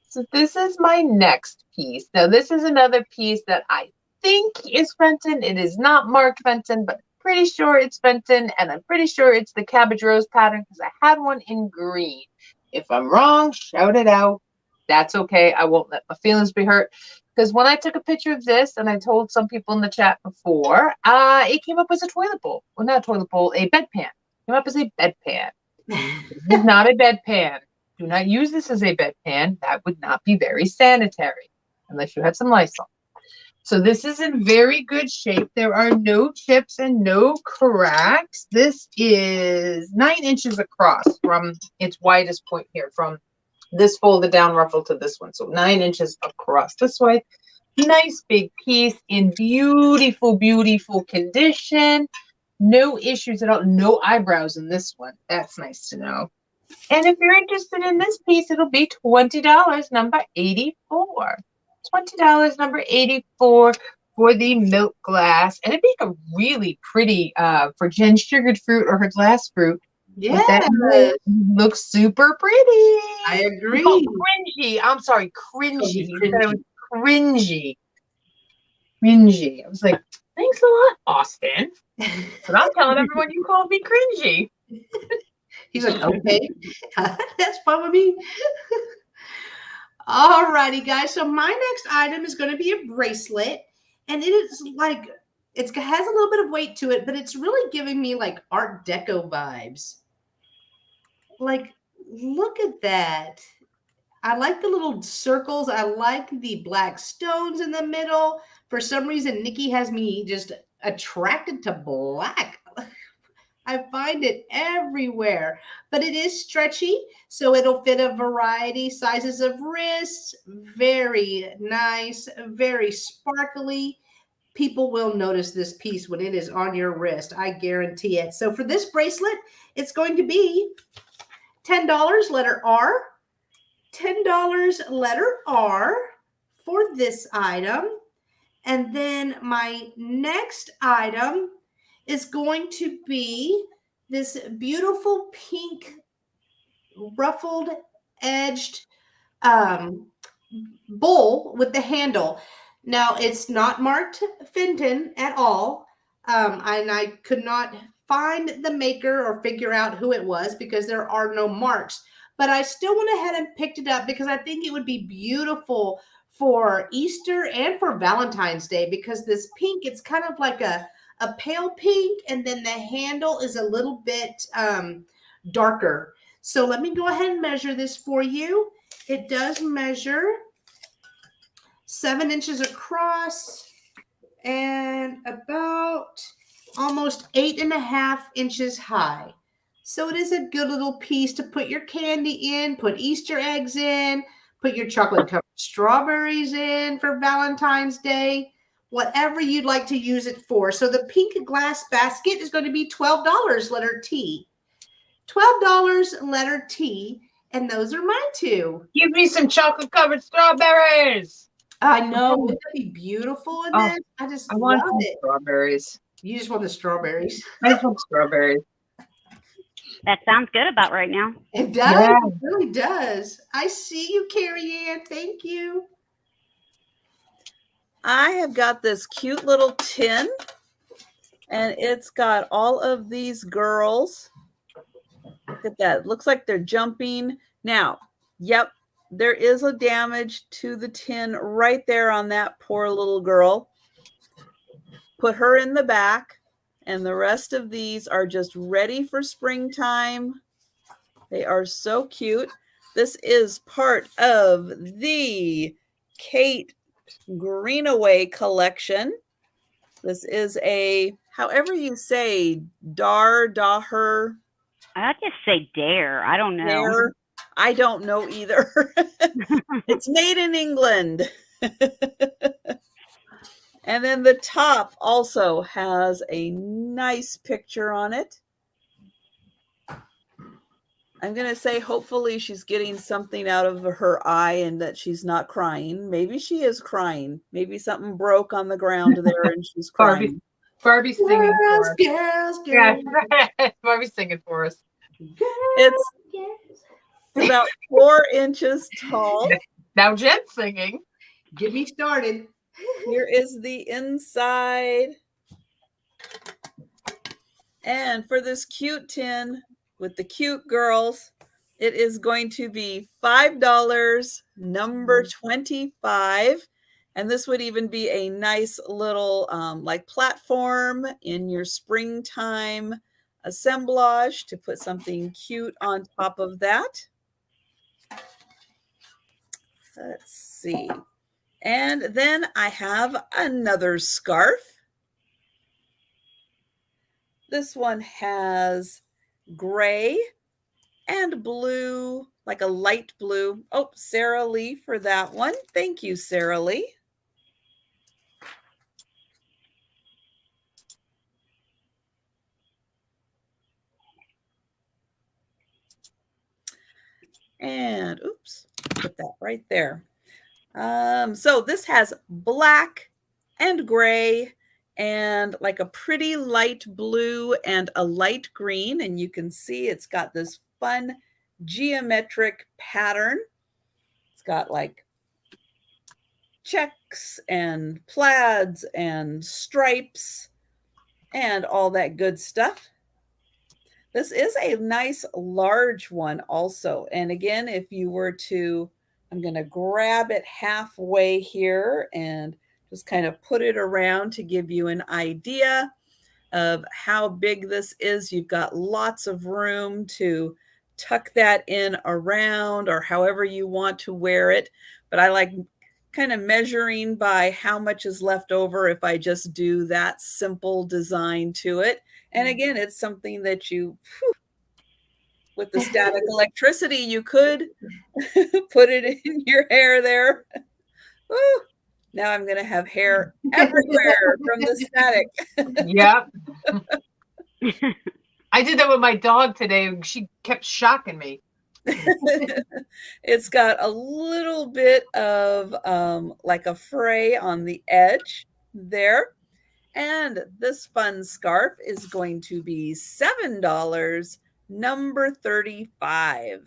So this is my next piece. Now, this is another piece that I think is Fenton. It is not marked Fenton, but pretty sure it's Fenton, and I'm pretty sure it's the Cabbage Rose pattern because I had one in green. If I'm wrong, shout it out. That's okay. I won't let my feelings be hurt. Because when I took a picture of this, and I told some people in the chat before, it came up as a toilet bowl. Well, not a toilet bowl, a bedpan. It came up as a bedpan. This is not a bedpan. Do not use this as a bedpan. That would not be very sanitary unless you had some Lysol. So this is in very good shape. There are no chips and no cracks. This is 9 inches across from its widest point here, from this folded down ruffle to this one. So 9 inches across this way. Nice big piece in beautiful, beautiful condition. No issues at all. No eyebrows in this one. That's nice to know. And if you're interested in this piece, it'll be $20, number 84. $20, number 84 for the milk glass. And it'd make a really pretty, for Jen's sugared fruit or her glass fruit. Yeah. That looks super pretty. I agree. Oh, cringy. I'm sorry, cringy. You said it was cringy. Cringy. I was like, thanks a lot, Austin. But I'm telling everyone you called me cringy. He's like, okay, that's fine with me. All righty, guys. So my next item is going to be a bracelet. And it is like, it has a little bit of weight to it, but it's really giving me like Art Deco vibes. Like, look at that. I like the little circles. I like the black stones in the middle. For some reason, Nikki has me just attracted to black. I find it everywhere, but it is stretchy, so it'll fit a variety sizes of wrists. Very nice, very sparkly. People will notice this piece when it is on your wrist. I guarantee it. So for this bracelet, it's going to be $10, letter R. $10, letter R for this item. And then my next item is going to be this beautiful pink ruffled edged bowl with the handle. Now it's not marked Fenton at all. And I could not find the maker or figure out who it was because there are no marks. But I still went ahead and picked it up because I think it would be beautiful for Easter and for Valentine's Day, because this pink, it's kind of like a pale pink, and then the handle is a little bit darker. So let me go ahead and measure this for you. It does measure 7 inches across and about almost 8.5 inches high. So it is a good little piece to put your candy in, put Easter eggs in, put your chocolate covered strawberries in for Valentine's Day, whatever you'd like to use it for. So the pink glass basket is going to be $12, letter T. $12, letter T. And those are mine too. Give me some chocolate covered strawberries. I know. Wouldn't that be beautiful in this? I want love it. Strawberries. You just want the strawberries. I just want strawberries. That sounds good about right now. It does. Yeah. It really does. I see you, Carrie Ann. Thank you. I have got this cute little tin, and it's got all of these girls. Look at that. It looks like they're jumping. Now, yep, there is a damage to the tin right there on that poor little girl. Put her in the back. And the rest of these are just ready for springtime. They are so cute. This is part of the Kate Greenaway collection. This is a, however you say, daher. I just say dare. I don't know. Dare. I don't know either. It's made in England. And then the top also has a nice picture on it. I'm going to say hopefully she's getting something out of her eye and that she's not crying. Maybe she is crying. Maybe something broke on the ground there and she's crying. Barbie's singing for us. Girls. Yeah, Barbie's singing for us. It's about 4 inches tall. Now Jen's singing. Get me started. Here is the inside. And for this cute tin with the cute girls, it is going to be $5, number 25. And this would even be a nice little like platform in your springtime assemblage to put something cute on top of that. Let's see. And then I have another scarf. This one has gray and blue, like a light blue. Oh, Sarah Lee for that one. Thank you, Sarah Lee. And oops, put that right there. So this has black and gray and like a pretty light blue and a light green. And you can see it's got this fun geometric pattern. It's got like checks and plaids and stripes and all that good stuff. This is a nice large one also. And again, if you were to, I'm going to grab it halfway here and just kind of put it around to give you an idea of how big this is. You've got lots of room to tuck that in around or however you want to wear it. But I like kind of measuring by how much is left over if I just do that simple design to it. And again, it's something that you, with the static electricity, you could put it in your hair there. Woo. Now I'm going to have hair everywhere from the static. Yep. I did that with my dog today. She kept shocking me. It's got a little bit of like a fray on the edge there. And this fun scarf is going to be $7, number 35.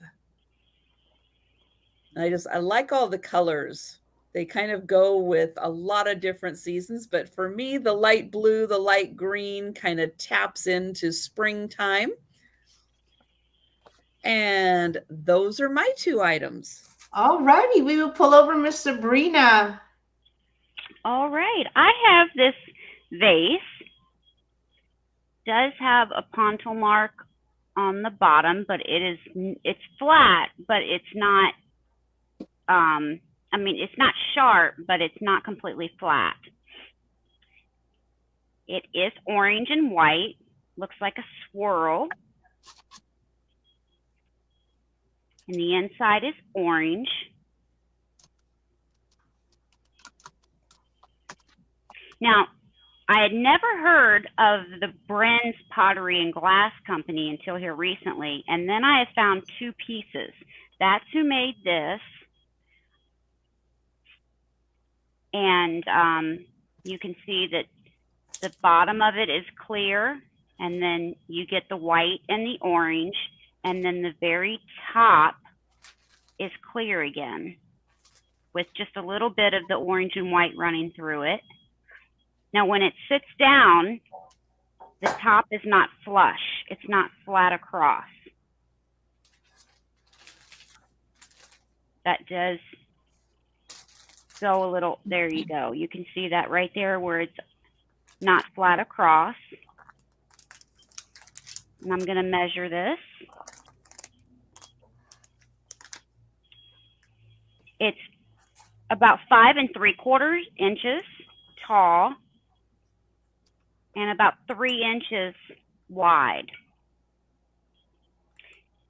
I like all the colors. They kind of go with a lot of different seasons, but for me, the light blue, the light green kind of taps into springtime. And those are my 2 items. All righty, we will pull over Miss Sabrina. All right, I have this vase. Does have a pontil mark on the bottom, but it's flat, but it's not. I mean, it's not sharp, but it's not completely flat. It is orange and white. Looks like a swirl. And the inside is orange. Now, I had never heard of the Bren's Pottery and Glass Company until here recently, and then I have found 2 pieces. That's who made this. And you can see that the bottom of it is clear, and then you get the white and the orange, and then the very top is clear again with just a little bit of the orange and white running through it. Now, when it sits down, the top is not flush. It's not flat across. That does go a little, there you go. You can see that right there where it's not flat across. And I'm going to measure this. It's about 5 3/4 inches tall and about 3 inches wide.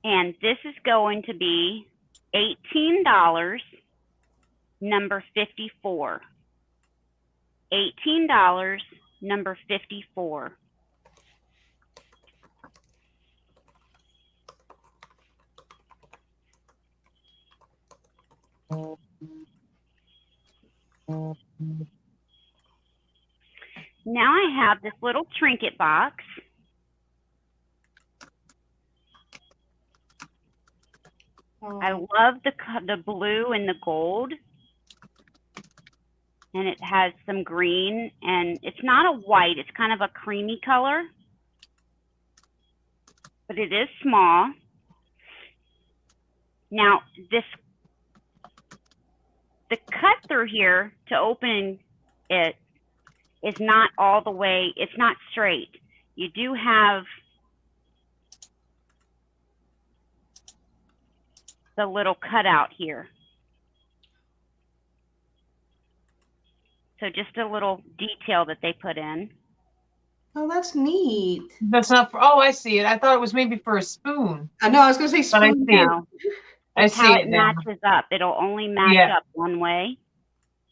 And this is going to be $18, number 54. $18, number 54. Now I have this little trinket box. I love the blue and the gold. And it has some green, and it's not a white, it's kind of a creamy color. But it is small. Now, the cut through here to open it is not all the way, it's not straight. You do have the little cutout here. So just a little detail that they put in. Oh, that's neat. That's not for, oh, I see it. I thought it was maybe for a spoon. I know, I was going to say But I spoon. see it. No, I it's see how it it now. matches up. It'll only match up one way.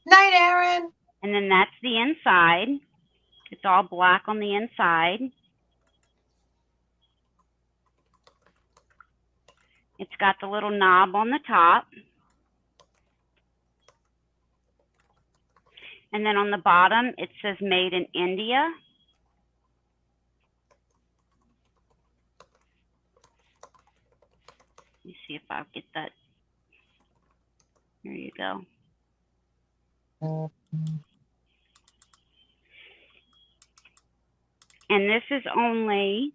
Night, Aaron. And then that's the inside. It's all black on the inside. It's got the little knob on the top. And then on the bottom, it says made in India. Let me see if I'll get that. There you go. And this is only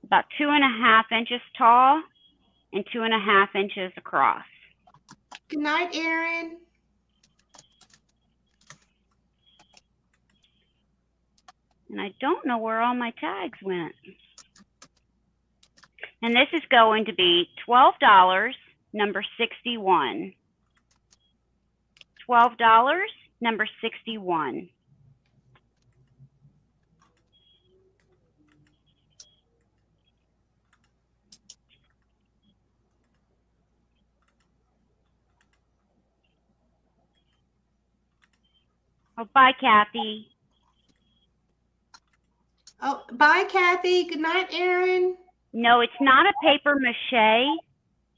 about 2.5 inches tall and 2.5 inches across. Good night, Aaron. And I don't know where all my tags went. And this is going to be $12, number 61. $12, number 61. Oh, bye, Kathy. Oh, bye, Kathy. Good night, Aaron. No, it's not a paper mache.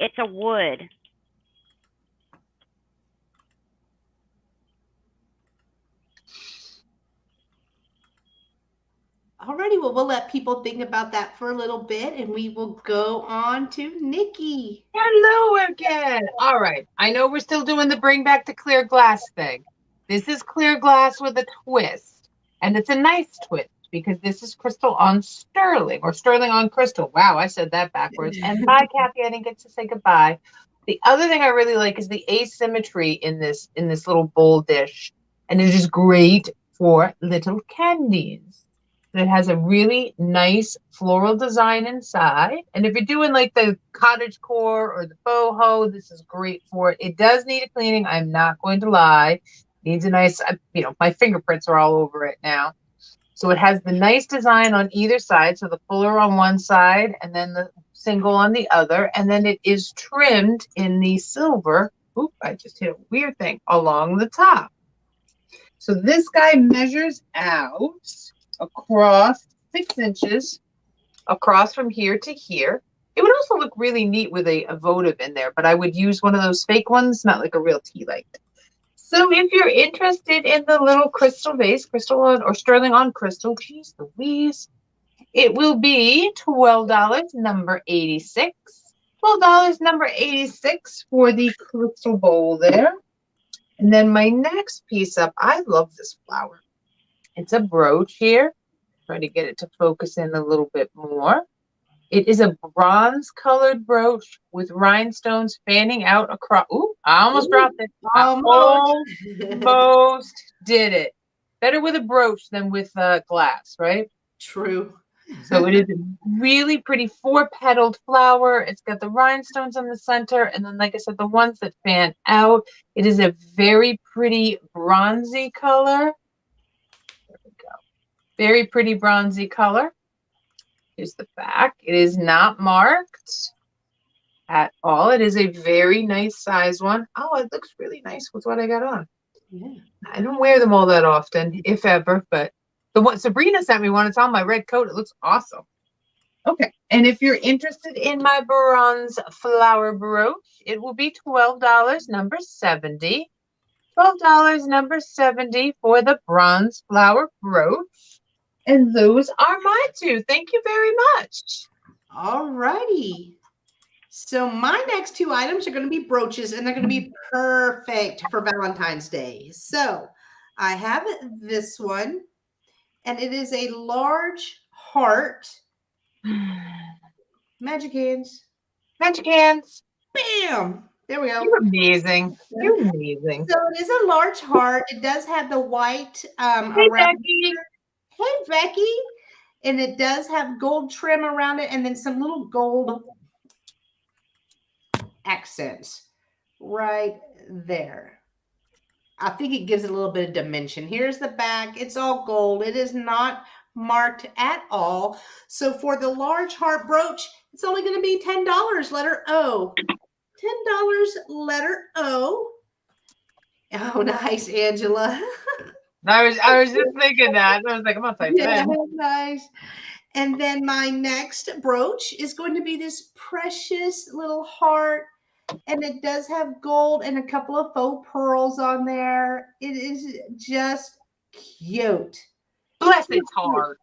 It's a wood. Alrighty, well, we'll let people think about that for a little bit, and we will go on to Nikki. Hello again. All right. I know we're still doing the bring back to clear glass thing. This is clear glass with a twist, and it's a nice twist because this is crystal on sterling, or sterling on crystal. Wow, I said that backwards. And bye, Kathy. I didn't get to say goodbye. The other thing I really like is the asymmetry in this little bowl dish, and it is great for little candies. It has a really nice floral design inside. And if you're doing like the cottage core or the boho, this is great for it. It does need a cleaning. I'm not going to lie. It needs a nice, my fingerprints are all over it now. So it has the nice design on either side. So the fuller on one side and then the single on the other. And then it is trimmed in the silver. Oop, I just hit a weird thing along the top. So this guy measures out across 6 inches across from here to here. It would also look really neat with a votive in there, but I would use one of those fake ones, not like a real tea light. So if you're interested in the little crystal vase, crystal on or sterling on crystal, geez Louise, it will be $12, number 86. $12, number 86 for the crystal bowl there. And then my next piece up, I love this flower. It's a brooch here. Try to get it to focus in a little bit more. It is a bronze colored brooch with rhinestones fanning out across. Ooh, I almost dropped it. Almost did it. Better with a brooch than with glass, right? True. So it is a really pretty 4-petaled flower. It's got the rhinestones on the center. And then, like I said, the ones that fan out. It is a very pretty bronzy color. There we go. Very pretty bronzy color. Here's the back. It is not marked at all. It is a very nice size one. Oh, it looks really nice with what I got on. Yeah. I don't wear them all that often, if ever, but the one Sabrina sent me one. It's on my red coat. It looks awesome. Okay. And if you're interested in my bronze flower brooch, it will be $12, number 70. $12, number 70 for the bronze flower brooch. And those are my two. Thank you very much. All righty. So my next two items are going to be brooches, and they're going to be perfect for Valentine's Day. So I have this one, and it is a large heart. Magic hands. Magic hands. Bam! There we go. You're amazing. You're amazing. So it is a large heart. It does have the white Hey, around. Becky. Hey, Becky. And it does have gold trim around it, and then some little gold accents right there. I think it gives it a little bit of dimension. Here's the back. It's all gold. It is not marked at all. So for the large heart brooch, it's only going to be $10, letter O. $10, letter O. Oh, nice, Angela. I was just thinking that. I was like, I'm gonna type that in. Nice. And then my next brooch is going to be this precious little heart. And it does have gold and a couple of faux pearls on there. It is just cute. Bless its heart.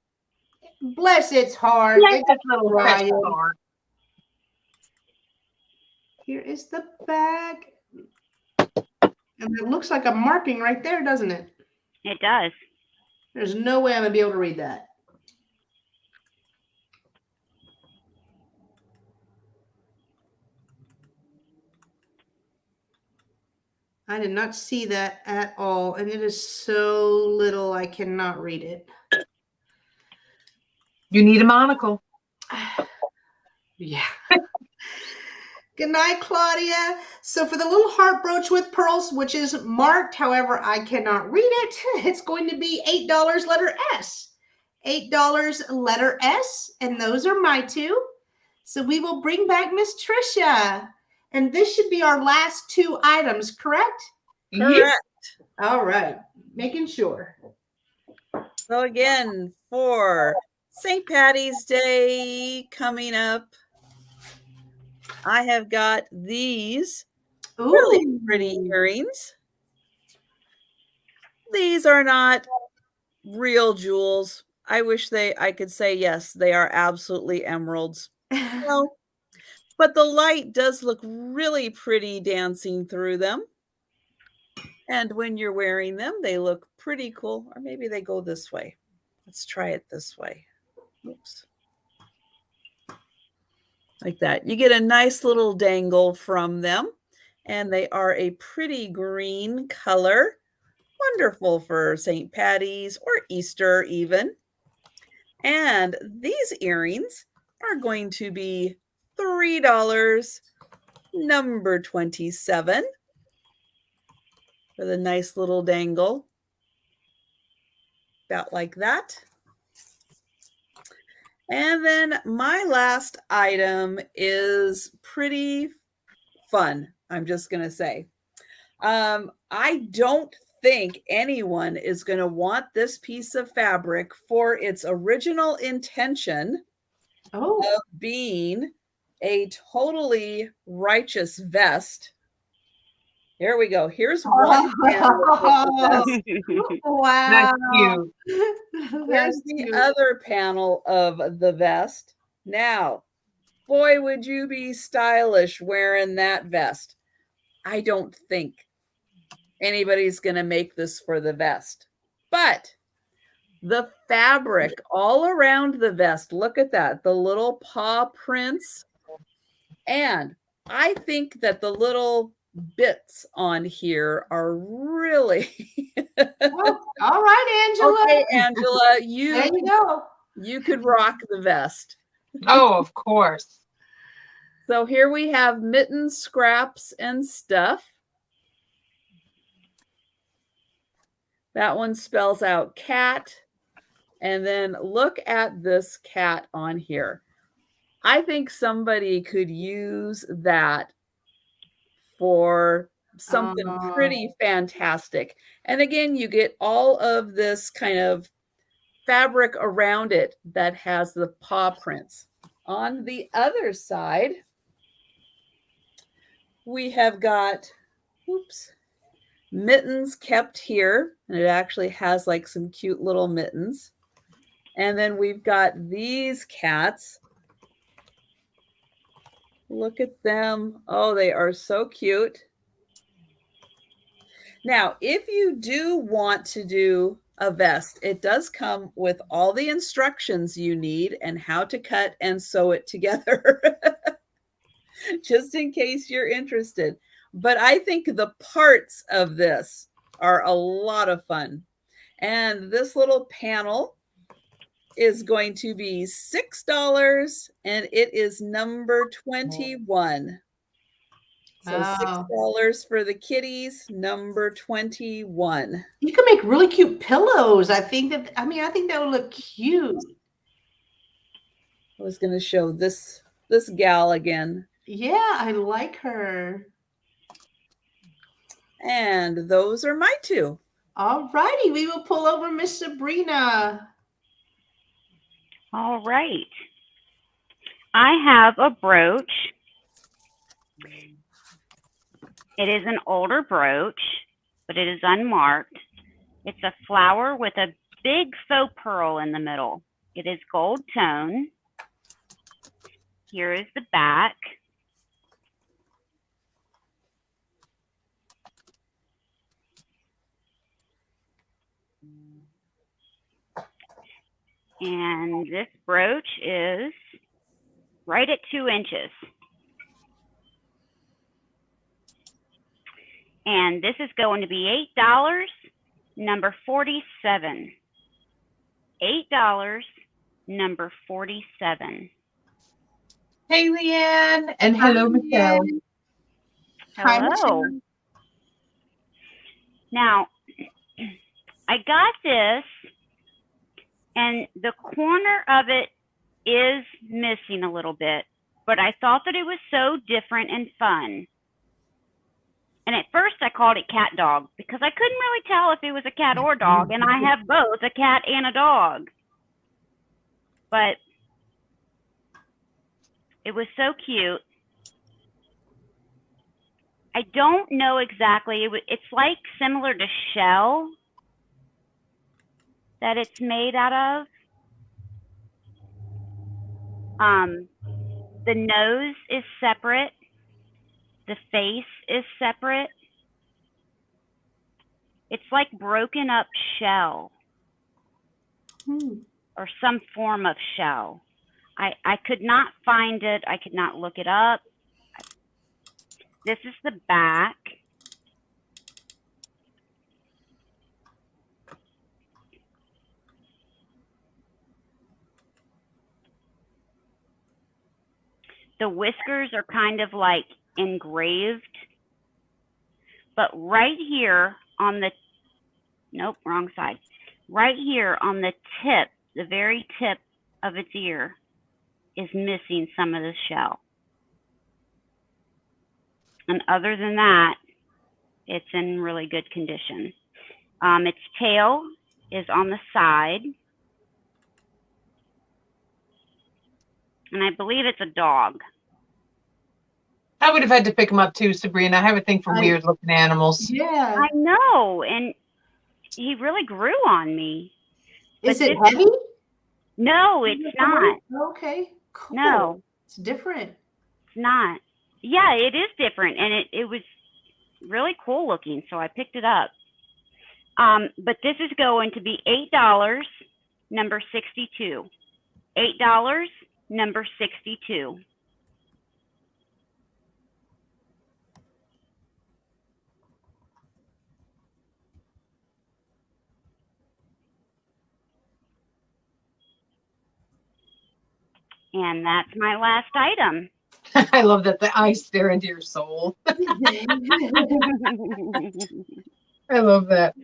Bless its heart. Bless It's its little precious Ryan. heart. Here is the back. And it looks like a marking right there, doesn't it? It does. There's no way I'm going to be able to read that. I did not see that at all. And it is so little, I cannot read it. You need a monocle. Yeah. Good night, Claudia. So for the little heart brooch with pearls, which is marked, however, I cannot read it, it's going to be $8, letter S. $8, letter S. And those are my two. So we will bring back Miss Trisha. And this should be our last two items, correct? Correct. All right. Making sure. So again, for St. Patty's Day coming up, I have got these really pretty earrings. These are not real jewels. I wish I could say, yes, they are absolutely emeralds. No, but the light does look really pretty dancing through them. And when you're wearing them, they look pretty cool. Or maybe they go this way. Let's try it this way. Oops. Like that. You get a nice little dangle from them. And they are a pretty green color. Wonderful for St. Patty's or Easter even. And these earrings are going to be $3, number 27, with a nice little dangle, about like that. And then my last item is pretty fun, I'm just going to say. I don't think anyone is going to want this piece of fabric for its original intention of being a totally righteous vest. Here we go. Here's one panel of the vest. Wow. That's cute. Here's the other panel of the vest. Now, boy, would you be stylish wearing that vest. I don't think anybody's going to make this for the vest. But the fabric all around the vest, look at that. The little paw prints. And I think that the little bits on here are really all right, Angela. Okay, Angela, there you go. You could rock the vest. Oh, of course. So here we have mittens, scraps, and stuff. That one spells out cat. And then look at this cat on here. I think somebody could use that for something pretty fantastic. And again, you get all of this kind of fabric around it that has the paw prints. On the other side, we have got, oops, mittens kept here. And it actually has like some cute little mittens. And then we've got these cats. Look at them. Oh, they are so cute. Now, if you do want to do a vest, it does come with all the instructions you need and how to cut and sew it together, just in case you're interested. But I think the parts of this are a lot of fun. And this little panel is going to be $6, and it is number 21. So $6 for the kitties, number 21. You can make really cute pillows. I think that would look cute. I was going to show this gal again. Yeah, I like her. And those are my two. All righty, we will pull over Miss Sabrina. All right. I have a brooch. It is an older brooch, but it is unmarked. It's a flower with a big faux pearl in the middle. It is gold tone. Here is the back. And this brooch is right at 2 inches. And this is going to be $8, number 47. $8, number 47. Hey, Leanne, and hello, Michelle. Hello. Now, I got this, and the corner of it is missing a little bit, but I thought that it was so different and fun. And at first I called it cat dog because I couldn't really tell if it was a cat or dog, and I have both, a cat and a dog. But it was so cute. I don't know exactly. It's like similar to shell that it's made out of. The nose is separate. The face is separate. It's like broken up shell or some form of shell. I could not find it. I could not look it up. This is the back. The whiskers are kind of like engraved, but right here on the, nope, wrong side. Right here on the tip, the very tip of its ear is missing some of the shell. And other than that, it's in really good condition. Its tail is on the side. And I believe it's a dog. I would have had to pick him up too, Sabrina. I have a thing for weird looking animals. Yeah. I know. And he really grew on me. Is it heavy? No, it's not. Okay. Cool. No. It's different. It's not. Yeah, it is different. And it was really cool looking. So I picked it up. But this is going to be $8, number 62. $8, number 62. And that's my last item. I love that the eyes stare into your soul. I love that.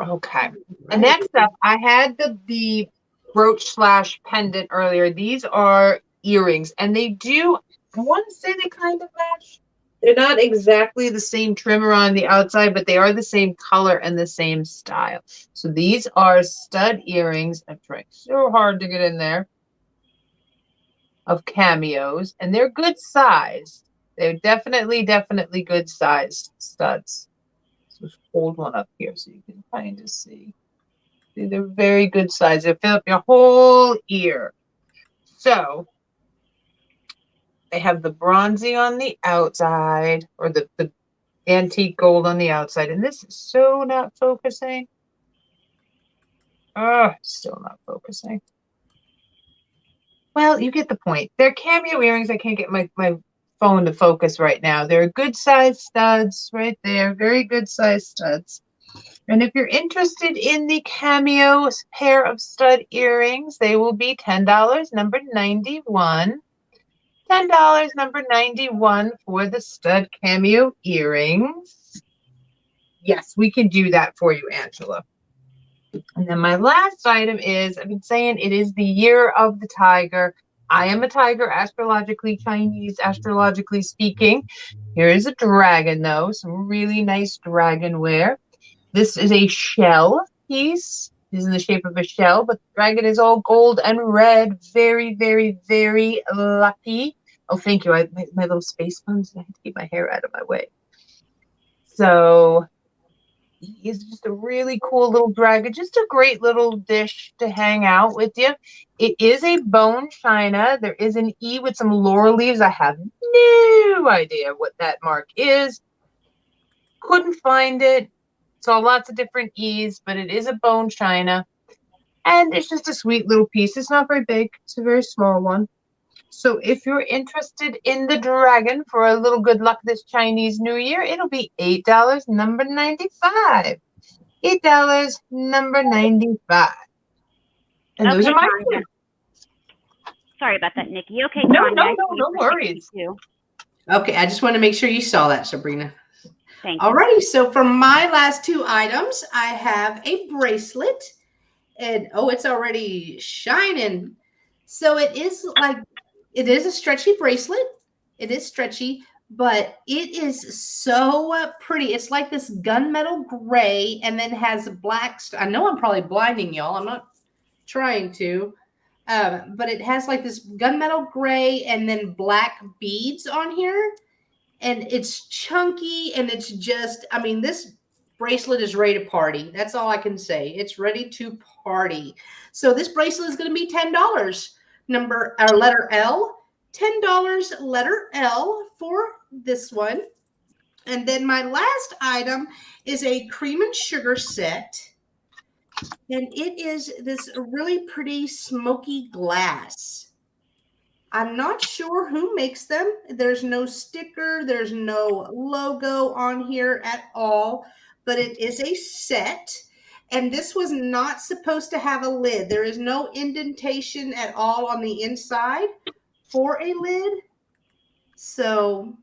Okay. And next up, I had the brooch / pendant earlier. These are earrings, and they do, I want to say they kind of match They're not exactly the same trimmer on the outside, but they are the same color and the same style. So these are stud earrings. I'm trying so hard to get in there. Of cameos, and they're good size. They're definitely good sized studs. So let's hold one up here so you can kind of see. See, they're very good size. They fill up your whole ear. So they have the bronzy on the outside, or the antique gold on the outside. And this is so not focusing. Oh, still not focusing. Well, you get the point. They're cameo earrings. I can't get my phone to focus right now. They're good size studs right there. Very good size studs. And if you're interested in the cameo pair of stud earrings, they will be $10, number 91. $10, number 91 for the stud cameo earrings. Yes, we can do that for you, Angela. And then my last item is, I've been saying it is the year of the tiger. I am a tiger, astrologically Chinese, astrologically speaking. Here is a dragon, though, some really nice dragon wear. This is a shell piece. It is in the shape of a shell, but the dragon is all gold and red. Very, very, very lucky. Oh, thank you. My little space buns. I have to keep my hair out of my way. So he's just a really cool little dragon, just a great little dish to hang out with you. It is a bone china. There is an E with some laurel leaves. I have no idea what that mark is. Couldn't find it. Saw lots of different E's, but it is a bone china. And it's just a sweet little piece. It's not very big. It's a very small one. So if you're interested in the dragon for a little good luck this Chinese New Year, it'll be $8, number 95. $8, number 95. And those are my two. Sorry about that, Nikki. Okay, no worries. Okay, I just want to make sure you saw that, Sabrina. Thank you. Alrighty, so for my last two items, I have a bracelet. And oh, it's already shining. So it is a stretchy bracelet. It is stretchy, but it is so pretty. It's like this gunmetal gray and then has black. I know I'm probably blinding y'all. I'm not trying to. But it has like this gunmetal gray and then black beads on here. And it's chunky and it's just, I mean, this bracelet is ready to party. That's all I can say. It's ready to party. So this bracelet is going to be $10. Letter L. $10 letter L for this one. And then my last item is a cream and sugar set. And it is this really pretty smoky glass. I'm not sure who makes them. There's no sticker. There's no logo on here at all. But it is a set. And this was not supposed to have a lid. There is no indentation at all on the inside for a lid. So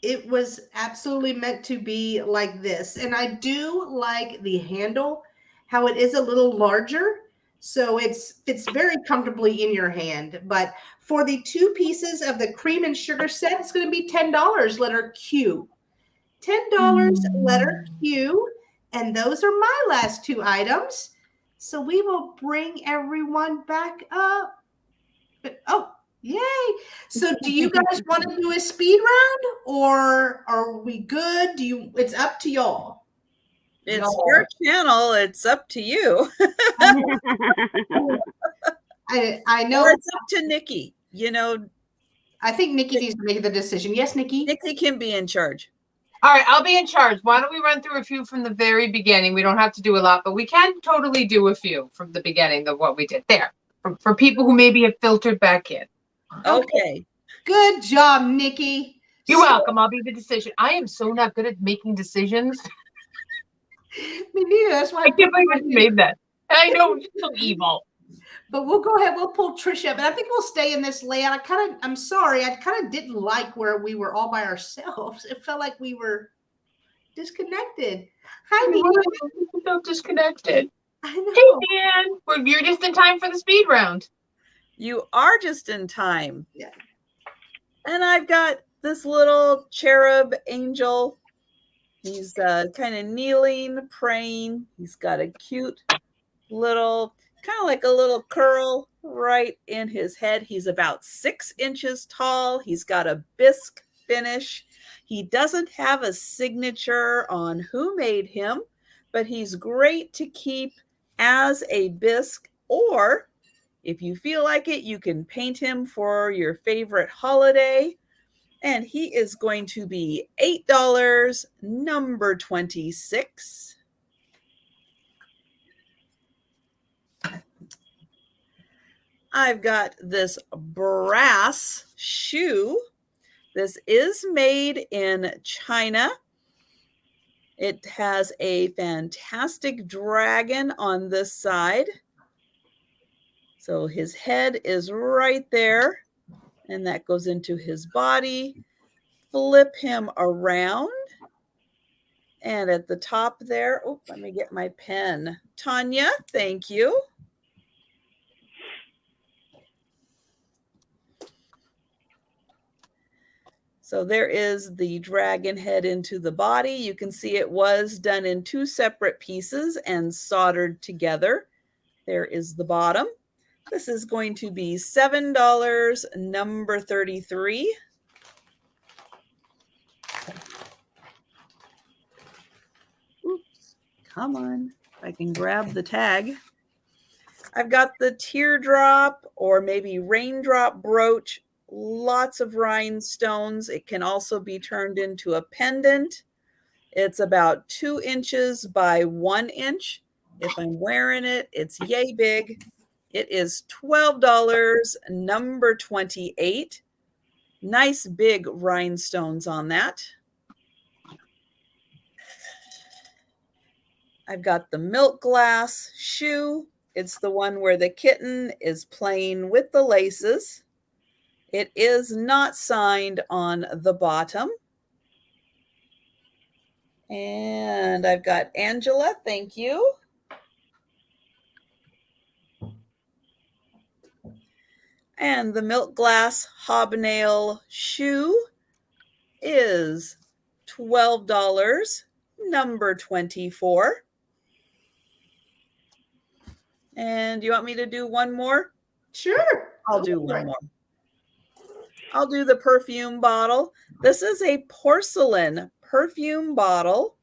it was absolutely meant to be like this. And I do like the handle, how it is a little larger. So it fits very comfortably in your hand. But for the two pieces of the cream and sugar set, it's going to be $10, letter Q. $10, letter Q. And those are my last two items. So we will bring everyone back up. Oh, yay. So do you guys want to do a speed round or are we good? It's up to y'all. It's your channel. It's up to you. I know. Or it's up to Nikki. You know, I think Nikki needs to make the decision. Yes, Nikki? Nikki can be in charge. All right, I'll be in charge. Why don't we run through a few from the very beginning? We don't have to do a lot, but we can totally do a few from the beginning of what we did there. For people who maybe have filtered back in. Okay. Good job, Nikki. You're welcome. I'll be the decision. I am so not good at making decisions. Me neither. That's why I can't believe I made that. I know, it's so evil. But we'll go ahead. We'll pull Trisha, but I think we'll stay in this layout. I'm sorry. I kind of didn't like where we were all by ourselves. It felt like we were disconnected. Hi, Nikki. We felt disconnected. I know. Hey, Dan. You're just in time for the speed round. You are just in time. Yeah. And I've got this little cherub angel. He's kind of kneeling, praying. He's got a cute little, kind of like a little curl right in his head. He's about 6 inches tall. He's got a bisque finish. He doesn't have a signature on who made him, but he's great to keep as a bisque, or if you feel like it, you can paint him for your favorite holiday. And he is going to be $8, number 26. I've got this brass shoe. This is made in China. It has a fantastic dragon on this side. So his head is right there, and that goes into his body. Flip him around. And at the top there, oh, let me get my pen. Tanya, thank you. So there is the dragon head into the body. You can see it was done in 2 separate pieces and soldered together. There is the bottom. This is going to be $7, number 33. Oops, come on. If I can grab the tag. I've got the teardrop or maybe raindrop brooch. Lots of rhinestones. It can also be turned into a pendant. It's about 2 inches by 1 inch. If I'm wearing it, it's yay big. It is $12, number 28. Nice big rhinestones on that. I've got the milk glass shoe. It's the one where the kitten is playing with the laces. It is not signed on the bottom. And I've got Angela, thank you. And the milk glass hobnail shoe is $12, number 24. And you want me to do one more? Sure. I'll do one more. I'll do the perfume bottle. This is a porcelain perfume bottle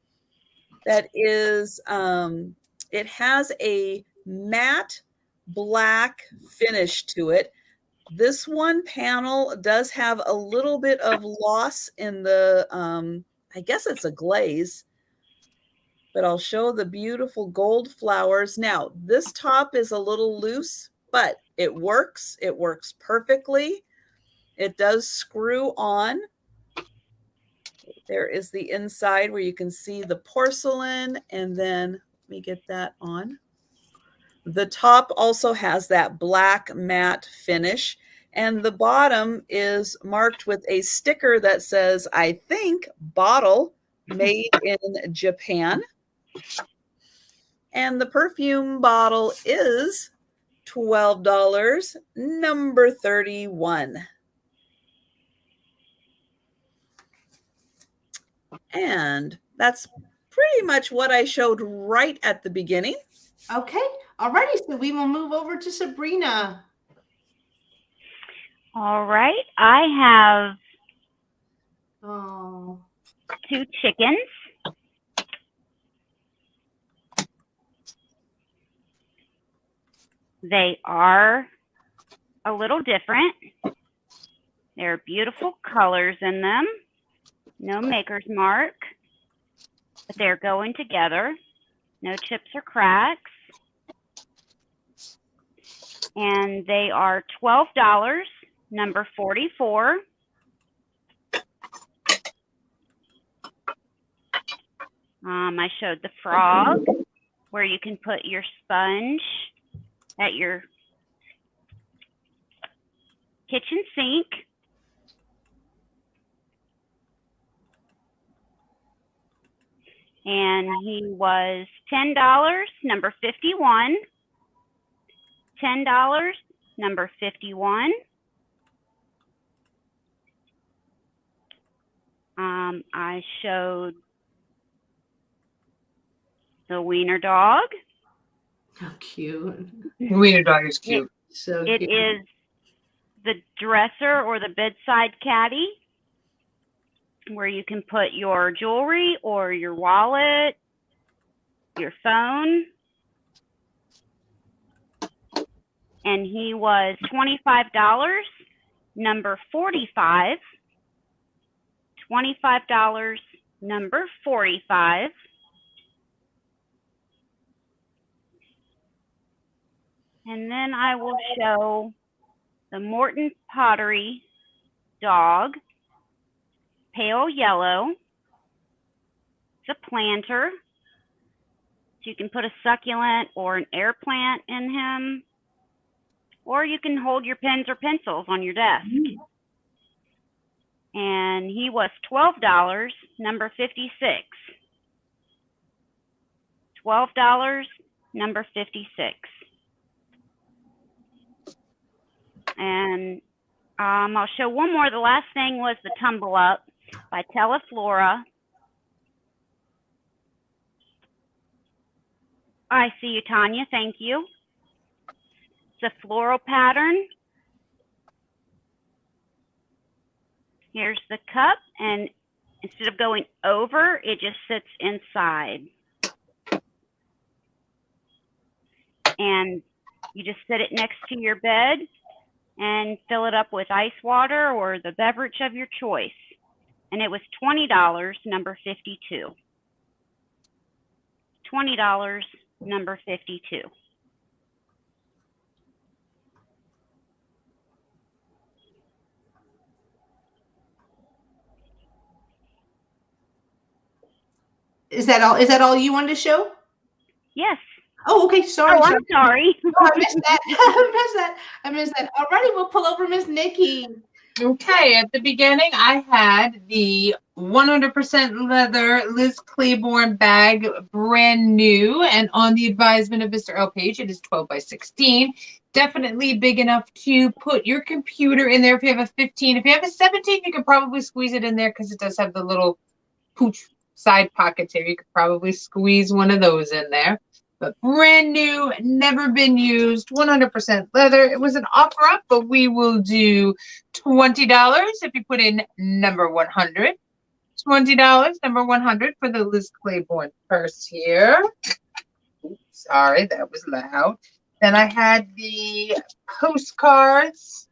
that is, it has a matte black finish to it. This one panel does have a little bit of loss in the, I guess it's a glaze, but I'll show the beautiful gold flowers. Now, this top is a little loose, but it works. It works perfectly. It does screw on. There is the inside where you can see the porcelain, and then let me get that on. The top also has that black matte finish, and the bottom is marked with a sticker that says, I think, bottle made in Japan. And the perfume bottle is $12, number 31. And that's pretty much what I showed right at the beginning. Okay. Alrighty. So we will move over to Sabrina. All right. I have Oh. 2 chickens. They are a little different. There are beautiful colors in them. No maker's mark, but they're going together. No chips or cracks. And they are $12, number 44. I showed the frog where you can put your sponge at your kitchen sink. And he was $10, number 51. $10, number 51. I showed the wiener dog. How cute. Wiener dog is cute. So It cute. is the dresser or the bedside caddy, where you can put your jewelry or your wallet, your phone. And he was $25, number 45. $25, number 45. And then I will show the Morton Pottery dog, pale yellow. It's a planter. So you can put a succulent or an air plant in him. Or you can hold your pens or pencils on your desk. And he was $12, number 56. $12, number 56. And I'll show one more. The last thing was the Tumble Up by Teleflora. I see you, Tanya. Thank you. It's a floral pattern. Here's the cup, and instead of going over, it just sits inside. And you just sit it next to your bed and fill it up with ice water or the beverage of your choice. And it was $20, number 52. $20, number 52. Is that all? Is that all you wanted to show? Yes. Oh, okay. Sorry. Oh, I'm sorry. Oh, I missed that. I missed that. All righty, we'll pull over Miss Nikki. Okay, at the beginning, I had the 100% leather Liz Claiborne bag, brand new, and on the advisement of Mr. L. Page, it is 12 by 16. Definitely big enough to put your computer in there if you have a 15. If you have a 17, you could probably squeeze it in there because it does have the little pooch side pockets here. You could probably squeeze one of those in there. But brand new, never been used, 100% leather. It was an offer up, but we will do $20 if you put in number 100. $20, number 100 for the Liz Claiborne purse here. Oops, sorry, that was loud. Then I had the postcards,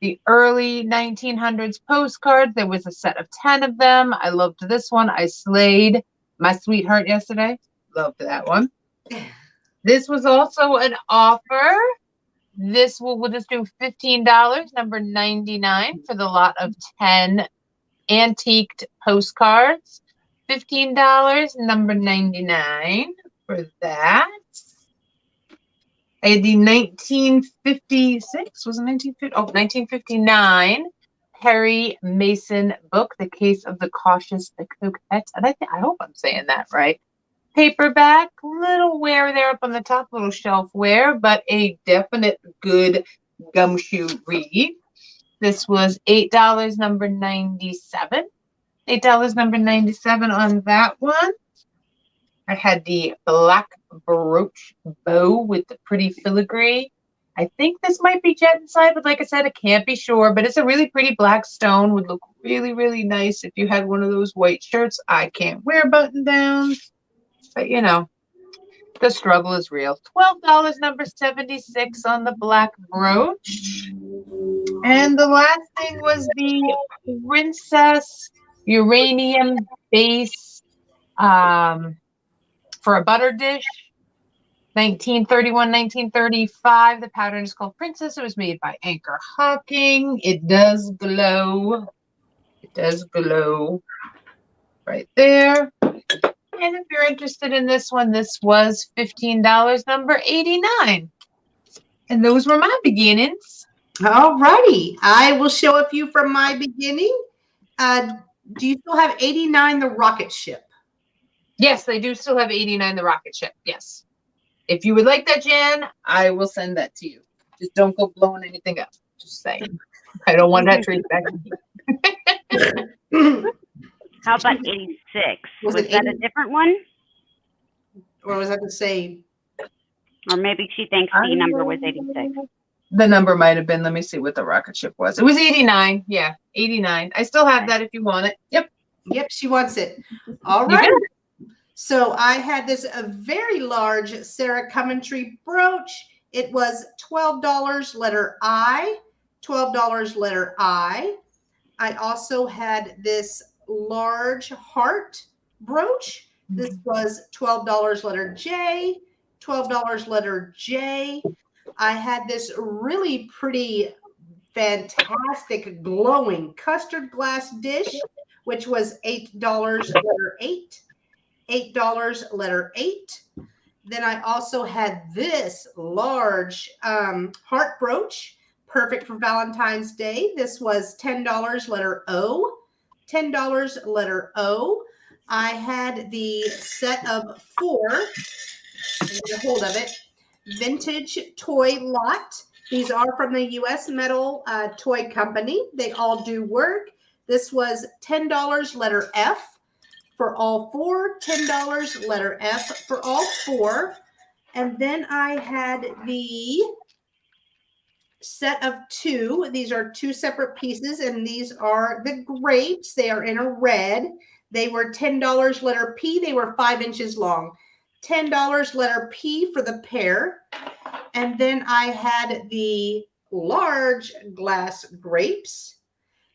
the early 1900s postcards. There was a set of 10 of them. I loved this one. I slayed my sweetheart yesterday. Loved that one. This was also an offer. This we'll just do $15, number 99 for the lot of 10 antiqued postcards. $15, number 99 for that. I had the 1956, was it 1950? Oh, 1959 Perry Mason book, The Case of the Cautious, the Coquette. And I hope I'm saying that right. Paperback, little wear there up on the top, little shelf wear, but a definite good gumshoe read. This was $8, number 97. $8, number 97 on that one. I had the black brooch bow with the pretty filigree. I think this might be jet inside, but like I said, I can't be sure. But it's a really pretty black stone. Would look really, really nice if you had one of those white shirts. I can't wear button downs. But, you know, the struggle is real. $12, number 76 on the black brooch. And the last thing was the Princess Uranium base for a butter dish. 1931, 1935. The pattern is called Princess. It was made by Anchor Hawking. It does glow. It does glow right there. And if you're interested in this one, this was $15, number 89. And those were my beginnings. All righty. I will show a few from my beginning. Do you still have 89, the rocket ship? Yes, they do still have 89, the rocket ship. Yes. If you would like that, Jan, I will send that to you. Just don't go blowing anything up. Just saying. I don't want that trade back. How about 86? Was Was it that a 80? different one? Or was that the same? Or maybe she thinks the number was 86. The number might have been, let me see what the rocket ship was. It was 89. Yeah, 89. I still have that if you want it. Yep. Yep, she wants it. All You right. do. So I had this a very large Sarah Coventry brooch. It was $12 letter I, $12 letter I. I also had this large heart brooch. This was $12 letter J, $12 letter J. I had this really pretty, fantastic, glowing custard glass dish, which was $8 letter 8, $8 letter 8. Then I also had this large heart brooch, perfect for Valentine's Day. This was $10 letter O, $10 letter O. I had the set of 4, get a hold of it, vintage toy lot. These are from the U.S. Metal Toy Company. They all do work. This was $10 letter F for all 4, $10 letter F for all 4. And then I had the set of 2. These are 2 separate pieces, and these are the grapes. They are in a red. They were $10 letter P. They were 5 inches long. $10 letter P for the pair. And then I had the large glass grapes.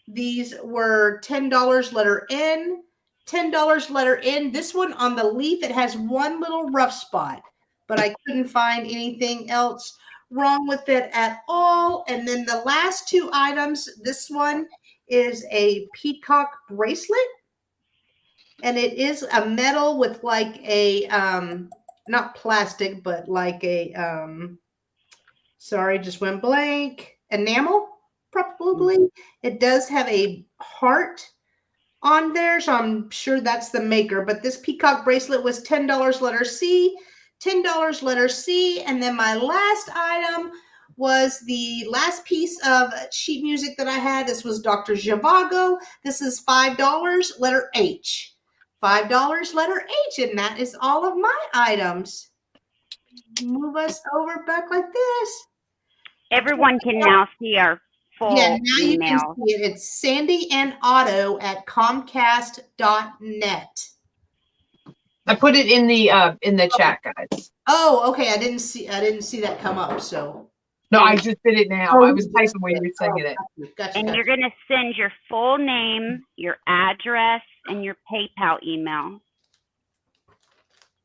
These were $10 letter N, $10 letter N. This one on the leaf, it has one little rough spot, but I couldn't find anything else wrong with it at all. And then the last 2 items, this one is a peacock bracelet. And it is a metal with like a, not plastic, but like a, sorry, just went blank, enamel, probably. It does have a heart on there, so I'm sure that's the maker. But this peacock bracelet was $10 letter C, $10 letter C. And then my last item was the last piece of sheet music that I had. This was Dr. Zhivago. This is $5 letter H. $5 letter H, and that is all of my items. Move us over back like this. Everyone can now see our full Yeah, now you can email. see it. It's Sandy and Otto at Comcast.net. I put it in the chat, guys. Oh, okay. I didn't see that come up. So No, I just did it now. Oh, I was you typing just when you did. were saying it. Gotcha. And you're going to send your full name, your address, and your PayPal email.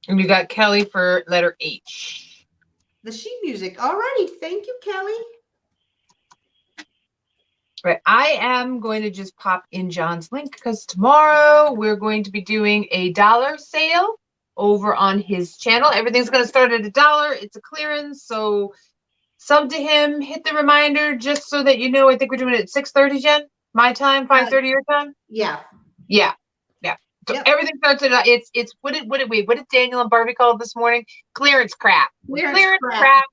And you got Kelly for letter H. The sheet music. Alrighty. Thank you, Kelly. Right. I am going to just pop in John's link because tomorrow we're going to be doing a $1 sale over on his channel. Everything's going to start at $1. It's a clearance. So sub to him, hit the reminder just so that you know. I think we're doing it at 6:30, Jen. My time, 5:30 your time. Yeah. Yeah. Yeah. So Yep. everything starts at it's what did Daniel and Barbie call it this morning? Clearance crap. Clearance crap.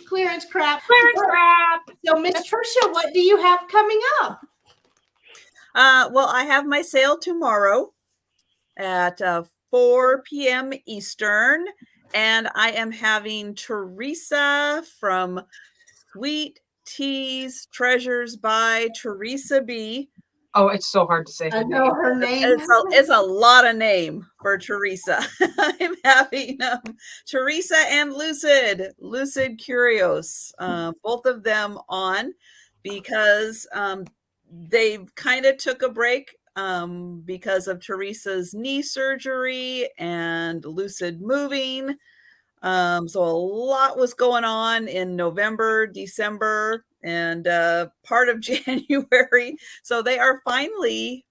Clearance crap. Clearance crap. So, Miss Trisha, what do you have coming up? Well, I have my sale tomorrow at 4 p.m. Eastern, and I am having Teresa from Sweet Teas Treasures by Teresa B. Oh, it's so hard to say. I know her name. It's a lot of name for Teresa. I'm having Teresa and Lucid Curios, both of them on because they kind of took a break because of Teresa's knee surgery and Lucid moving. So a lot was going on in November, December, and part of January. So they are finally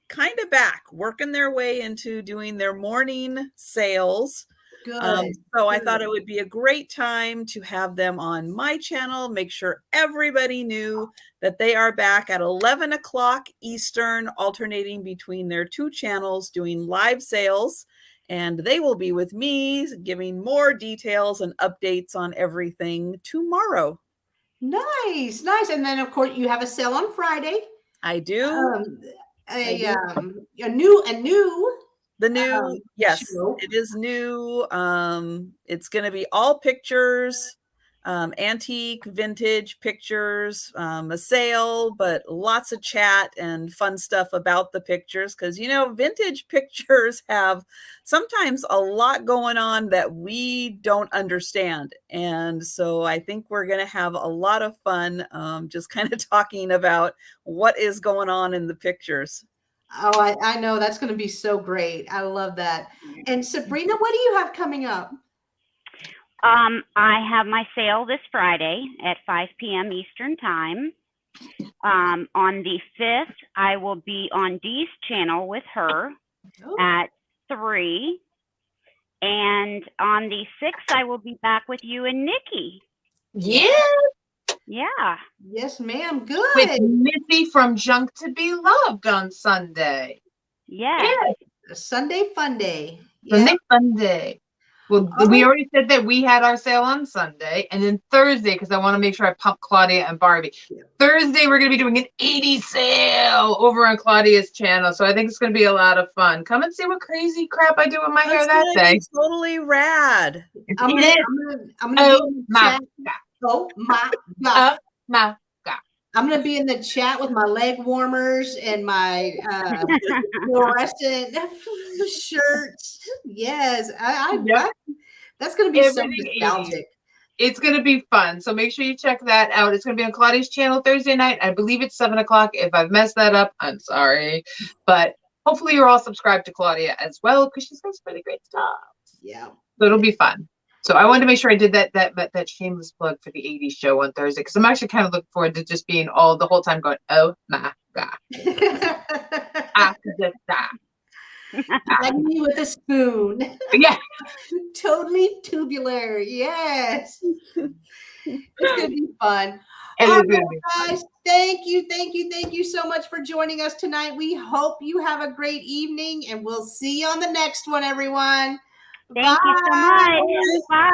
kind of back, working their way into doing their morning sales. Good. So I thought it would be a great time to have them on my channel, make sure everybody knew that they are back at 11 o'clock Eastern, alternating between their 2 channels, doing live sales. And they will be with me giving more details and updates on everything tomorrow. Nice. And then, of course, you have a sale on Friday. I do. a new The new, yes, show. it is new. It's going to be all pictures, antique, vintage pictures, a sale, but lots of chat and fun stuff about the pictures. Because, you know, vintage pictures have sometimes a lot going on that we don't understand. And so I think we're going to have a lot of fun just kind of talking about what is going on in the pictures. Oh, I know that's going to be so great. I love that. And Sabrina, what do you have coming up? I have my sale this Friday at 5 p.m. Eastern Time. On the 5th, I will be on Dee's channel with her at 3. And on the 6th, I will be back with you and Nikki. Yeah. Yeah. Yes, ma'am. Good. With Missy from Junk to Be Loved on Sunday. Yes. Yeah. Sunday fun day. Sunday fun day. Well, we already said that we had our sale on Sunday, and then Thursday, because I want to make sure I pump Claudia and Barbie. Thursday, we're going to be doing an 80 sale over on Claudia's channel, so I think it's going to be a lot of fun. Come and see what crazy crap I do with my hair that day. It's totally rad. I'm gonna be in the chat. Oh my God. My God. I'm gonna be in the chat with my leg warmers and my fluorescent shirts. Yes, that's gonna be so nostalgic. It's gonna be fun. So make sure you check that out. It's gonna be on Claudia's channel Thursday night. I believe it's 7 o'clock. If I've messed that up, I'm sorry. But hopefully you're all subscribed to Claudia as well, because she's got some really great stuff. Yeah. So it'll be fun. So I wanted to make sure I did that shameless plug for the 80s show on Thursday, because I'm actually kind of looking forward to just being the whole time going, oh my God. I could just die. Like me with a spoon. Yeah. Totally tubular. Yes. It's gonna be fun. Guys, thank you so much for joining us tonight. We hope you have a great evening, and we'll see you on the next one, everyone. Thank you so much. Bye.